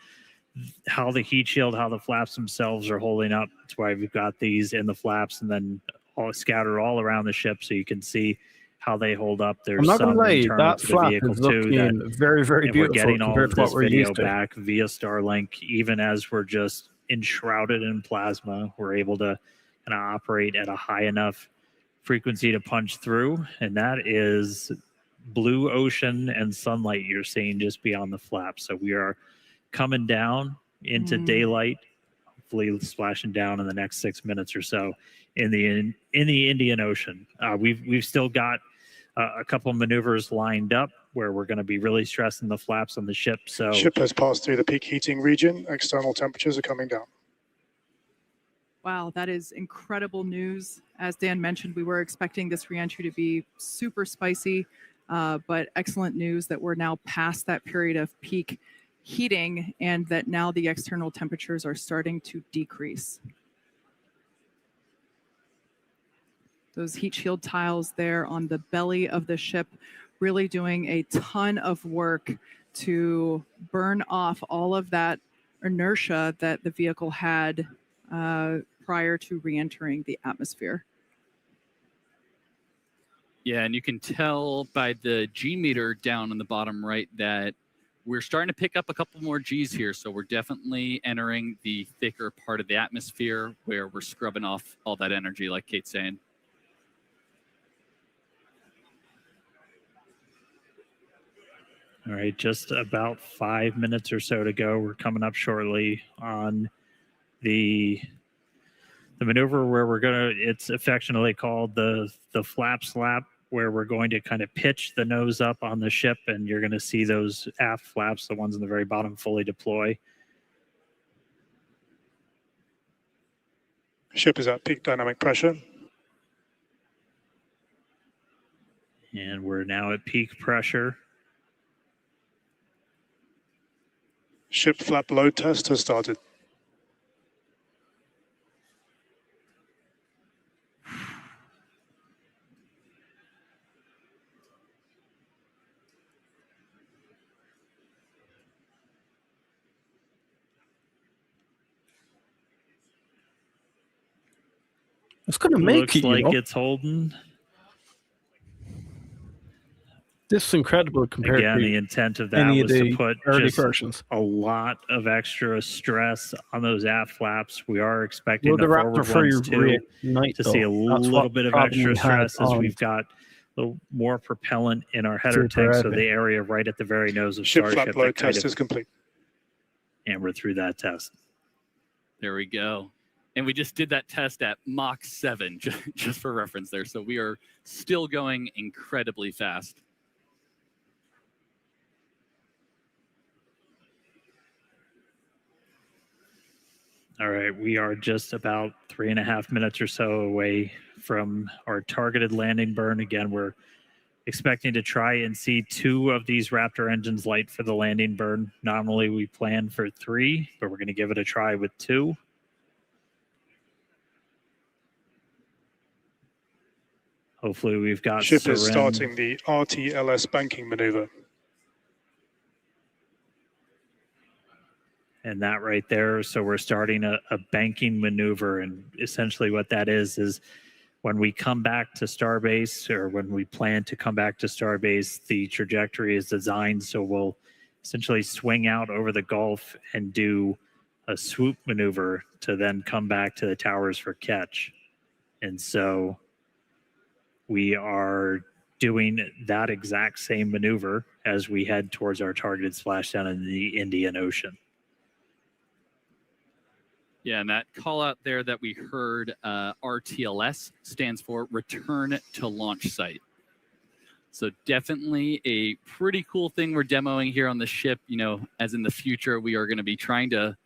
how the heat shield, how the flaps themselves are holding up. That's why we've got these in the flaps, and then all scattered all around the ship, so you can see how they hold up. There's I'm not some gonna lie, internal that to the flap vehicle is too. looking very, very And we're beautiful getting all compared of to what this we're video used to. back via Starlink, even as we're just enshrouded in plasma. We're able to kind of operate at a high enough frequency to punch through, and that is blue ocean and sunlight you're seeing just beyond the flap. So we are coming down into daylight, hopefully splashing down in the next 6 minutes or so in the Indian Ocean. We've still got a couple maneuvers lined up where we're going to be really stressing the flaps on the ship. So Ship has passed through the peak heating region. External temperatures are coming down. Wow, that is incredible news. As Dan mentioned, we were expecting this reentry to be super spicy, but excellent news that we're now past that period of peak heating and that now the external temperatures are starting to decrease. Those heat shield tiles there on the belly of the ship really doing a ton of work to burn off all of that inertia that the vehicle had prior to re-entering the atmosphere. Yeah, and you can tell by the G meter down on the bottom right that we're starting to pick up a couple more Gs here. So we're definitely entering the thicker part of the atmosphere where we're scrubbing off all that energy, like Kate's saying. all right, just about 5 minutes or so to go. We're coming up shortly on the maneuver where we're going to, it's affectionately called the flap slap, where we're going to kind of pitch the nose up on the ship, and you're going to see those aft flaps, the ones in the very bottom, fully deploy. Ship is at peak dynamic pressure. And we're now at peak pressure. Ship flap load test has started. It's going to make Looks it, like you know? it's holding. This is incredible compared Again, to the intent of that any of was to the put early just versions. a lot of extra stress on those aft flaps. We are expecting Will the the forward Raptor free ones too reignite, to see a though? That's little what bit of problem extra we had stress as on we've got a little more propellant in our header Super tank, so Heavy. the area right at the very nose of Ship Starship flap load that kind test of, is complete. and we're through that test. There we go. And we just did that test at Mach 7, just for reference there. So we are still going incredibly fast. All right, we are just about 3.5 minutes or so away from our targeted landing burn. Again, we're expecting to try and see 2 of these Raptor engines light for the landing burn. Normally we plan for 3, but we're going to give it a try with 2. Hopefully we've got Ship is Seren. starting the RTLS banking maneuver. And that right there, so we're starting a banking maneuver, and essentially what that is when we come back to Starbase, or when we plan to come back to Starbase, the trajectory is designed so we'll essentially swing out over the Gulf and do a swoop maneuver to then come back to the towers for catch. And so we are doing that exact same maneuver as we head towards our targeted splashdown in the Indian Ocean. Yeah, and that call out there that we heard, RTLS, stands for Return to Launch Site. So definitely a pretty cool thing we're demoing here on the ship. You know, as in the future, we are going to be trying to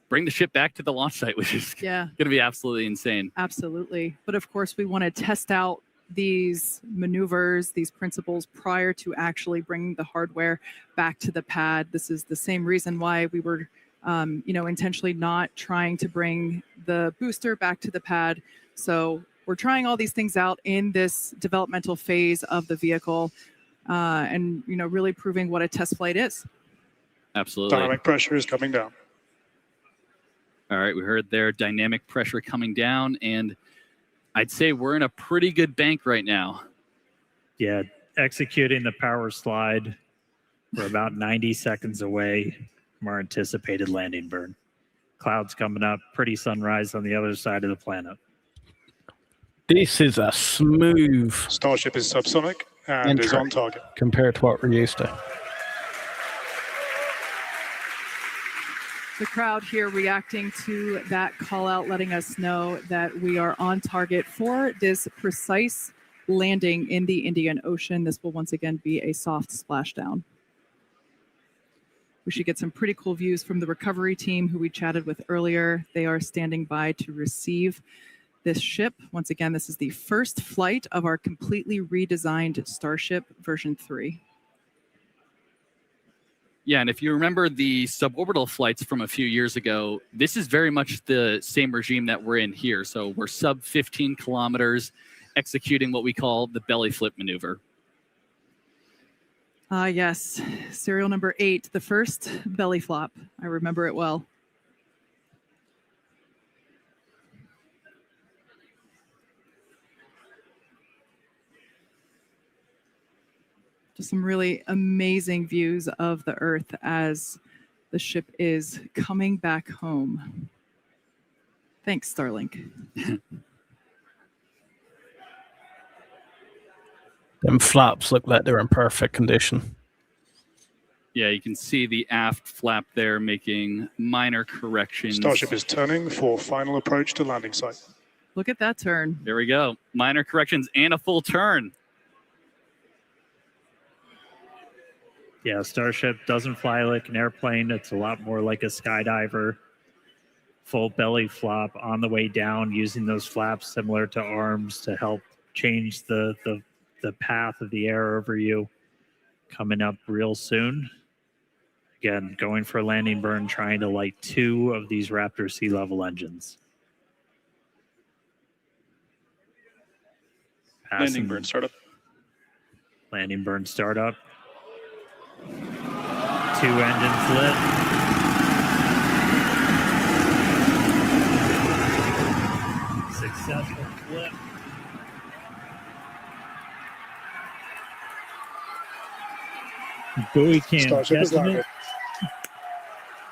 bring the ship back to the launch site, which is going to be absolutely insane. Absolutely. But of course, we want to test out these maneuvers, these principles prior to actually bringing the hardware back to the pad. This is the same reason why we were intentionally not trying to bring the booster back to the pad. So we're trying all these things out in this developmental phase of the vehicle, and really proving what a test flight is. Absolutely. Dynamic pressure is coming down. All right, we heard there dynamic pressure coming down, and I'd say we're in a pretty good bank right now. Yeah, executing the power slide. We're about 90 seconds away from our anticipated landing burn. Clouds coming up, pretty sunrise on the other side of the planet. This is a smooth Starship is subsonic and is on target. compared to what we're used to. The crowd here reacting to that call out, letting us know that we are on target for this precise landing in the Indian Ocean. This will once again be a soft splashdown. We should get some pretty cool views from the recovery team who we chatted with earlier. They are standing by to receive this ship. Once again, this is the first flight of our completely redesigned Starship version 3. Yeah, and if you remember the suborbital flights from a few years ago, this is very much the same regime that we're in here. So we're sub 15 kilometers, executing what we call the belly flip maneuver. Yes, serial number 8, the first belly flop. I remember it well. Just some really amazing views of the Earth as the ship is coming back home. Thanks, Starlink. Them flaps look like they're in perfect condition. Yeah, you can see the aft flap there making minor corrections. Starship is turning for final approach to landing site. Look at that turn. There we go. Minor corrections and a full turn. Yeah, Starship doesn't fly like an airplane. It's a lot more like a skydiver. Full belly flop on the way down, using those flaps similar to arms to help change the path of the air over you. Coming up real soon. Again, going for a landing burn, trying to light 2 of these Raptor sea level engines. Landing burn startup. Landing burn startup. 2 engines lit. Successful flip. Buoy can Starship is landed.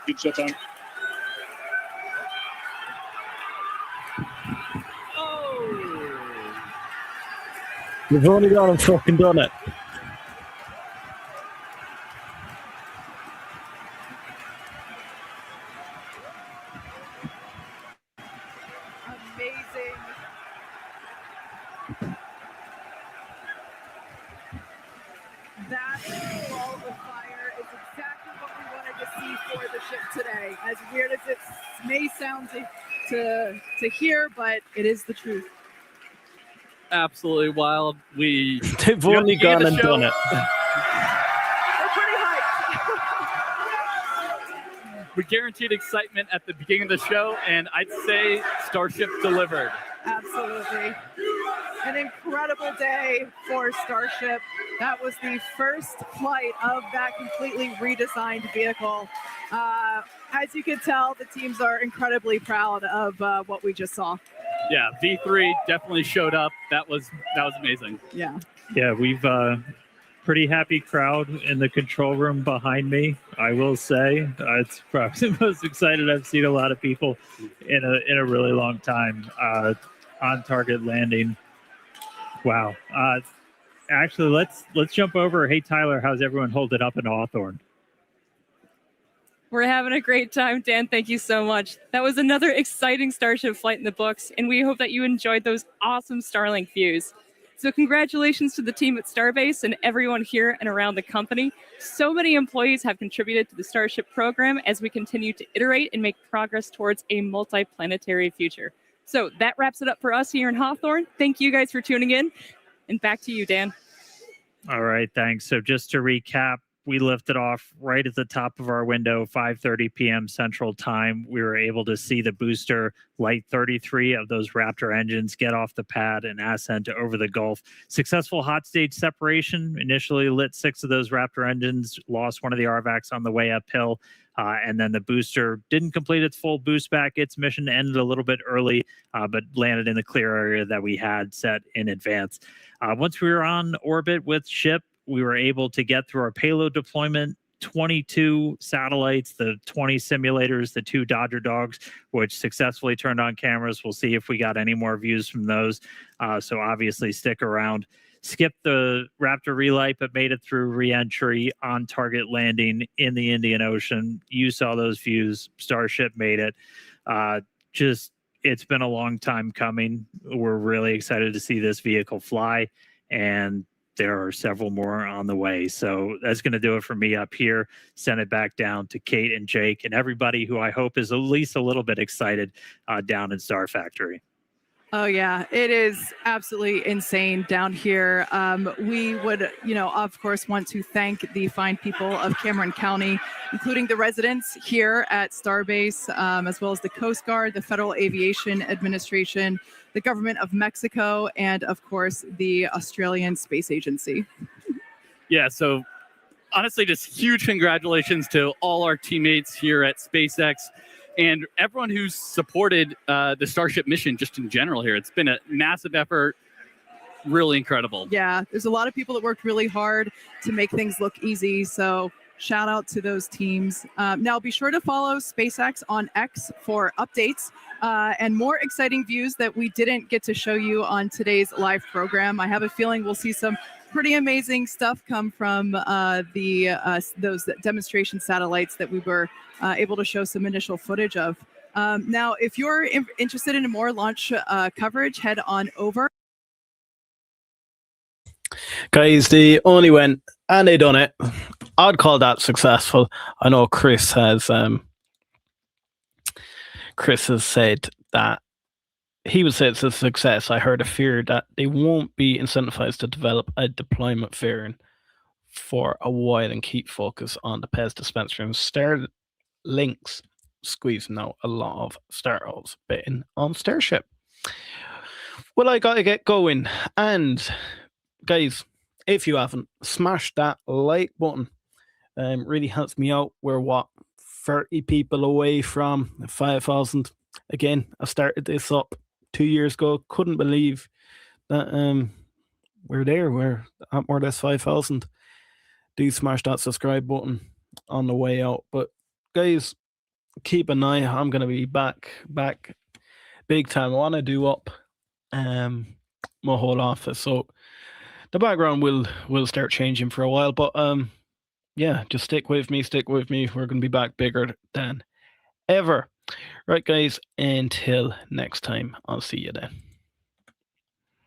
Good shutdown. You've only gone and fucking done it. Amazing. That ball of fire is exactly what we wanted to see for the ship today. As weird as it may sound to hear, but it is the truth. Absolutely wild. They've only gone and done it. We're pretty hyped. We guaranteed excitement at the beginning of the show, and I'd say Starship delivered. Absolutely. An incredible day for Starship. That was the first flight of that completely redesigned vehicle. As you can tell, the teams are incredibly proud of what we just saw. Yeah, V3 definitely showed up. That was amazing. Yeah. Yeah, we've pretty happy crowd in the control room behind me. I will say it's probably the most excited I've seen a lot of people in a really long time. On target landing. Wow. Actually, let's jump over. Hey Tyler, how's everyone holding up in Hawthorne? We're having a great time, Dan. Thank you so much. That was another exciting Starship flight in the books, and we hope that you enjoyed those awesome Starlink views. So congratulations to the team at Starbase and everyone here and around the company. So many employees have contributed to the Starship program as we continue to iterate and make progress towards a multi-planetary future. So that wraps it up for us here in Hawthorne. Thank you guys for tuning in, and back to you, Dan. All right, thanks. So just to recap, we lifted off right at the top of our window, 5:30 p.m. Central Time. We were able to see the booster light 33 of those Raptor engines get off the pad and ascent over the Gulf. Successful hot stage separation. Initially lit 6 of those Raptor engines, lost one of the RVACs on the way uphill. And then the booster didn't complete its full boost back. Its mission ended a little bit early, but landed in the clear area that we had set in advance. Once we were on orbit with ship, we were able to get through our payload deployment, 22 satellites, the 20 simulators, the 2 Dodger dogs, which successfully turned on cameras. We'll see if we got any more views from those. So obviously stick around. Skipped the Raptor relight, but made it through re-entry, on target landing in the Indian Ocean. You saw those views. Starship made it. It's been a long time coming. We're really excited to see this vehicle fly, and there are several more on the way. So that's going to do it for me up here. Send it back down to Kate and Jake and everybody who I hope is at least a little bit excited down in Star Factory. Oh yeah, it is absolutely insane down here. We would, of course, want to thank the fine people of Cameron County, including the residents here at Starbase, as well as the Coast Guard, the Federal Aviation Administration, the government of Mexico, and of course, the Australian Space Agency. Yeah, so honestly, just huge congratulations to all our teammates here at SpaceX and everyone who's supported the Starship mission just in general here. It's been a massive effort, really incredible. Yeah, there's a lot of people that worked really hard to make things look easy. So shout out to those teams. Now be sure to follow SpaceX on X for updates and more exciting views that we didn't get to show you on today's live program. I have a feeling we'll see some pretty amazing stuff come from those demonstration satellites that we were able to show some initial footage of. Now, if you're interested in more launch coverage, head on over. Guys, they only went and they done it. I'd call that successful. I know Chris has said that he would say it's a success. I heard a fear that they won't be incentivized to develop a deployment variant for a while and keep focus on the PES dispenser. And Starlink's squeezing out a lot of startups betting on Starship. Well, I gotta get going. And guys, if you haven't, smash that like button. Really helps me out. We're 30 people away from 5,000. Again, I started this up 2 years ago. Couldn't believe that we're there. We're at more or less 5,000. Do smash that subscribe button on the way out. But guys, keep an eye. I'm gonna be back big time. I want to do up my whole office, so the background will start changing for a while. But yeah, just stick with me. We're gonna be back bigger than ever. Right, guys, until next time, I'll see you then.